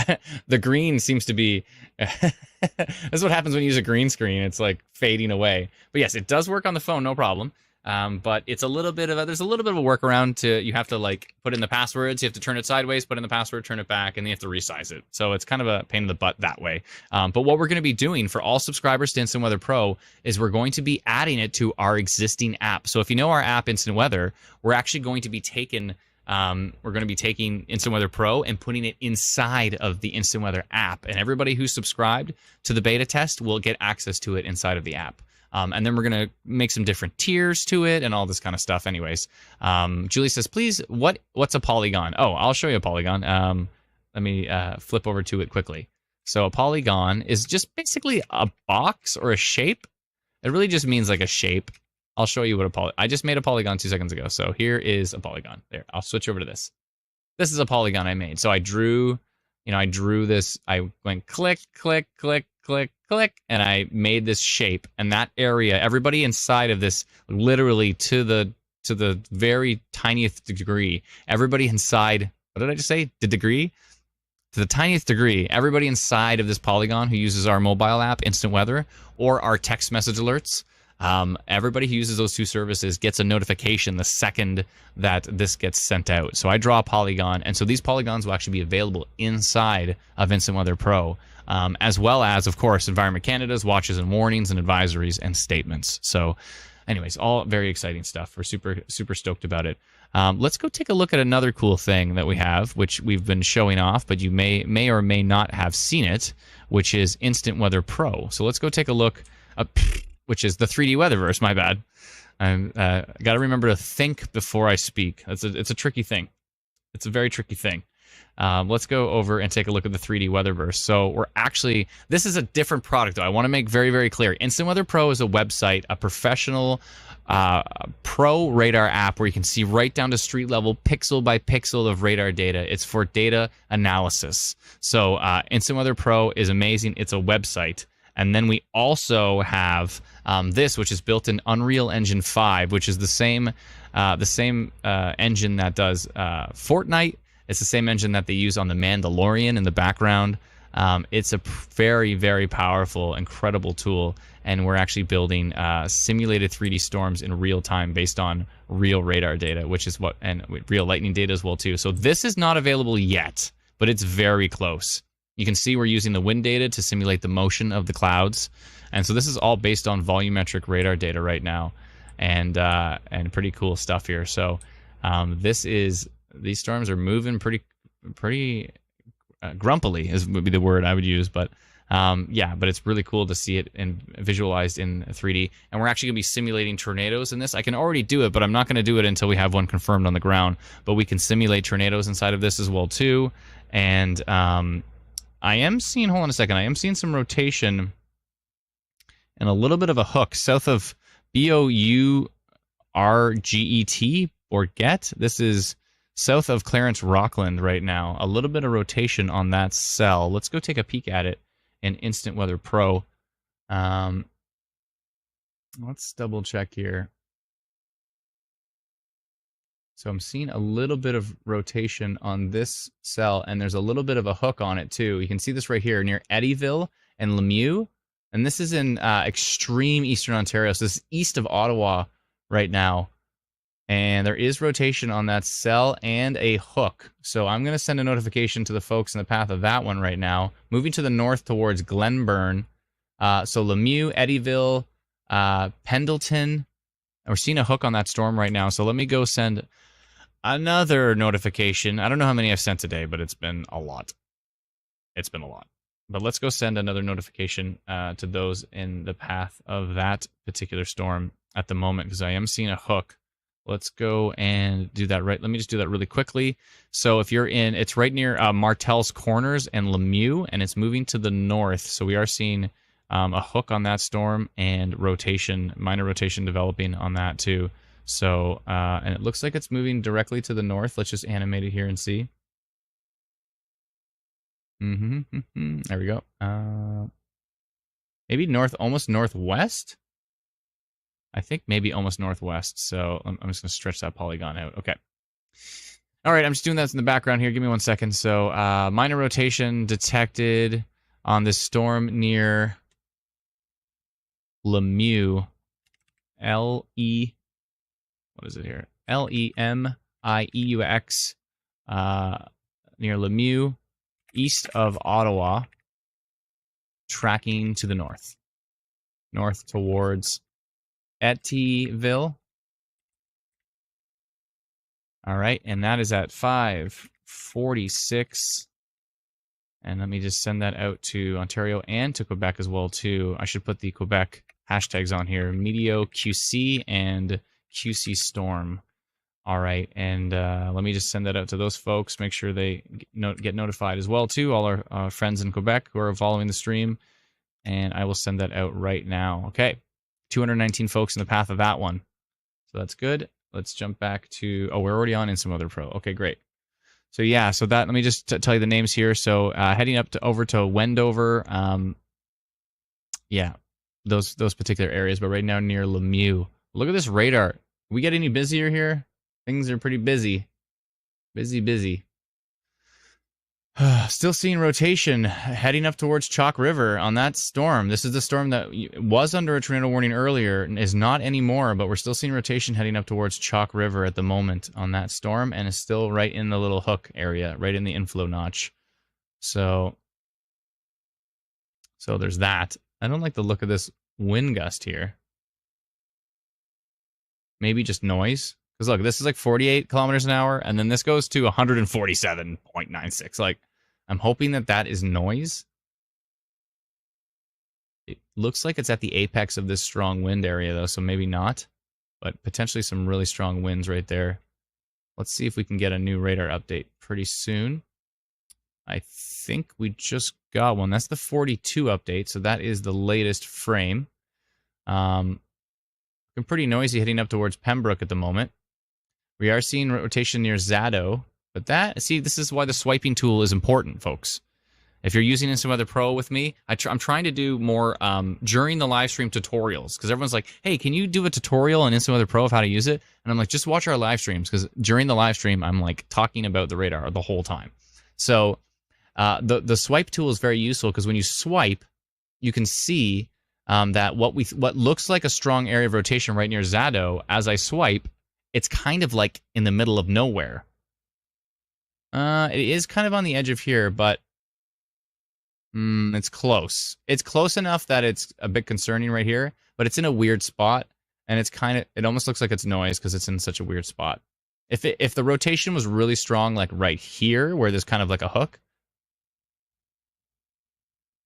the green seems to be... That's what happens when you use a green screen. It's like fading away. But yes, it does work on the phone, no problem. But it's a little bit of there's a little bit of a workaround you have to like put in the passwords. You have to turn it sideways, put in the password, turn it back, and then you have to resize it. So it's kind of a pain in the butt that way. But what we're going to be doing for all subscribers to Instant Weather Pro is we're going to be adding it to our existing app. So if you know our app, Instant Weather, we're actually going to be taking Instant Weather Pro and putting it inside of the Instant Weather app. And everybody who's subscribed to the beta test will get access to it inside of the app. And then we're going to make some different tiers to it and all this kind of stuff anyways. Julie says, please, what's a polygon? Oh, I'll show you a polygon. Let me flip over to it quickly. So a polygon is just basically a box or a shape. It really just means like a shape. I'll show you what I just made a polygon 2 seconds ago. So here is a polygon. There, I'll switch over to this. This is a polygon I made. So I drew this. I went click, click, click, click, click, and I made this shape. And that area, everybody inside of this, literally to the very tiniest degree, everybody inside, what did I just say? The degree? To the tiniest degree, everybody inside of this polygon who uses our mobile app, Instant Weather, or our text message alerts, everybody who uses those two services gets a notification the second that this gets sent out. So I draw a polygon, and so these polygons will actually be available inside of Instant Weather Pro, as well as, of course, Environment Canada's watches and warnings and advisories and statements. So anyways, all very exciting stuff. We're super, super stoked about it. Let's go take a look at another cool thing that we have, which we've been showing off, but you may or may not have seen it, which is Instant Weather Pro. So let's go take a look up, which is the 3D Weatherverse. My bad. I got to remember to think before I speak. It's a tricky thing. It's a very tricky thing. Let's go over and take a look at the 3D Weatherverse. So this is a different product, though. I want to make very, very clear. Instant Weather Pro is a website, a professional pro radar app where you can see right down to street level, pixel by pixel of radar data. It's for data analysis. So Instant Weather Pro is amazing. It's a website. And then we also have this, which is built in Unreal Engine 5, which is the same engine that does Fortnite. It's the same engine that they use on The Mandalorian in the background. It's a very, very powerful, incredible tool, and we're actually building simulated 3D storms in real time based on real radar data, and real lightning data as well too. So this is not available yet, but it's very close. You can see we're using the wind data to simulate the motion of the clouds, and so this is all based on volumetric radar data right now, and pretty cool stuff here. So these storms are moving pretty grumpily would be the word I would use, but but it's really cool to see it visualized in 3D. And we're actually going to be simulating tornadoes in this. I can already do it, but I'm not going to do it until we have one confirmed on the ground. But we can simulate tornadoes inside of this as well too. And I am seeing, hold on a second, I am seeing some rotation and a little bit of a hook south of Bourget, Bourget. This is south of Clarence Rockland right now. A little bit of rotation on that cell. Let's go take a peek at it in Instant Weather Pro. Let's double check here. So I'm seeing a little bit of rotation on this cell, and there's a little bit of a hook on it too. You can see this right here near Eddyville and Lemieux, and this is in extreme eastern Ontario. So this is east of Ottawa right now, and there is rotation on that cell and a hook. So I'm going to send a notification to the folks in the path of that one right now. Moving to the north towards Glenburn. So Lemieux, Eddyville, Pendleton. We're seeing a hook on that storm right now. So let me go send another notification. I don't know how many I've sent today, but it's been a lot. It's been a lot. But let's go send another notification to those in the path of that particular storm at the moment, because I am seeing a hook. Let's go and do that right. Let me just do that really quickly. So if you're in, it's right near Martel's Corners and Lemieux, and it's moving to the north. So we are seeing a hook on that storm and rotation, minor rotation developing on that too. So, and it looks like it's moving directly to the north. Let's just animate it here and see. There we go. Maybe north, almost northwest. I think maybe almost northwest. So I'm just going to stretch that polygon out. Okay. All right, I'm just doing that in the background here. Give me 1 second. So minor rotation detected on this storm near Lemieux. What is it here? Lemieux, near Lemieux, east of Ottawa, tracking to the north. North towards Eddyville. All right, and that is at 5:46. And let me just send that out to Ontario and to Quebec as well, too. I should put the Quebec hashtags on here. Meteo QC and QC Storm. All right, and let me just send that out to those folks. Make sure they get notified as well, too. All our friends in Quebec who are following the stream. And I will send that out right now. Okay, 219 folks in the path of that one. So that's good. Let's jump back to... Oh, we're already on Instant Weather Pro. Okay, great. So yeah, so that, let me just tell you the names here. So heading up over to Wendover, yeah, those particular areas, but right now near Lemieux. Look at this radar. We get any busier here? Things are pretty busy. Busy. Still seeing rotation heading up towards Chalk River on that storm. This is the storm that was under a tornado warning earlier and is not anymore, but we're still seeing rotation heading up towards Chalk River at the moment on that storm, and is still right in the little hook area, right in the inflow notch. So there's that. I don't like the look of this wind gust here. Maybe just noise. Because look, this is like 48 kilometers an hour, and then this goes to 147.96. Like, I'm hoping that is noise. It looks like it's at the apex of this strong wind area, though, so maybe not. But potentially some really strong winds right there. Let's see if we can get a new radar update pretty soon. I think we just got one. That's the 42 update, so that is the latest frame. Been pretty noisy heading up towards Pembroke at the moment. We are seeing rotation near Zado, but this is why the swiping tool is important, folks. If you're using Instant Weather Pro with me, I'm trying to do more during the live stream tutorials, because everyone's like, hey, can you do a tutorial in Instant Weather Pro of how to use it? And I'm like, just watch our live streams, because during the live stream, I'm like talking about the radar the whole time. So the swipe tool is very useful, because when you swipe, you can see that what looks like a strong area of rotation right near Zado, as I swipe, it's kind of like in the middle of nowhere. It is kind of on the edge of here, but it's close. It's close enough that it's a bit concerning right here, but it's in a weird spot, and it almost looks like it's noise because it's in such a weird spot. If the rotation was really strong, like right here, where there's kind of like a hook,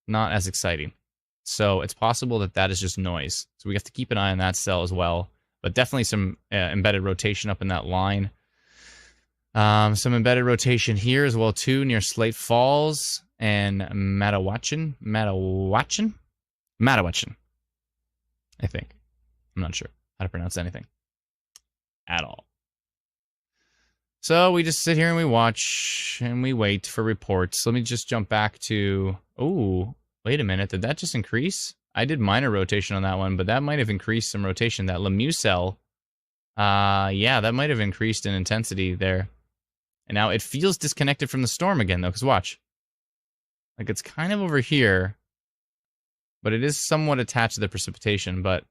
not as exciting. So it's possible that is just noise. So we have to keep an eye on that cell as well. But definitely some embedded rotation up in that line. Some embedded rotation here as well, too, near Slate Falls and Madawachin, I think. I'm not sure how to pronounce anything at all. So we just sit here and we watch and we wait for reports. Let me just jump back to... Oh, wait a minute. Did that just increase? I did minor rotation on that one, but that might have increased some rotation. That Lemieux cell Yeah, that might have increased in intensity there. And now it feels disconnected from the storm again, though, because watch. Like, it's kind of over here, but it is somewhat attached to the precipitation. But,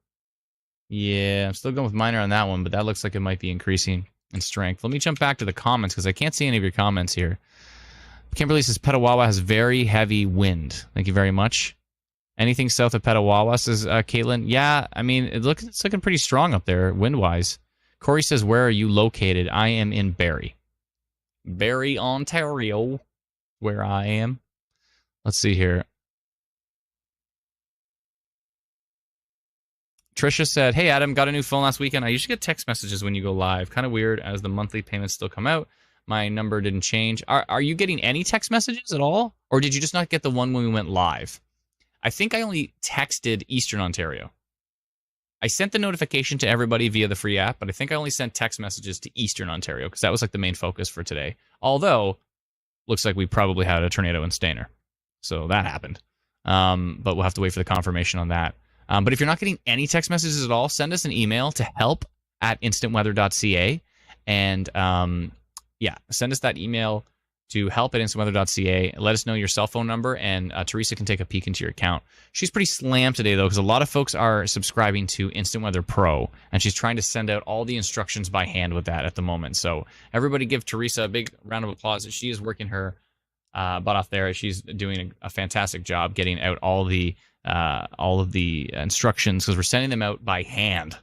yeah, I'm still going with minor on that one, but that looks like it might be increasing in strength. Let me jump back to the comments, because I can't see any of your comments here. Kimberly says Petawawa has very heavy wind. Thank you very much. Anything south of Petawawa, says Caitlin. Yeah, I mean, it's looking pretty strong up there, wind-wise. Corey says, where are you located? I am in Barrie. Barrie, Ontario, where I am. Let's see here. Trisha said, hey, Adam, got a new phone last weekend. I usually get text messages when you go live. Kind of weird as the monthly payments still come out. My number didn't change. Are you getting any text messages at all? Or did you just not get the one when we went live? I think I only texted Eastern Ontario. I sent the notification to everybody via the free app, but I think I only sent text messages to Eastern Ontario because that was like the main focus for today. Although, looks like we probably had a tornado in Stayner. So that happened. But we'll have to wait for the confirmation on that. But if you're not getting any text messages at all, send us an email to help@instantweather.ca. And send us that email to help@instantweather.ca. Let us know your cell phone number, and Teresa can take a peek into your account. She's pretty slammed today, though, because a lot of folks are subscribing to Instant Weather Pro, and she's trying to send out all the instructions by hand with that at the moment. So everybody give Teresa a big round of applause. She is working her butt off there. She's doing a fantastic job getting out all of the instructions, because we're sending them out by hand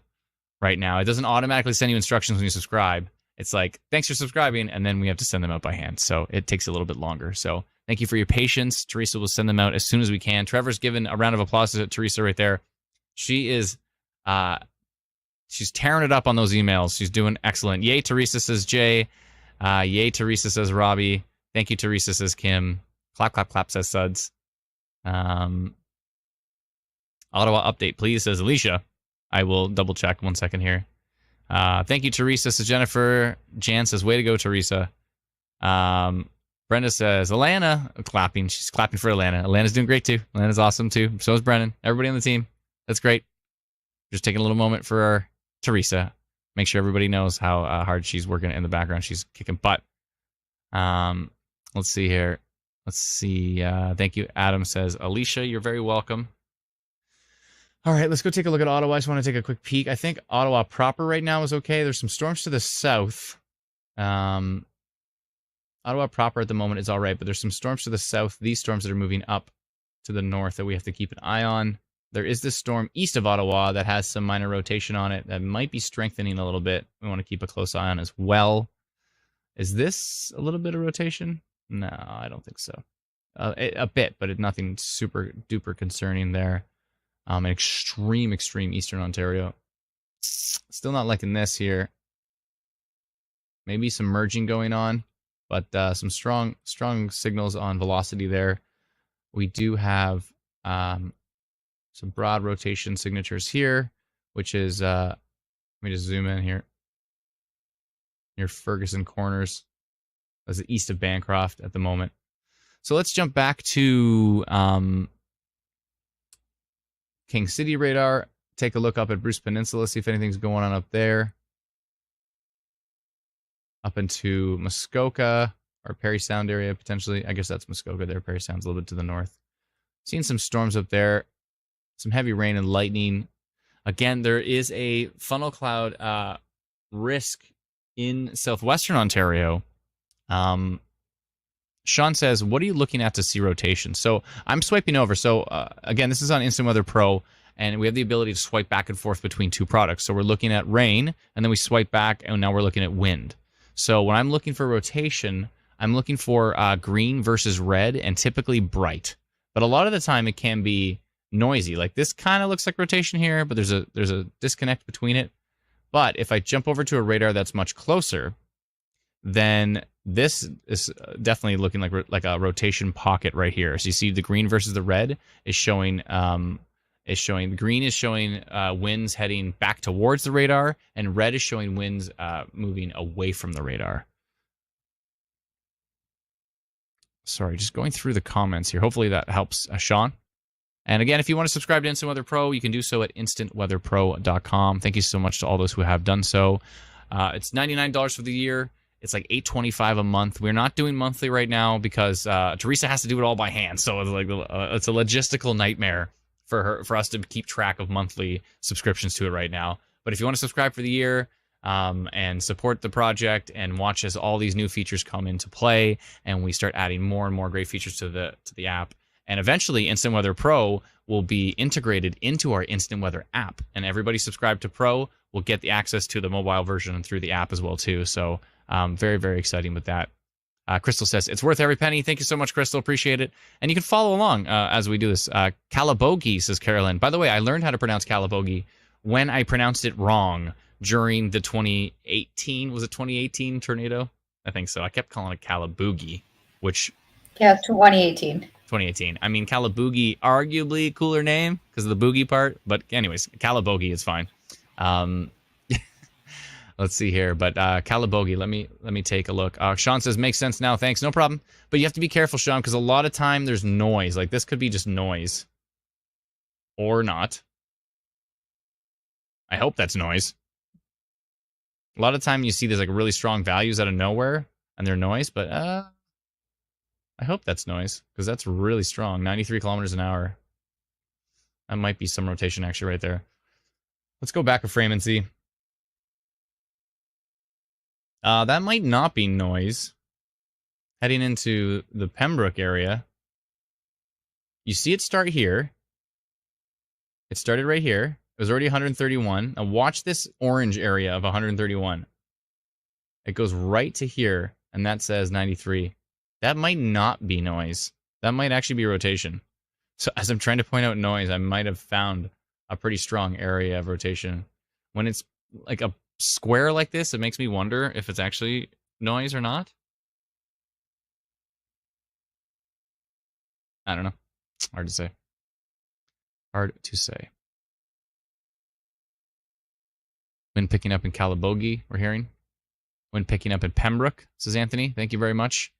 right now. It doesn't automatically send you instructions when you subscribe. It's like, thanks for subscribing, and then we have to send them out by hand. So it takes a little bit longer. So thank you for your patience. Teresa will send them out as soon as we can. Trevor's given a round of applause to Teresa right there. She is, she's tearing it up on those emails. She's doing excellent. Yay, Teresa, says Jay. Yay, Teresa, says Robbie. Thank you, Teresa, says Kim. Clap, clap, clap, says Suds. Ottawa update, please, says Alicia. I will double check 1 second here. Thank you, Teresa, says Jennifer. Jan says, way to go, Teresa. Brenda says, Alana, clapping. She's clapping for Alana. Alana's doing great, too. Alana's awesome, too. So is Brennan. Everybody on the team. That's great. Just taking a little moment for Teresa. Make sure everybody knows how hard she's working in the background. She's kicking butt. Let's see here. Let's see. Thank you, Adam says, Alicia, you're very welcome. All right, let's go take a look at Ottawa. I just want to take a quick peek. I think Ottawa proper right now is okay. There's some storms to the south. Ottawa proper at the moment is all right, but there's some storms to the south. These storms that are moving up to the north that we have to keep an eye on. There is this storm east of Ottawa that has some minor rotation on it that might be strengthening a little bit. We want to keep a close eye on as well. Is this a little bit of rotation? No, I don't think so. A bit, but nothing super duper concerning there. Extreme Eastern Ontario. Still not liking this here. Maybe some merging going on, but some strong signals on velocity there. We do have some broad rotation signatures here, which is, let me just zoom in here. Near Ferguson Corners. That's east of Bancroft at the moment. So let's jump back to King City radar. Take a look up at Bruce Peninsula, see if anything's going on up there. Up into Muskoka or Parry Sound area, potentially. I guess that's Muskoka there. Parry Sound's a little bit to the north. Seeing some storms up there. Some heavy rain and lightning. Again, there is a funnel cloud risk in southwestern Ontario. Sean says, what are you looking at to see rotation? So I'm swiping over. So again, this is on Instant Weather Pro, and we have the ability to swipe back and forth between two products. So we're looking at rain, and then we swipe back, and now we're looking at wind. So when I'm looking for rotation, I'm looking for green versus red, and typically bright. But a lot of the time, it can be noisy. Like this kind of looks like rotation here, but there's a disconnect between it. But if I jump over to a radar that's much closer, then this is definitely looking like a rotation pocket right here. So you see the green versus the red is showing green is showing winds heading back towards the radar, and red is showing winds moving away from the radar. Sorry, just going through the comments here. Hopefully that helps, Sean. And again, if you want to subscribe to Instant Weather Pro, you can do so at instantweatherpro.com. Thank you so much to all those who have done so. It's $99 for the year. It's like $8.25 a month. We're not doing monthly right now because Teresa has to do it all by hand. So it's like it's a logistical nightmare for us to keep track of monthly subscriptions to it right now. But if you want to subscribe for the year and support the project and watch as all these new features come into play, and we start adding more and more great features to the app. And eventually, Instant Weather Pro will be integrated into our Instant Weather app. And everybody subscribed to Pro will get the access to the mobile version through the app as well, too. So very, very exciting with that. Crystal says, it's worth every penny. Thank you so much, Crystal. Appreciate it. And you can follow along as we do this. Calabogie, says Carolyn. By the way, I learned how to pronounce Calabogie when I pronounced it wrong during the 2018, was it 2018 tornado? I think so. I kept calling it Calaboogie, which... Yeah, 2018. 2018. I mean, Calaboogie, arguably a cooler name because of the boogie part. But anyways, Calabogie is fine. Let's see here. But Calabogie, let me take a look. Sean says, makes sense now. Thanks. No problem. But you have to be careful, Sean, because a lot of time there's noise. Like, this could be just noise. Or not. I hope that's noise. A lot of time you see there's like really strong values out of nowhere and they're noise, but I hope that's noise because that's really strong. 93 kilometers an hour. That might be some rotation actually right there. Let's go back a frame and see. That might not be noise. Heading into the Pembroke area. You see it start here. It started right here. It was already 131. Now watch this orange area of 131. It goes right to here, and that says 93. That might not be noise. That might actually be rotation. So as I'm trying to point out noise, I might have found a pretty strong area of rotation. When it's like a square like this, it makes me wonder if it's actually noise or not. I don't know. Hard to say. Hard to say. Wind picking up in Calabogie, we're hearing. Wind picking up in Pembroke, says Anthony. Thank you very much.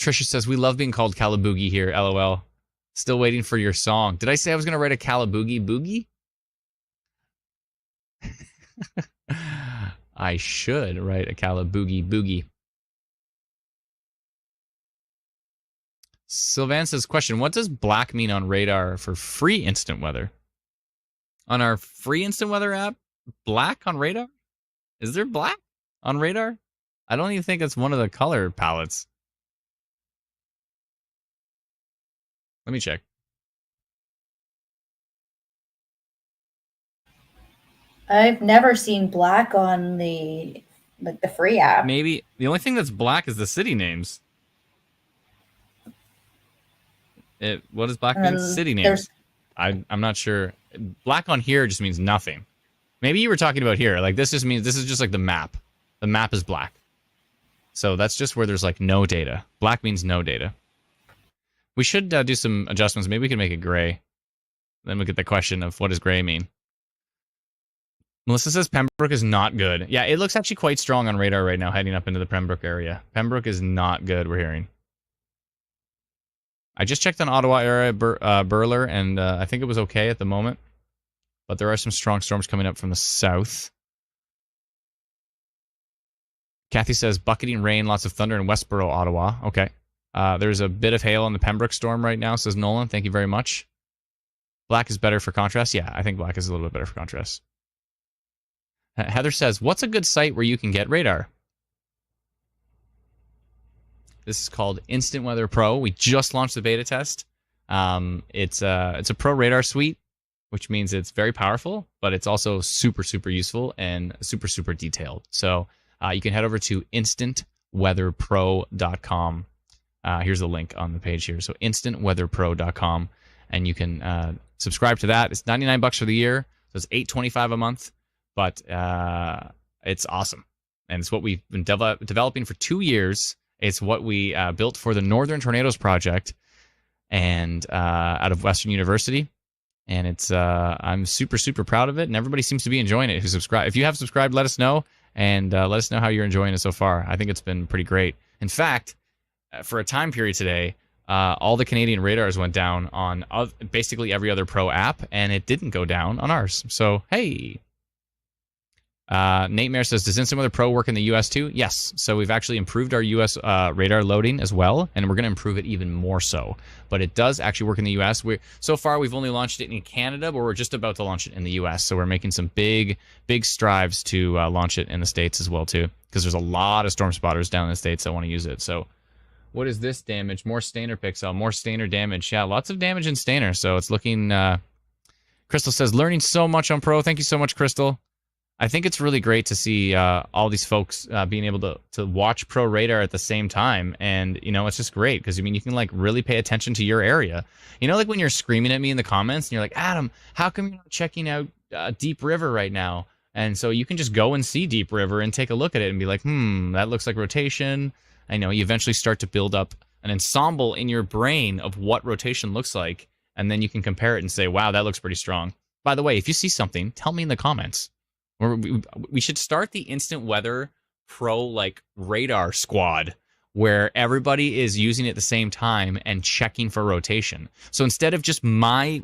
Trisha says, we love being called Calaboogie here, LOL. Still waiting for your song. Did I say I was going to write a Calaboogie boogie? I should write a Calaboogie boogie. Sylvan says, question, what does black mean on radar for free instant weather? On our free instant weather app, black on radar? Is there black on radar? I don't even think it's one of the color palettes. Let me check. I've never seen black on the free app. Maybe the only thing that's black is the city names. What does black mean? City names. I'm not sure. Black on here just means nothing. Maybe you were talking about here. Like this just means this is just like the map. The map is black. So that's just where there's like no data. Black means no data. We should do some adjustments. Maybe we can make it gray. Then we get the question of what does gray mean. Melissa says Pembroke is not good. Yeah, it looks actually quite strong on radar right now heading up into the Pembroke area. Pembroke is not good, we're hearing. I just checked on Ottawa area, Burler, and I think it was okay at the moment. But there are some strong storms coming up from the south. Kathy says, bucketing rain, lots of thunder in Westboro, Ottawa. Okay. There's a bit of hail on the Pembroke storm right now, says Nolan. Thank you very much. Black is better for contrast. Yeah, I think black is a little bit better for contrast. Heather says, what's a good site where you can get radar? This is called Instant Weather Pro. We just launched the beta test. It's a pro radar suite, which means it's very powerful, but it's also super, super useful and super, super detailed. So you can head over to instantweatherpro.com. Here's the link on the page here. So instantweatherpro.com, and you can subscribe to that. It's $99 for the year, so it's $8.25 a month, but it's awesome. And it's what we've been developing for 2 years. It's what we built for the Northern Tornadoes Project and out of Western University. And it's I'm super, super proud of it, and everybody seems to be enjoying it who subscribe. If you have subscribed, let us know, and let us know how you're enjoying it so far. I think it's been pretty great. In fact, for a time period today, all the Canadian radars went down on basically every other Pro app, and it didn't go down on ours. So, hey. Nate Mayer says, does Instant Weather Pro work in the US too? Yes. So we've actually improved our US radar loading as well, and we're going to improve it even more so. But it does actually work in the US. So far, we've only launched it in Canada, but we're just about to launch it in the US. So we're making some big strives to launch it in the States as well too, because there's a lot of storm spotters down in the States that want to use it. So what is this damage? More Stainer pixel, more Stainer damage. Yeah, lots of damage in Stainer. So it's looking... Crystal says, learning so much on Pro. Thank you so much, Crystal. I think it's really great to see all these folks being able to watch Pro Radar at the same time. And, you know, it's just great because, I mean, you can, like, really pay attention to your area. You know, like when you're screaming at me in the comments and you're like, Adam, how come you're not checking out Deep River right now? And so you can just go and see Deep River and take a look at it and be like, that looks like rotation. I know you eventually start to build up an ensemble in your brain of what rotation looks like. And then you can compare it and say, wow, that looks pretty strong. By the way, if you see something, tell me in the comments. We should start the Instant Weather Pro like radar squad where everybody is using it at the same time and checking for rotation. So instead of just my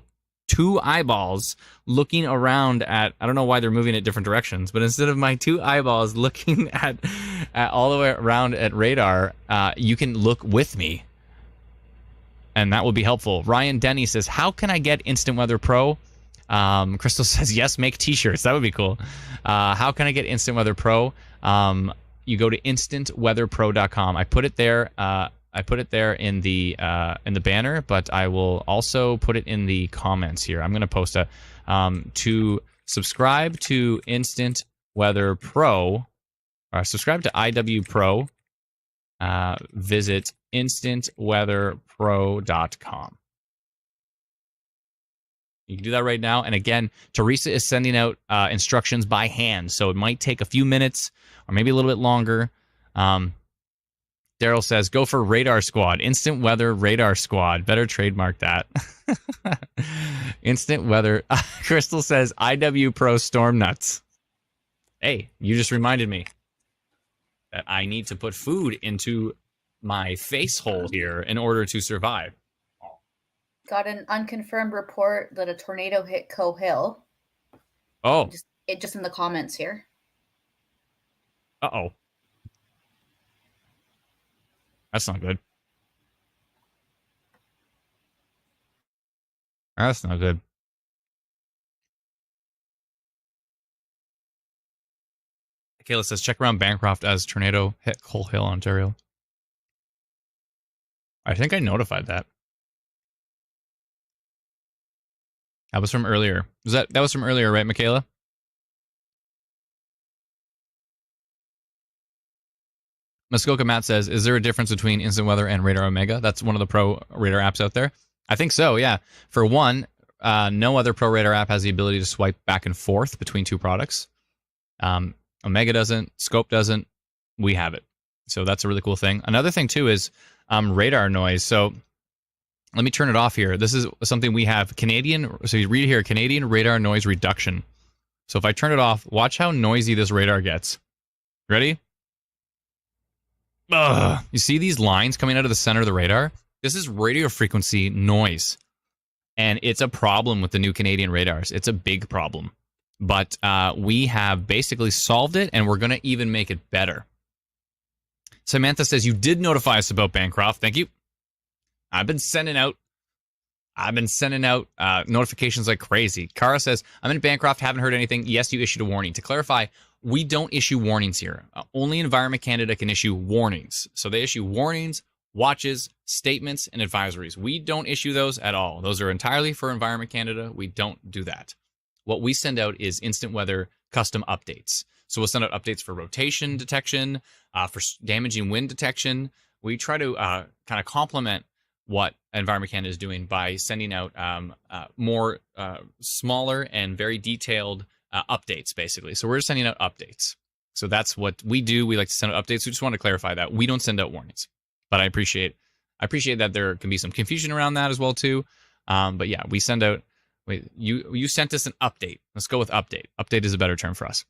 2 eyeballs looking around at, I don't know why they're moving at different directions, but instead of my 2 eyeballs looking at all the way around at radar, you can look with me. And that will be helpful. Ryan Denny says, how can I get Instant Weather Pro? Crystal says, yes, make t-shirts. That would be cool. How can I get Instant Weather Pro? You go to instantweatherpro.com. I put it there. I put it there in the banner, but I will also put it in the comments here. I'm going to post to subscribe to Instant Weather Pro, or subscribe to IW Pro. Visit instantweatherpro.com. You can do that right now. And again, Teresa is sending out instructions by hand, so it might take a few minutes or maybe a little bit longer. Daryl says, go for Radar Squad. Instant Weather Radar Squad. Better trademark that. Instant Weather. Crystal says, IW Pro Storm Nuts. Hey, you just reminded me that I need to put food into my face hole here in order to survive. Got an unconfirmed report that a tornado hit Coe Hill. Oh. Just in the comments here. Uh-oh. That's not good. That's not good. Kayla says, check around Bancroft as tornado hit Coe Hill, Ontario. I think I notified that. That was from earlier. That was from earlier, right, Michaela? Muskoka Matt says, is there a difference between Instant Weather and Radar Omega? That's one of the Pro Radar apps out there. I think so, yeah. For one, no other Pro Radar app has the ability to swipe back and forth between 2 products. Omega doesn't, Scope doesn't, we have it. So that's a really cool thing. Another thing, too, is radar noise. So let me turn it off here. This is something we have. So you read here, Canadian radar noise reduction. So if I turn it off, watch how noisy this radar gets. Ready? Ugh. You see these lines coming out of the center of the radar? This is radio frequency noise. And it's a problem with the new Canadian radars. It's a big problem. But we have basically solved it, and we're going to even make it better. Samantha says, you did notify us about Bancroft. Thank you. I've been sending out notifications like crazy. Kara says, I'm in Bancroft, haven't heard anything. Yes, you issued a warning. To clarify, we don't issue warnings here. Only Environment Canada can issue warnings. So they issue warnings, watches, statements, and advisories. We don't issue those at all. Those are entirely for Environment Canada. We don't do that. What we send out is instant weather custom updates. So we'll send out updates for rotation detection, for damaging wind detection. We try to kind of complement what Environment Canada is doing by sending out more smaller and very detailed updates, basically. So we're sending out updates. So that's what we do. We like to send out updates. We just want to clarify that. We don't send out warnings. But I appreciate that there can be some confusion around that as well, too. But yeah, we send out... Wait, you sent us an update. Let's go with update. Update is a better term for us.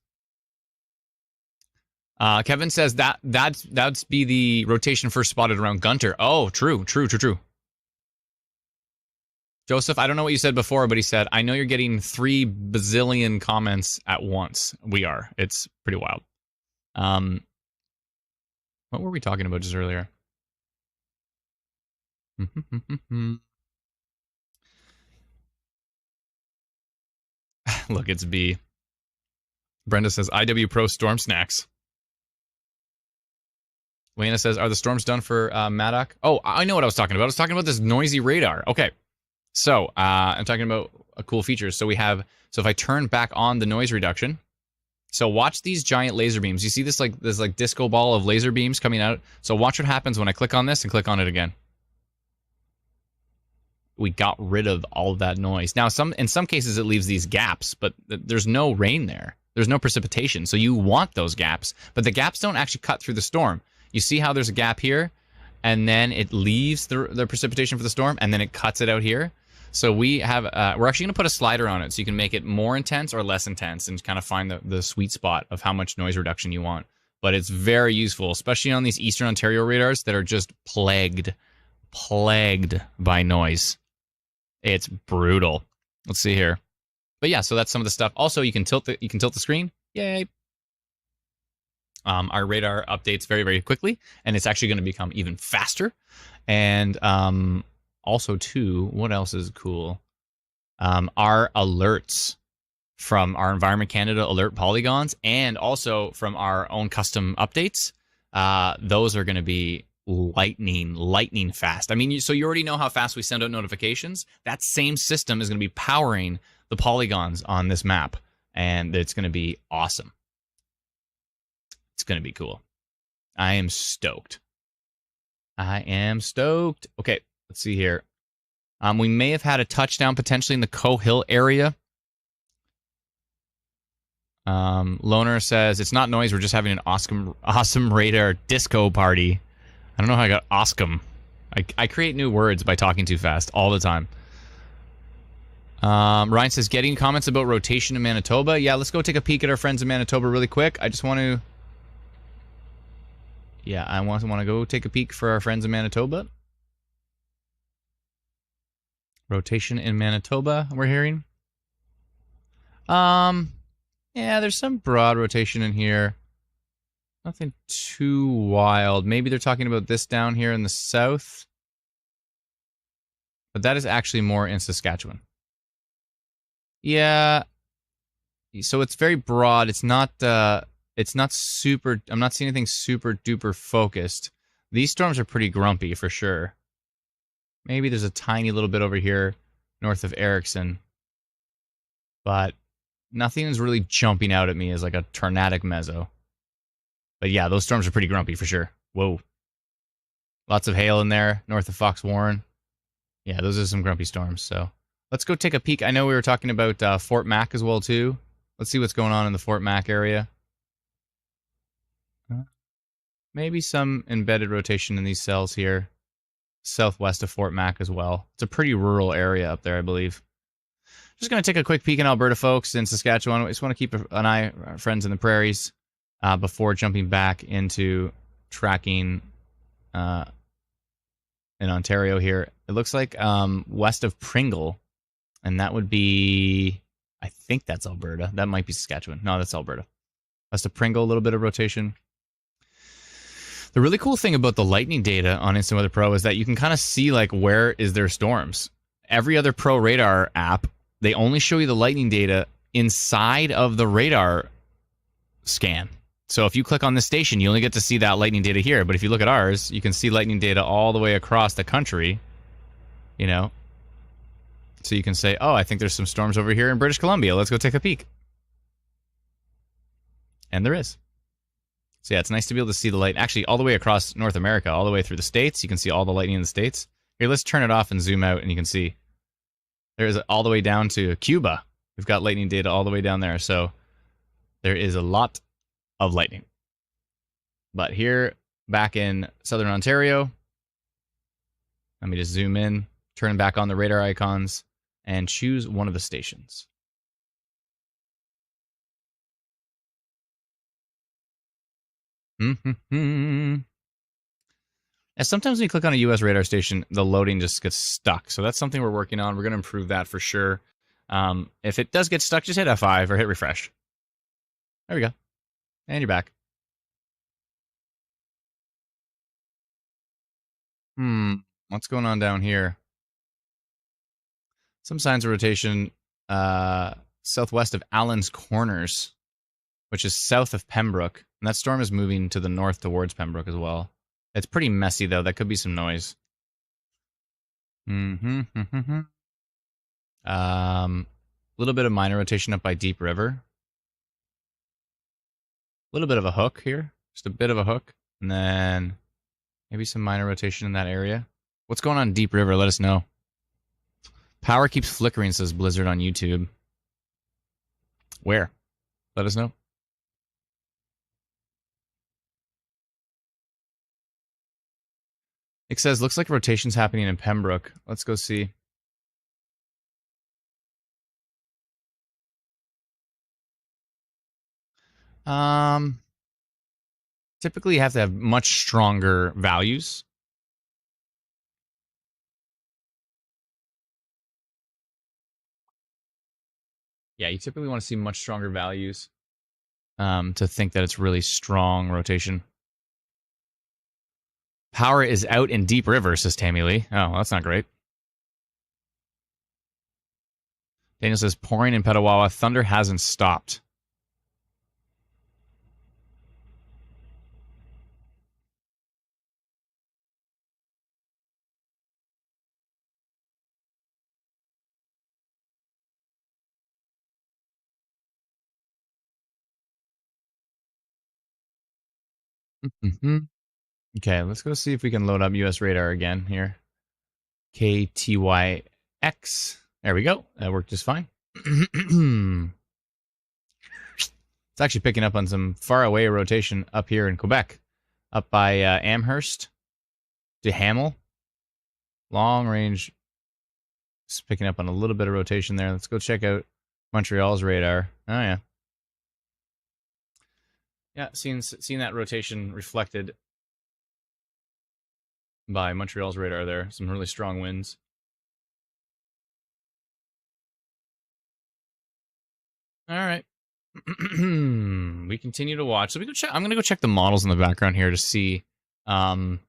Kevin says that's be the rotation first spotted around Gunter. Oh, true. Joseph, I don't know what you said before, but he said, I know you're getting 3 bazillion comments at once. We are. It's pretty wild. What were we talking about just earlier? Look, it's B. Brenda says, IW Pro Storm Snacks. Lena says, are the storms done for Madoc? Oh, I know what I was talking about. I was talking about this noisy radar. Okay. So, I'm talking about a cool feature. So if I turn back on the noise reduction, so watch these giant laser beams. You see this like disco ball of laser beams coming out? So watch what happens when I click on this and click on it again. We got rid of all of that noise. Now, in some cases, it leaves these gaps, but there's no rain there. There's no precipitation, so you want those gaps. But the gaps don't actually cut through the storm. You see how there's a gap here, and then it leaves the precipitation for the storm, and then it cuts it out here. So we're actually going to put a slider on it, so you can make it more intense or less intense, and kind of find the sweet spot of how much noise reduction you want. But it's very useful, especially on these Eastern Ontario radars that are just plagued by noise. It's brutal. Let's see here. But yeah, so that's some of the stuff. Also, you can tilt the screen. Yay. Our radar updates very, very quickly, and it's actually going to become even faster. And also, too, what else is cool? Our alerts from our Environment Canada alert polygons, and also from our own custom updates, those are going to be lightning fast. I mean, so you already know how fast we send out notifications. That same system is going to be powering the polygons on this map, and it's going to be awesome. It's going to be cool. I am stoked. Okay, let's see here. We may have had a touchdown potentially in the Coe Hill area. Loner says, it's not noise, we're just having an awesome radar disco party. I don't know how I got Oscom. I create new words by talking too fast all the time. Ryan says, getting comments about rotation in Manitoba. Yeah, let's go take a peek at our friends in Manitoba really quick. I just want to... Yeah, I want to go take a peek for our friends in Manitoba. Rotation in Manitoba, we're hearing. Yeah, there's some broad rotation in here. Nothing too wild. Maybe they're talking about this down here in the south. But that is actually more in Saskatchewan. Yeah. So it's very broad. It's not super... I'm not seeing anything super duper focused. These storms are pretty grumpy for sure. Maybe there's a tiny little bit over here north of Erickson. But nothing is really jumping out at me as like a tornadic meso. But yeah, those storms are pretty grumpy for sure. Whoa. Lots of hail in there, north of Fox Warren. Yeah, those are some grumpy storms. So let's go take a peek. I know we were talking about Fort Mac as well, too. Let's see what's going on in the Fort Mac area. Maybe some embedded rotation in these cells here. Southwest of Fort Mac as well. It's a pretty rural area up there, I believe. Just going to take a quick peek in Alberta, folks, in Saskatchewan. I just want to keep an eye on our friends in the prairies. Before jumping back into tracking in Ontario here. It looks like west of Pringle, and that would be, I think that's Alberta. That might be Saskatchewan. No, that's Alberta. West of Pringle, a little bit of rotation. The really cool thing about the lightning data on Instant Weather Pro is that you can kind of see like where is there storms. Every other Pro radar app, they only show you the lightning data inside of the radar scan. So if you click on this station, you only get to see that lightning data here. But if you look at ours, you can see lightning data all the way across the country, you know. So you can say, oh, I think there's some storms over here in British Columbia. Let's go take a peek. And there is. So yeah, it's nice to be able to see the light. Actually, all the way across North America, all the way through the States, you can see all the lightning in the States. Here, let's turn it off and zoom out, and you can see. There's all the way down to Cuba. We've got lightning data all the way down there. So there is a lot of lightning. But here, back in Southern Ontario, let me just zoom in, turn back on the radar icons, and choose one of the stations. And sometimes when you click on a US radar station, the loading just gets stuck. So that's something we're working on. We're going to improve that for sure. If it does get stuck, just hit F5 or hit refresh. There we go. And you're back. What's going on down here? Some signs of rotation southwest of Allen's Corners, which is south of Pembroke. And that storm is moving to the north towards Pembroke as well. It's pretty messy, though. That could be some noise. Little bit of minor rotation up by Deep River. A little bit of a hook here. Just a bit of a hook. And then maybe some minor rotation in that area. What's going on in Deep River? Let us know. Power keeps flickering, says Blizzard on YouTube. Where? Let us know. It says, looks like rotation's happening in Pembroke. Let's go see. Typically you have to have much stronger values. Yeah, you typically want to see much stronger values to think that it's really strong rotation. Power is out in Deep River, says Tammy Lee. Oh, that's not great. Daniel says, pouring in Petawawa. Thunder hasn't stopped. Okay, let's go see if we can load up US radar again here. KTYX. There we go. That worked just fine. It's actually picking up on some far away rotation up here in Quebec. Up by Amherst to Hamel. Long range. It's picking up on a little bit of rotation there. Let's go check out Montreal's radar. Oh, yeah. Yeah, seeing that rotation reflected by Montreal's radar there. Some really strong winds. All right. We continue to watch. So we go check. I'm going to go check the models in the background here to see. I'm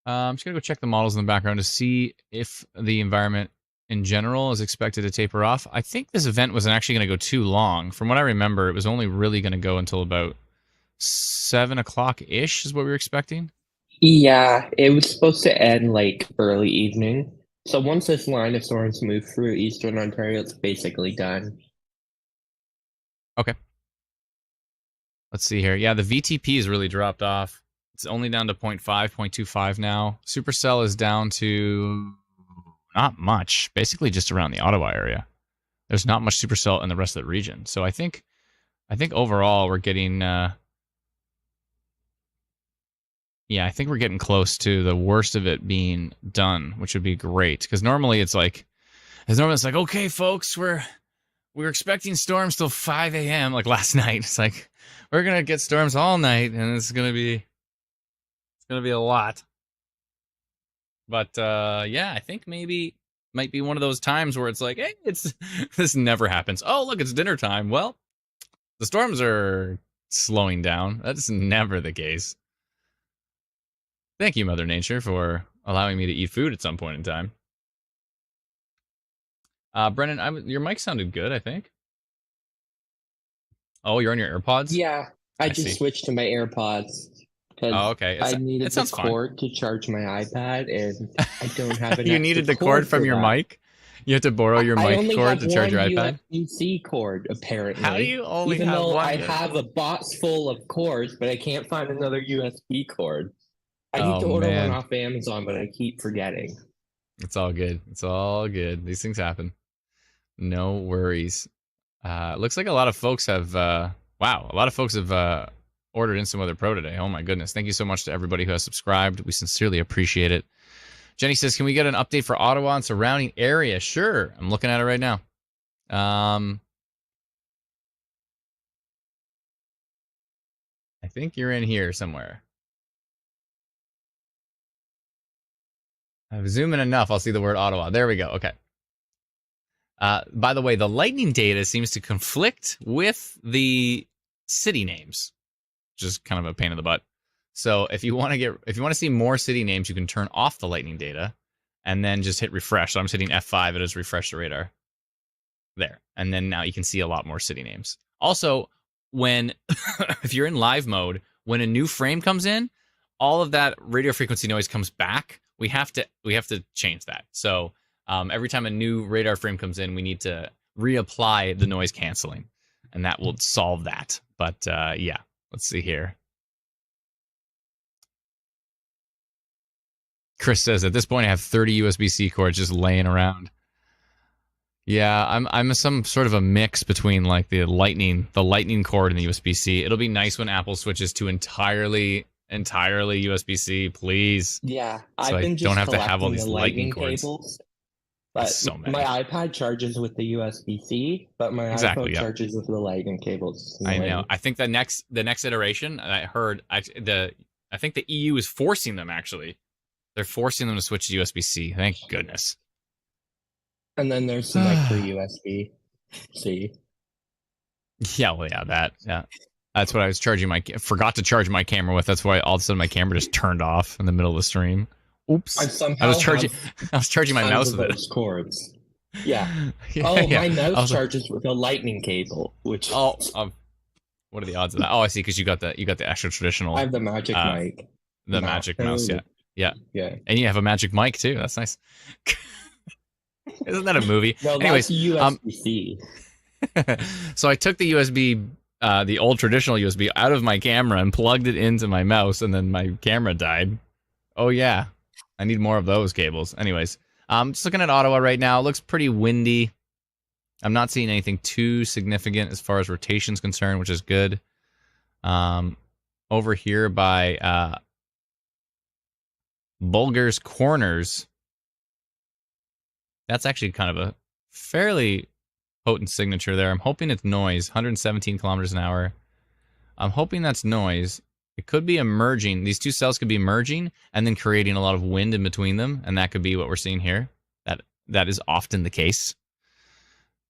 just going to go check the models in the background to see if the environment in general is expected to taper off. I think this event wasn't actually going to go too long. From what I remember, it was only really going to go until about 7 o'clock-ish is what we were expecting. Yeah, it was supposed to end like early evening. So once this line of storms move through eastern Ontario, it's basically done. Okay. Let's see here. Yeah, the VTP has really dropped off. It's only down to 0.5, 0.25 now. Supercell is down to not much, basically just around the Ottawa area. There's not much supercell in the rest of the region. So I think overall we're getting I think we're getting close to the worst of it being done, which would be great. Because normally it's like, okay, folks, we're expecting storms till 5 a.m. like last night. It's like we're gonna get storms all night, and it's gonna be a lot. But I think maybe might be one of those times where it's like, hey, this never happens. Oh, look, it's dinner time. Well, the storms are slowing down. That's never the case. Thank you, Mother Nature, for allowing me to eat food at some point in time. Brennan, your mic sounded good, I think. Oh, you're on your AirPods? Yeah, I just switched to my AirPods because okay. I needed the cord to charge my iPad, and I don't have an You needed the cord from your mic? You have to borrow your mic cord to charge your iPad? I only have one USB cord, apparently. How do you only Even have though one? I have a box full of cords, but I can't find another USB cord. I need to order one off Amazon, but I keep forgetting. It's all good. It's all good. These things happen. No worries. Looks like a lot of folks have ordered Instant Weather Pro today. Oh my goodness. Thank you so much to everybody who has subscribed. We sincerely appreciate it. Jenny says, can we get an update for Ottawa and surrounding area? Sure. I'm looking at it right now. think you're in here somewhere. I've zoomed in enough, I'll see the word Ottawa. There we go. Okay. By the way, the lightning data seems to conflict with the city names, which is kind of a pain in the butt. So if you want to see more city names, you can turn off the lightning data and then just hit refresh. So I'm just hitting F5. It has refreshed the radar. There. And then now you can see a lot more city names. Also, when if you're in live mode, when a new frame comes in, all of that radio frequency noise comes back. We have to change that. So every time a new radar frame comes in, we need to reapply the noise canceling, and that will solve that. But yeah, let's see here. Chris says, at this point, I have 30 USB-C cords just laying around. Yeah, I'm some sort of a mix between like the lightning cord and the USB-C. It'll be nice when Apple switches to entirely USB-C, please. Yeah, So I've been just don't have to have all collecting these the lightning lightning cords. cables. But So many. my iPad charges with the USB-C, but my iPhone charges with the lightning cables. I know. I think the next iteration, I think the EU is forcing them, actually. They're forcing them to switch to USB-C. Thank goodness. And then there's some micro USB-C. Yeah, well, yeah. That's what I was forgot to charge my camera with. That's why all of a sudden my camera just turned off in the middle of the stream. Oops. I was charging my mouse with those cords. Yeah. My mouse charges with a lightning cable, which what are the odds of that? Oh, I see, because you got the actual traditional. I have the Magic mic. The Magic mouse, yeah. Yeah. And you have a Magic mic too. That's nice. Isn't that a movie? No, anyways, that's USB-C. So I took the USB, the old traditional USB, out of my camera and plugged it into my mouse, and then my camera died. Oh yeah, I need more of those cables. Anyways, just looking at Ottawa right now. It looks pretty windy. I'm not seeing anything too significant as far as rotation's concerned, which is good. Over here by Bulgar's Corners, that's actually kind of a fairly potent signature there. I'm hoping it's noise, 117 kilometers an hour. I'm hoping that's noise. It could be emerging. These two cells could be merging and then creating a lot of wind in between them, and that could be what we're seeing here. That is often the case.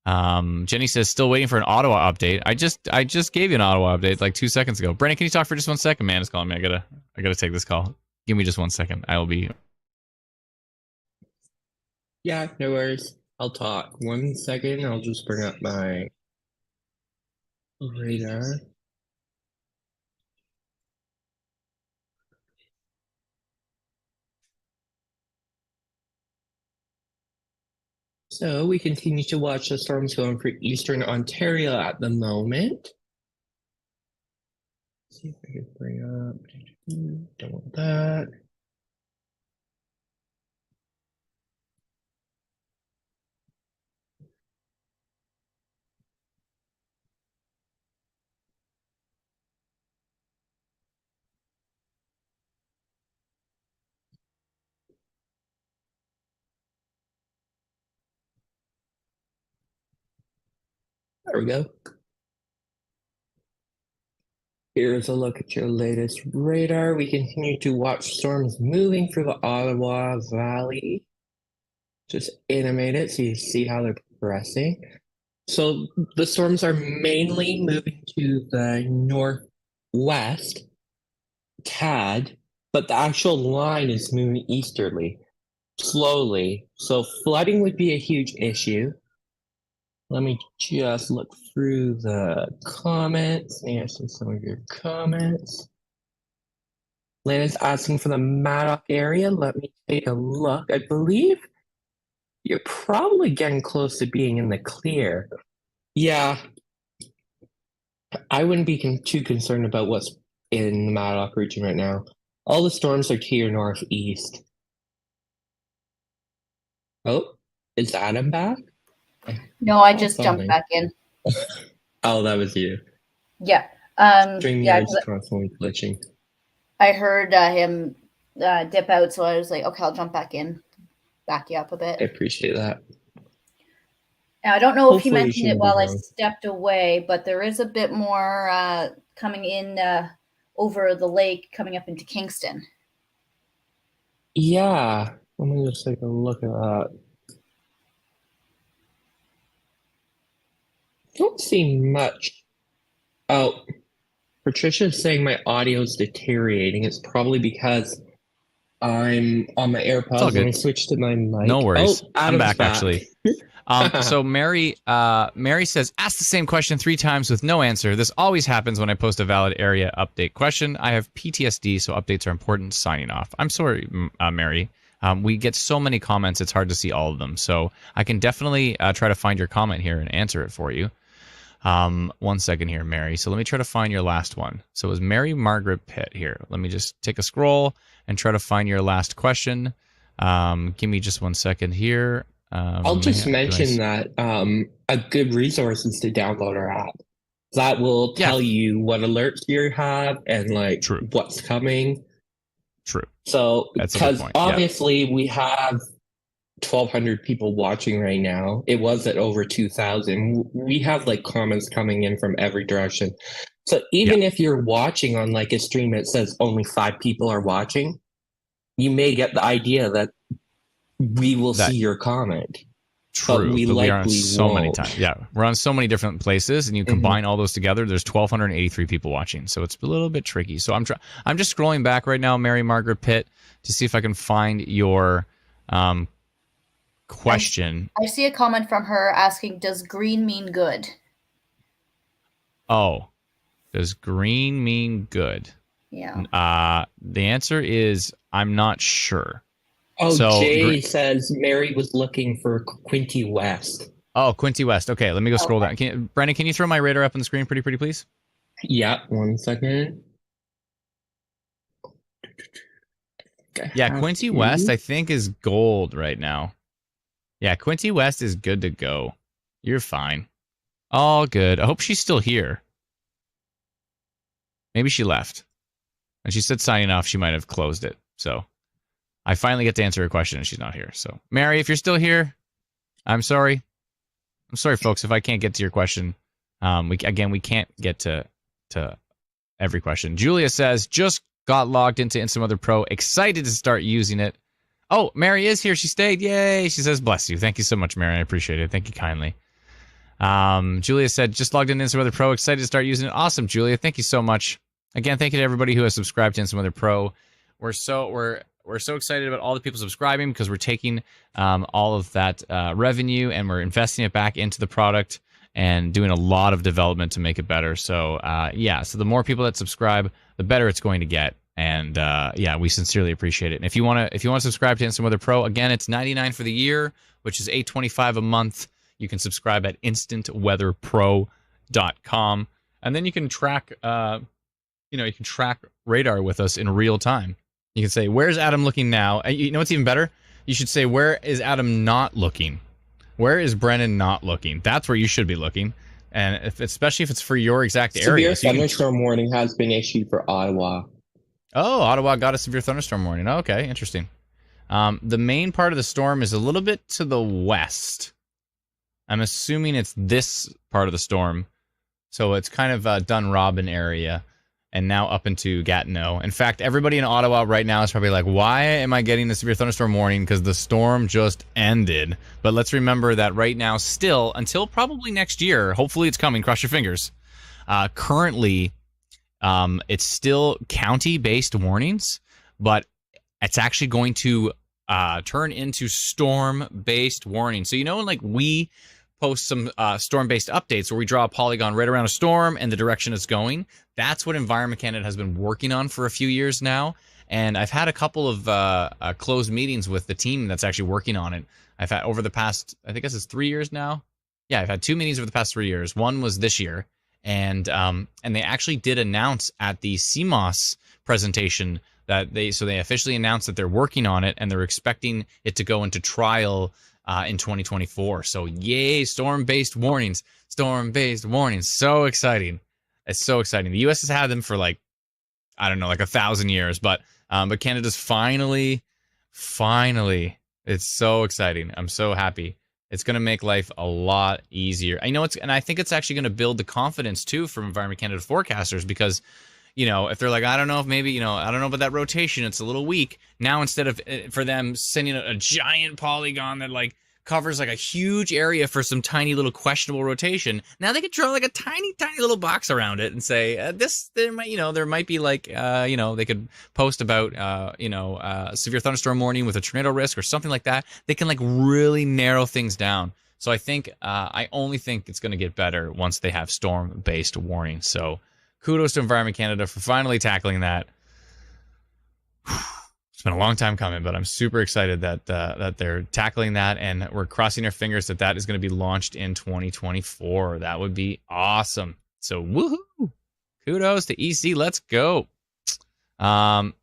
Jenny says, still waiting for an Ottawa update. I just gave you an Ottawa update like 2 seconds ago. Brennan, can you talk for just 1 second? Man is calling me. I gotta take this call. Give me just 1 second. I will be. Yeah, no worries. I'll talk. 1 second. I'll just bring up my radar. So we continue to watch the storms going for eastern Ontario at the moment. Let's see if I can bring up. Don't want that. There we go. Here's a look at your latest radar. We continue to watch storms moving through the Ottawa Valley. Just animate it so you see how they're progressing. So the storms are mainly moving to the northwest, tad, but the actual line is moving easterly, slowly. So flooding would be a huge issue. Let me just look through the comments, answer some of your comments. Lana's asking for the Madoc area. Let me take a look. I believe you're probably getting close to being in the clear. Yeah. I wouldn't be too concerned about what's in the Madoc region right now. All the storms are to your northeast. Oh, is Adam back? No, I just jumped back in. Oh, that was you. Yeah. StreamYard's constantly glitching. I heard him dip out, so I was like, okay, I'll jump back in, back you up a bit. I appreciate that. Now, I don't know if he mentioned it while I stepped away, but there is a bit more coming in over the lake coming up into Kingston. Yeah, let me just take a look at that. Don't see much. Oh, Patricia's saying my audio's deteriorating. It's probably because I'm on my all AirPods good. and I switched to my mic. No worries. Oh, I'm Adam's back, actually. So Mary says, ask the same question 3 times with no answer. This always happens when I post a valid area update question. I have PTSD, so updates are important. Signing off. I'm sorry, Mary. We get so many comments, it's hard to see all of them. So I can definitely try to find your comment here and answer it for you. 1 second here, Mary. So let me try to find your last one. So it was Mary Margaret Pitt here. Let me just take a scroll and try to find your last question. Give me just 1 second here. I'll just mention that a good resource is to download our app. That will tell you what alerts you have and like what's coming. True. So that's because obviously we have 1,200 people watching right now. It was at over 2,000. We have like comments coming in from every direction. So even if you're watching on like a stream, it says only 5 people are watching. You may get the idea that we will see your comment. True, but we are on so many times. Yeah, we're on so many different places, and you combine all those together. There's 1,283 people watching, so it's a little bit tricky. So I'm just scrolling back right now, Mary Margaret Pitt, to see if I can find your question. I see a comment from her asking, "Does green mean good?" Oh, does green mean good? Yeah. The answer is I'm not sure. Oh, so, Jay says Mary was looking for Quinte West. Oh, Quinte West. Okay, let me go scroll down. Brendan, can you throw my radar up on the screen pretty please? Yeah, 1 second. Yeah, Quinte West, I think, is gold right now. Yeah, Quinte West is good to go. You're fine. All good. I hope she's still here. Maybe she left. And she said signing off, she might have closed it. So I finally get to answer her question and she's not here. So Mary, if you're still here, I'm sorry. I'm sorry, folks, if I can't get to your question. We can't get to every question. Julia says, just got logged into Instant Mother Pro. Excited to start using it. Oh, Mary is here. She stayed. Yay. She says, bless you. Thank you so much, Mary. I appreciate it. Thank you kindly. Julia said, just logged into Instant Mother Pro. Excited to start using it. Awesome, Julia. Thank you so much. Again, thank you to everybody who has subscribed to Instant Mother Pro. We're so excited about all the people subscribing because we're taking all of that revenue and we're investing it back into the product and doing a lot of development to make it better. So so the more people that subscribe, the better it's going to get. And we sincerely appreciate it. And if you want to subscribe to Instant Weather Pro, again, it's $99 for the year, which is $825 a month. You can subscribe at instantweatherpro.com, and then you can track radar with us in real time. You can say, where's Adam looking now? And you know what's even better? You should say, where is Adam not looking? Where is Brennan not looking? That's where you should be looking. And especially if it's for your exact area. Severe thunderstorm warning has been issued for Ottawa. Oh, Ottawa got a severe thunderstorm warning. Oh, okay, interesting. The main part of the storm is a little bit to the west. I'm assuming it's this part of the storm. So it's kind of Dunrobin area. And now up into Gatineau. In fact, everybody in Ottawa right now is probably like, why am I getting the severe thunderstorm warning? Because the storm just ended. But let's remember that right now, still, until probably next year, hopefully it's coming, cross your fingers. Currently, it's still county-based warnings, but it's actually going to turn into storm-based warnings. So, like we post some storm-based updates where we draw a polygon right around a storm and the direction it's going. That's what Environment Canada has been working on for a few years now. And I've had a couple of closed meetings with the team that's actually working on it. I've had over the past, I think this is 3 years now. Yeah, I've had 2 meetings over the past 3 years. One was this year. And they actually did announce at the CMOS presentation that they officially announced that they're working on it and they're expecting it to go into trial in 2024. So yay, storm-based warnings. So exciting. It's so exciting. The U.S. has had them for like 1,000 years, but Canada's finally, it's so exciting. I'm so happy. It's going to make life a lot easier. And I think it's actually going to build the confidence too from Environment Canada forecasters because, if they're like, I don't know if maybe, I don't know about that rotation, it's a little weak. Now, instead of for them sending a giant polygon that like covers like a huge area for some tiny little questionable rotation, now they could draw like a tiny little box around it and say there might be like they could post about severe thunderstorm warning with a tornado risk or something like that. They can like really narrow things down. So I only think it's going to get better once they have storm-based warning. So kudos to Environment Canada for finally tackling that. It's been a long time coming, but I'm super excited that they're tackling that, and we're crossing our fingers that is going to be launched in 2024. That would be awesome. So woohoo! Kudos to EC. Let's go. Ashley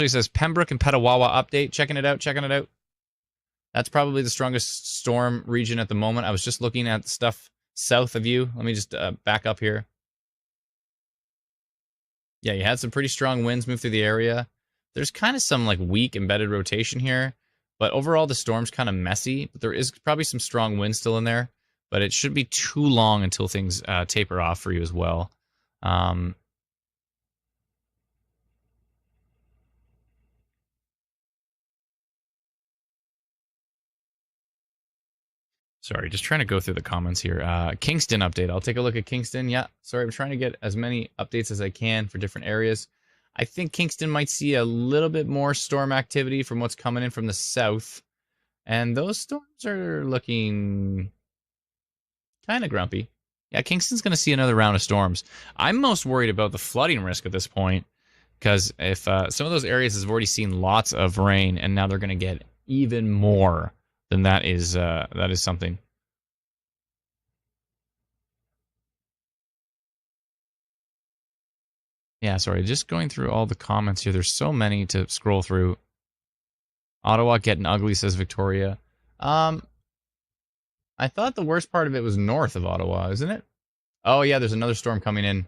says Pembroke and Petawawa update. Checking it out. That's probably the strongest storm region at the moment. I was just looking at stuff south of you. Let me just back up here. Yeah, you had some pretty strong winds move through the area. There's kind of some like weak embedded rotation here, but overall the storm's kind of messy. But there is probably some strong wind still in there, but it shouldn't be too long until things taper off for you as well. Sorry, just trying to go through the comments here. Kingston update. I'll take a look at Kingston. Yeah, sorry, I'm trying to get as many updates as I can for different areas. I think Kingston might see a little bit more storm activity from what's coming in from the south. And those storms are looking kind of grumpy. Yeah, Kingston's going to see another round of storms. I'm most worried about the flooding risk at this point, because if some of those areas have already seen lots of rain and now they're going to get even more, then that is something. Yeah, sorry, just going through all the comments here. There's so many to scroll through. Ottawa getting ugly, says Victoria. I thought the worst part of it was north of Ottawa, isn't it? Oh yeah, there's another storm coming in.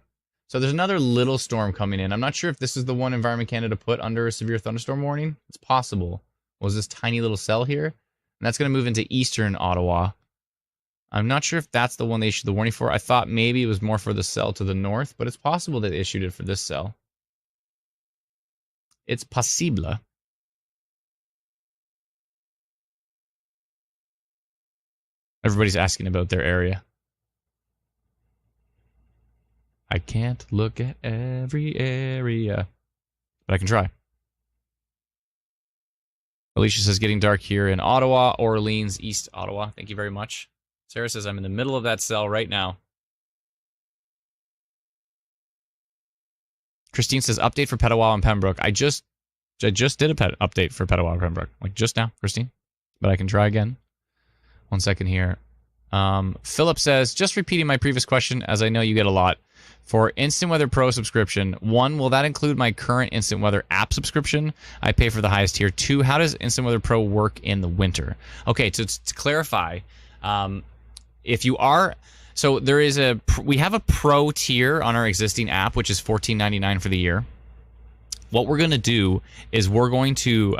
So there's another little storm coming in. I'm not sure if this is the one Environment Canada put under a severe thunderstorm warning. It's possible. Was this tiny little cell here? And that's going to move into eastern Ottawa. I'm not sure if that's the one they issued the warning for. I thought maybe it was more for the cell to the north, but it's possible they issued it for this cell. It's possible. Everybody's asking about their area. I can't look at every area, but I can try. Alicia says, getting dark here in Ottawa, Orleans, East Ottawa. Thank you very much. Sarah says, I'm in the middle of that cell right now. Christine says, update for Petawawa and Pembroke. I just did a update for Petawawa and Pembroke. Like just now, Christine. But I can try again. 1 second here. Philip says, just repeating my previous question, as I know you get a lot. For Instant Weather Pro subscription, 1, will that include my current Instant Weather app subscription? I pay for the highest tier. 2, how does Instant Weather Pro work in the winter? Okay, to clarify, if you are, so there is we have a pro tier on our existing app, which is $14.99 for the year. What we're going to do is we're going to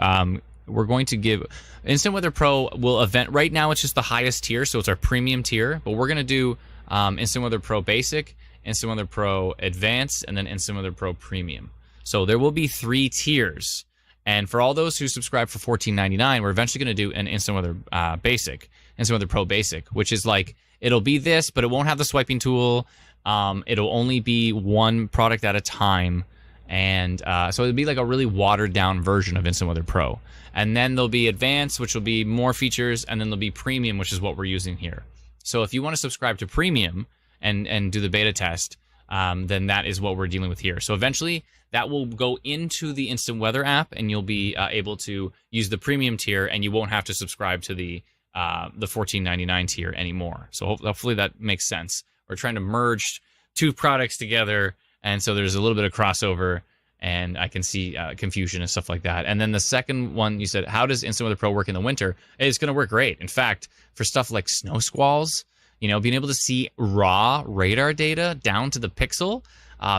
give Instant Weather Pro will event right now. It's just the highest tier, so it's our premium tier. But we're going to do Instant Weather Pro Basic, Instant Weather Pro Advanced, and then Instant Weather Pro Premium. So there will be 3 tiers. And for all those who subscribe for $14.99, we're eventually going to do an Instant Weather Basic, Instant Weather Pro Basic, which is like, it'll be this, but it won't have the swiping tool. It'll only be one product at a time. And so it'll be like a really watered down version of Instant Weather Pro. And then there'll be Advanced, which will be more features, and then there'll be Premium, which is what we're using here. So if you want to subscribe to Premium and do the beta test, then that is what we're dealing with here. So eventually that will go into the Instant Weather app, and you'll be able to use the Premium tier, and you won't have to subscribe to the $14.99 tier anymore. So hopefully that makes sense. We're trying to merge 2 products together, and so there's a little bit of crossover, and I can see confusion and stuff like that. And then the second one, you said, how does Instant Weather Pro work in the winter? It's going to work great. In fact, for stuff like snow squalls, being able to see raw radar data down to the pixel,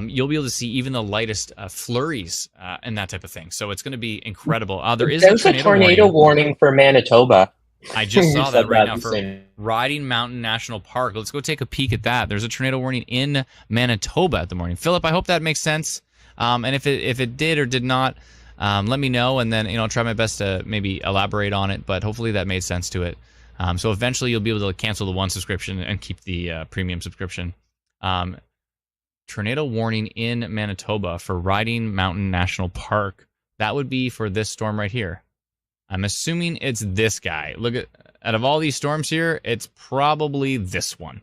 you'll be able to see even the lightest flurries and that type of thing. So it's going to be incredible. There is a tornado warning for Manitoba. I just You saw said that right that now the for same. Riding Mountain National Park. Let's go take a peek at that. There's a tornado warning in Manitoba at the morning. Philip, I hope that makes sense. And if it did or did not, let me know, and then I'll try my best to maybe elaborate on it. But hopefully that made sense to it. So eventually you'll be able to cancel the one subscription and keep the premium subscription. Tornado warning in Manitoba for Riding Mountain National Park. That would be for this storm right here. I'm assuming it's this guy. Look at, out of all these storms here, it's probably this one.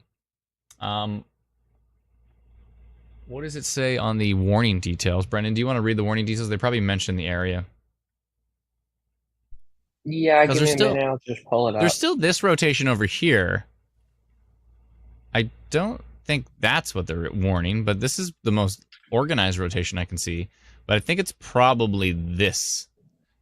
What does it say on the warning details? Brendan, do you want to read the warning details? They probably mention the area. Yeah, give There's me a minute. I'll just pull it up. There's still this rotation over here. I don't think that's what they're warning, but this is the most organized rotation I can see. But I think it's probably this.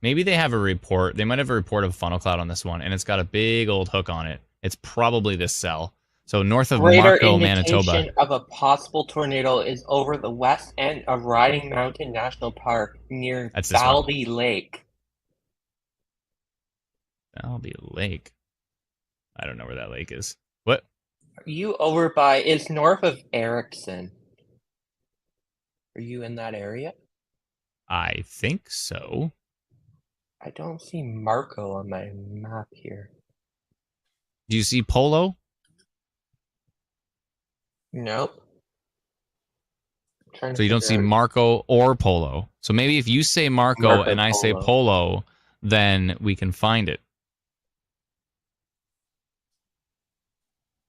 Maybe they have a report. They might have a report of funnel cloud on this one, and it's got a big old hook on it. It's probably this cell. So north of Marco, Manitoba. Indication of a possible tornado is over the west end of Riding Mountain National Park near Baldy Lake. Baldy Lake. I don't know where that lake is. What? Are you over by? It's north of Erickson. Are you in that area? I think so. I don't see Marco on my map here. Do you see Polo? Nope. So you don't see Marco or Polo. So maybe if you say Marco and I say Polo, then we can find it.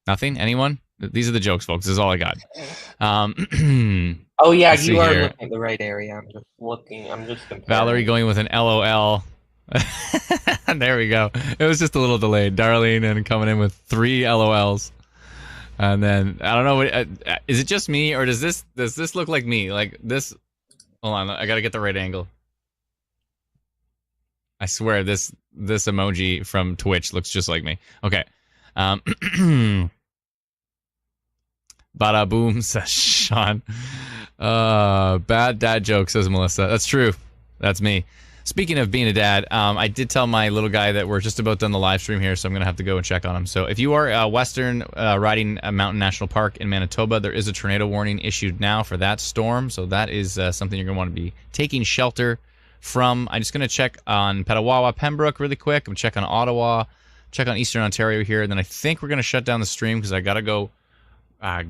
Nothing? Anyone? These are the jokes, folks. This is all I got. Oh, yeah, you are looking at the right area. I'm just looking. I'm just comparing. Valerie going with an LOL. There we go. It was just a little delayed. Darlene and coming in with 3 LOLs. And then, I don't know, is it just me, or does this look like me? Like this, hold on, I gotta get the right angle. I swear, this emoji from Twitch looks just like me. Okay. Bada boom, says Sean. Bad dad joke, says Melissa. That's true. That's me. Speaking of being a dad, I did tell my little guy that we're just about done the live stream here, so I'm going to have to go and check on him. So if you are western Riding Mountain National Park in Manitoba, there is a tornado warning issued now for that storm. So that is something you're going to want to be taking shelter from. I'm just going to check on Petawawa, Pembroke really quick. I'm going to check on Ottawa, check on Eastern Ontario here. And then I think we're going to shut down the stream because I got to go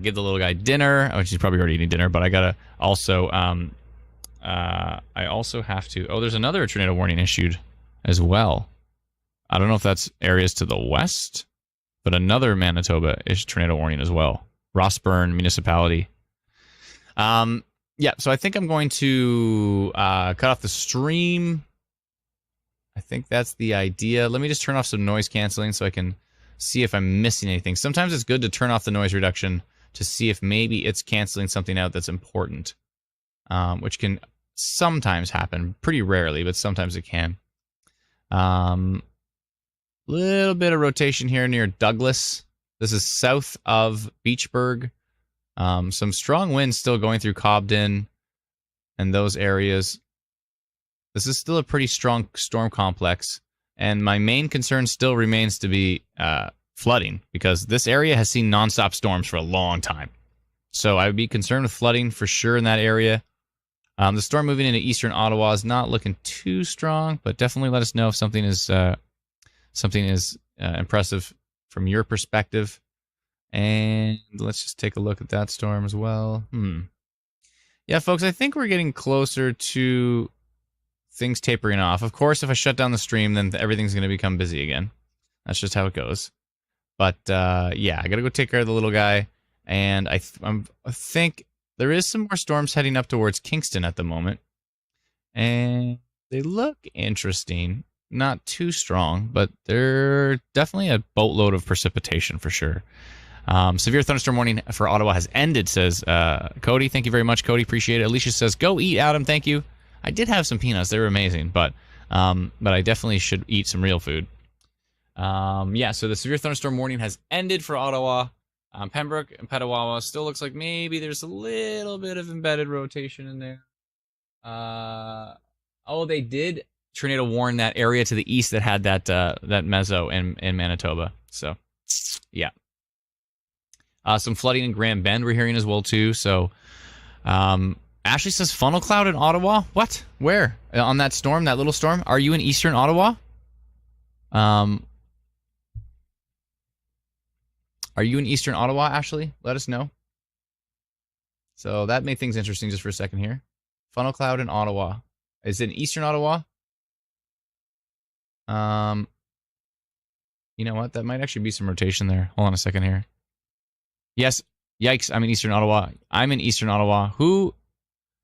give the little guy dinner, which he's probably already eating dinner, but I got to also... I also have to... Oh, there's another tornado warning issued as well. I don't know if that's areas to the west, but another Manitoba is tornado warning as well. Rossburn Municipality. Yeah, so I think I'm going to cut off the stream. I think that's the idea. Let me just turn off some noise canceling so I can see if I'm missing anything. Sometimes it's good to turn off the noise reduction to see if maybe it's canceling something out that's important, which can sometimes happen. Pretty rarely, but sometimes it can. Little bit of rotation here near Douglas. This is south of Beachburg. Some strong winds still going through Cobden and those areas. This is still a pretty strong storm complex. And my main concern still remains to be flooding, because this area has seen nonstop storms for a long time. So I would be concerned with flooding for sure in that area. The storm moving into eastern Ottawa is not looking too strong, but definitely let us know if something is impressive from your perspective. And let's just take a look at that storm as well. Yeah, folks, I think we're getting closer to things tapering off. Of course, if I shut down the stream, then everything's going to become busy again. That's just how it goes. But yeah, I got to go take care of the little guy. And I think there is some more storms heading up towards Kingston at the moment. And they look interesting. Not too strong, but they're definitely a boatload of precipitation for sure. Severe thunderstorm warning for Ottawa has ended, says Cody. Thank you very much, Cody. Appreciate it. Alicia says, go eat, Adam. Thank you. I did have some peanuts. They were amazing, but I definitely should eat some real food. Yeah, so the severe thunderstorm warning has ended for Ottawa. Pembroke and Petawawa still looks like maybe there's a little bit of embedded rotation in there. Oh, they did tornado warned that area to the east that had that meso in Manitoba. So, yeah. Some flooding in Grand Bend we're hearing as well, too. So, Ashley says funnel cloud in Ottawa. What? Where? On that storm, that little storm? Are you in eastern Ottawa? Are you in eastern Ottawa, Ashley? Let us know. So that made things interesting just for a second here. Funnel cloud in Ottawa. Is it in eastern Ottawa? You know what? That might actually be some rotation there. Hold on a second here. Yes. Yikes. I'm in eastern Ottawa. I'm in eastern Ottawa. Who?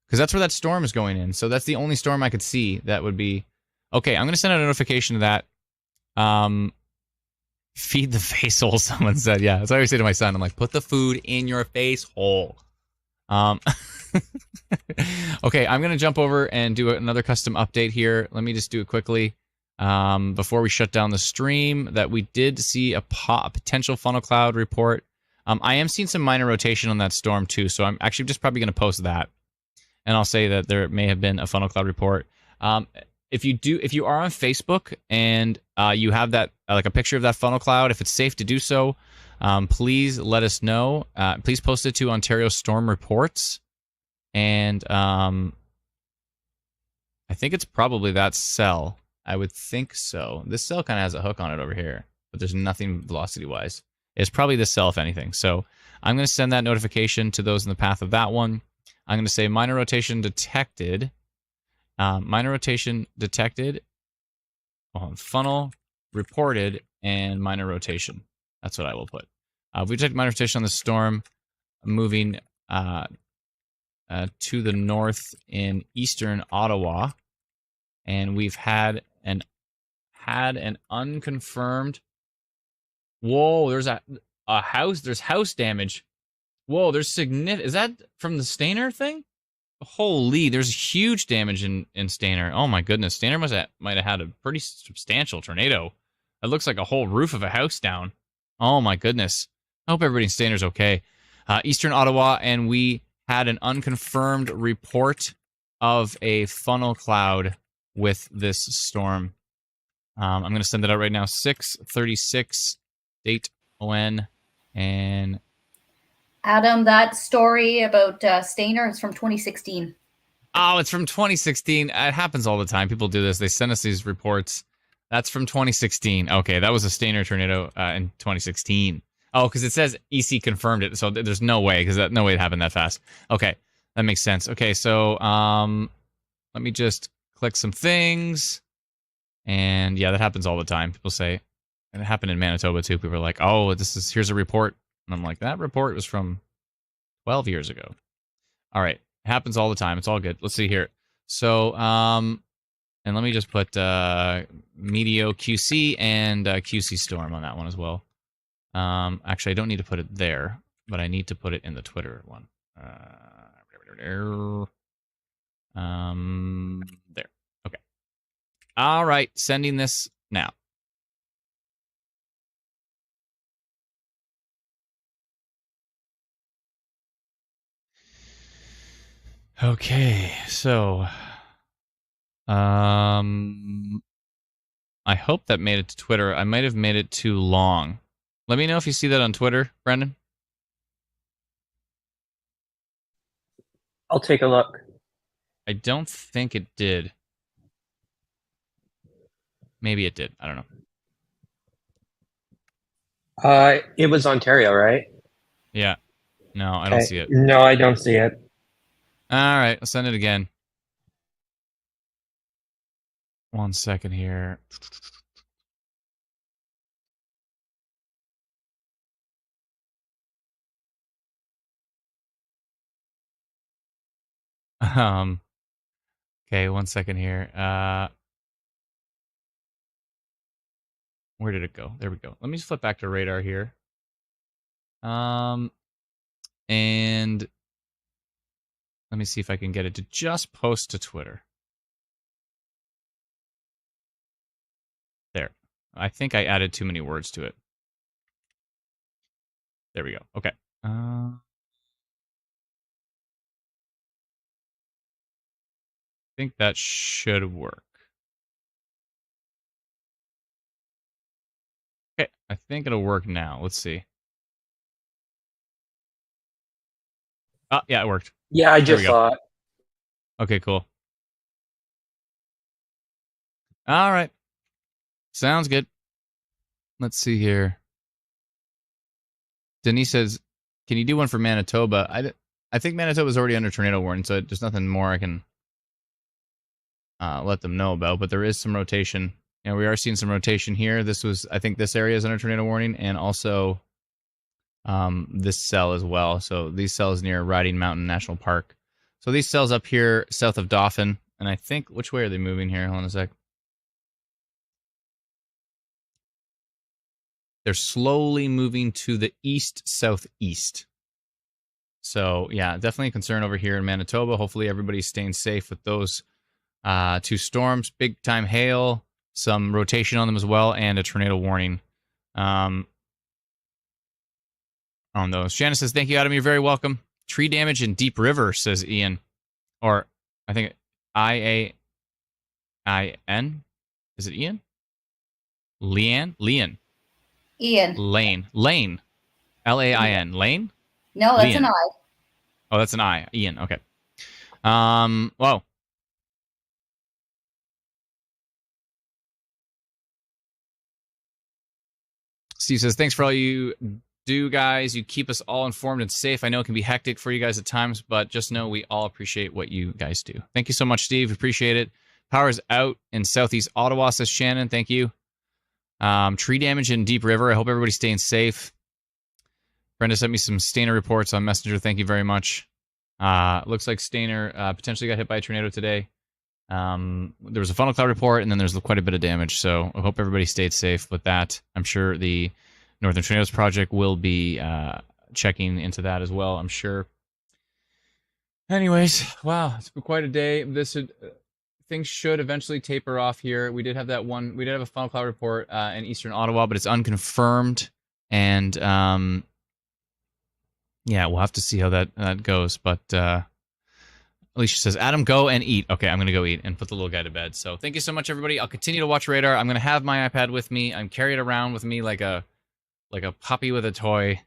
Because that's where that storm is going in. So that's the only storm I could see that would be... Okay, I'm going to send out a notification to that. Feed the face hole, someone said. Yeah, that's what I always say to my son. I'm like, put the food in your face hole. Okay, I'm going to jump over and do another custom update here. Let me just do it quickly. Before we shut down the stream, that we did see a potential funnel cloud report. I am seeing some minor rotation on that storm too, so I'm actually just probably going to post that. And I'll say that there may have been a funnel cloud report. If you are on Facebook and you have that like a picture of that funnel cloud, if it's safe to do so, please let us know. Please post it to Ontario Storm Reports, and I think it's probably that cell. I would think so. This cell kind of has a hook on it over here, but there's nothing velocity-wise. It's probably this cell, if anything. So I'm going to send that notification to those in the path of that one. I'm going to say minor rotation detected. Minor rotation detected. Funnel reported and minor rotation. That's what I will put. We detect minor rotation on the storm moving to the north in eastern Ottawa, and we've had an unconfirmed. Whoa! There's a house. There's house damage. Whoa! There's significant. Is that from the Stainer thing? Holy! There's huge damage in Stainer. Oh my goodness! Stainer might have had a pretty substantial tornado. It looks like a whole roof of a house down. Oh my goodness! I hope everybody in Stainer's okay. Eastern Ottawa, and we had an unconfirmed report of a funnel cloud with this storm. I'm going to send it out right now. 6:36 date ON, and Adam, that story about Stainer is from 2016. Oh, it's from 2016. It happens all the time. People do this. They send us these reports. That's from 2016. Okay, that was a Stainer tornado in 2016. Oh, because it says EC confirmed it, so there's no way, because no way it happened that fast. Okay, that makes sense. Okay, so let me just click some things, and yeah, that happens all the time. People say, and it happened in Manitoba too. People are like, "Oh, here's a report," and I'm like, "That report was from 12 years ago." All right, it happens all the time. It's all good. Let's see here. So, and let me just put Meteo QC and QC Storm on that one as well. Actually, I don't need to put it there, but I need to put it in the Twitter one. There. Okay. All right, sending this now. Okay, so I hope that made it to Twitter. I might have made it too long. Let me know if you see that on Twitter, Brendan. I'll take a look. I don't think it did. Maybe it did. I don't know. It was Ontario, right? Yeah. No, I don't see it. No, I don't see it. All right, I'll send it again. 1 second here. Okay, 1 second here. Where did it go? There we go. Let me just flip back to radar here. And let me see if I can get it to just post to Twitter. There. I think I added too many words to it. There we go. Okay. I think that should work. I think it'll work now. Let's see. Oh, yeah, it worked. Yeah, I There we just go. saw it. Okay, cool. All right. Sounds good. Let's see here. Denise says, can you do one for Manitoba? I think Manitoba's already under tornado warning, so there's nothing more I can let them know about. But there is some rotation. And we are seeing some rotation here. I think this area is under tornado warning, and also this cell as well. So these cells near Riding Mountain National Park. So these cells up here south of Dauphin, and I think, which way are they moving here? Hold on a sec. They're slowly moving to the east-southeast. So, yeah, definitely a concern over here in Manitoba. Hopefully everybody's staying safe with those two storms. Big-time hail, some rotation on them as well, and a tornado warning on those. Shannon says, thank you, Adam. You're very welcome. Tree damage in Deep River, says Ian. Or, I think, I-A-I-N? Is it Ian? Leanne? Leon. Ian. Lane. L-A-I-N. Lane? No, that's Leon. an I. Oh, that's an I. Ian. Okay. Whoa. Steve says, thanks for all you do, guys. You keep us all informed and safe. I know it can be hectic for you guys at times, but just know we all appreciate what you guys do. Thank you so much, Steve. Appreciate it. Power's out in southeast Ottawa, says Shannon. Thank you. Tree damage in Deep River. I hope everybody's staying safe. Brenda sent me some Stainer reports on Messenger. Thank you very much. Looks like Stainer potentially got hit by a tornado today. There was a funnel cloud report, and then there's quite a bit of damage. So I hope everybody stayed safe with that. I'm sure the Northern Tornadoes Project will be checking into that as well, I'm sure. Anyways, wow, it's been quite a day. Things should eventually taper off here. We did have that one. We did have a funnel cloud report in eastern Ottawa, but it's unconfirmed. And yeah, we'll have to see how that goes. But Alicia says, Adam, go and eat. Okay, I'm going to go eat and put the little guy to bed. So thank you so much, everybody. I'll continue to watch radar. I'm going to have my iPad with me. I'm carried around with me like a puppy with a toy.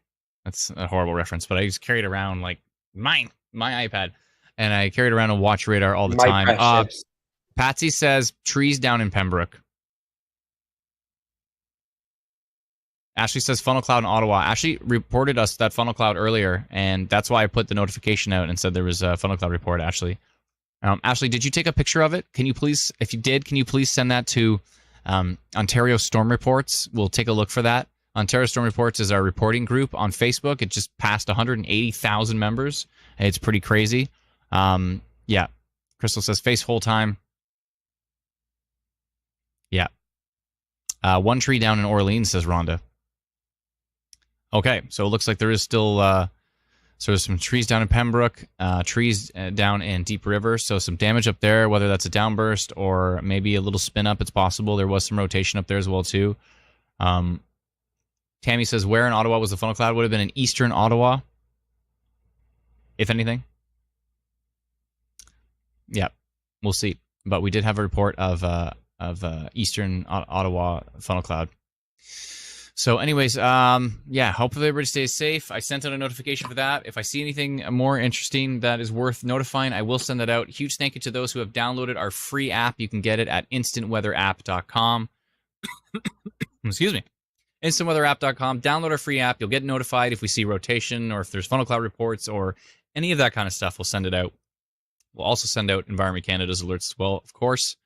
That's a horrible reference, but I just carried around like my iPad. And I carried around and watch radar all the time. Patsy says, trees down in Pembroke. Ashley says, funnel cloud in Ottawa. Ashley reported us that funnel cloud earlier, and that's why I put the notification out and said there was a funnel cloud report, Ashley. Ashley, did you take a picture of it? Can you please, if you did, can you please send that to Ontario Storm Reports? We'll take a look for that. Ontario Storm Reports is our reporting group on Facebook. It just passed 180,000 members. It's pretty crazy. Yeah. Crystal says, face whole time. Yeah. One tree down in Orleans, says Rhonda. Okay, so it looks like there is still so there's some trees down in Pembroke, trees down in Deep River, so some damage up there, whether that's a downburst or maybe a little spin up, it's possible. There was some rotation up there as well, too. Tammy says, where in Ottawa was the funnel cloud? Would have been in eastern Ottawa, if anything. Yeah, we'll see. But we did have a report of eastern Ottawa funnel cloud. So anyways, yeah, hopefully everybody stays safe. I sent out a notification for that. If I see anything more interesting that is worth notifying, I will send that out. Huge thank you to those who have downloaded our free app. You can get it at instantweatherapp.com. Excuse me. instantweatherapp.com. Download our free app. You'll get notified if we see rotation or if there's funnel cloud reports or any of that kind of stuff. We'll send it out. We'll also send out Environment Canada's alerts as well, of course.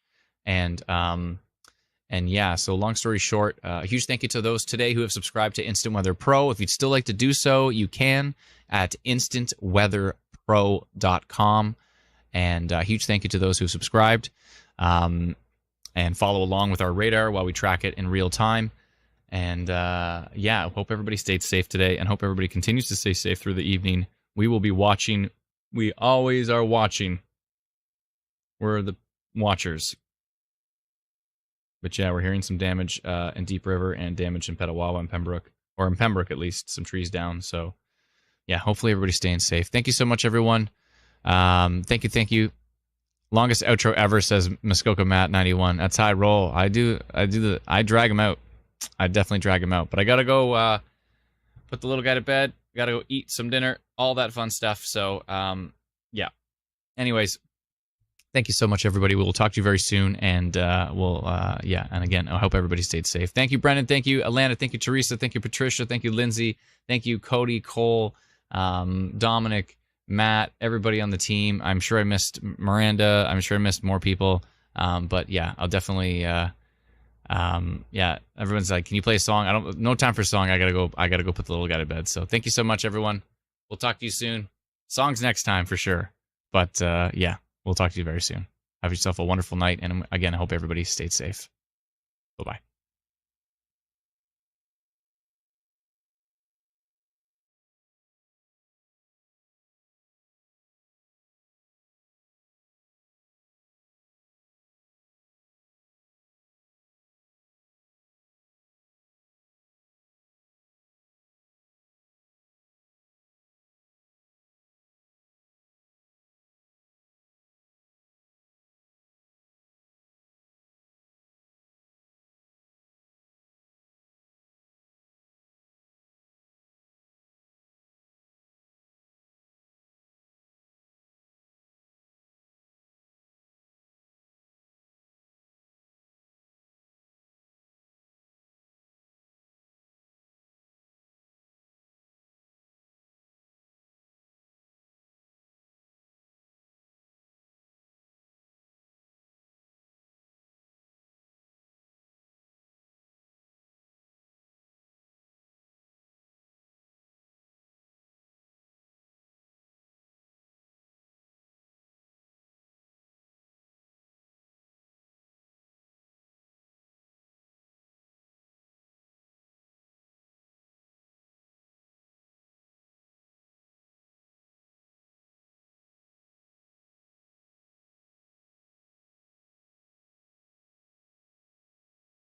And yeah, so long story short, a huge thank you to those today who have subscribed to Instant Weather Pro. If you'd still like to do so, you can at instantweatherpro.com. And a huge thank you to those who subscribed and follow along with our radar while we track it in real time. And yeah, I hope everybody stayed safe today and hope everybody continues to stay safe through the evening. We will be watching. We always are watching. We're the watchers. But yeah, we're hearing some damage in Deep River and damage in Petawawa and Pembroke, or in Pembroke at least, some trees down. So yeah, hopefully everybody's staying safe. Thank you so much, everyone. Thank you. Longest outro ever, says Muskoka Matt 91. That's how I roll. I drag them out. I'd definitely drag him out. But I gotta go put the little guy to bed. Gotta go eat some dinner, all that fun stuff. So yeah. Anyways, thank you so much, everybody. We will talk to you very soon, and yeah. And again, I hope everybody stayed safe. Thank you, Brendan. Thank you, Alana. Thank you, Teresa. Thank you, Patricia. Thank you, Lindsay. Thank you, Cody, Cole, Dominic, Matt, everybody on the team. I'm sure I missed Miranda. I'm sure I missed more people. But yeah, I'll definitely. Yeah, everyone's like, "Can you play a song?" No time for a song. I gotta go put the little guy to bed. So thank you so much, everyone. We'll talk to you soon. Songs next time for sure. But yeah, we'll talk to you very soon. Have yourself a wonderful night, and again, I hope everybody stayed safe. Bye bye.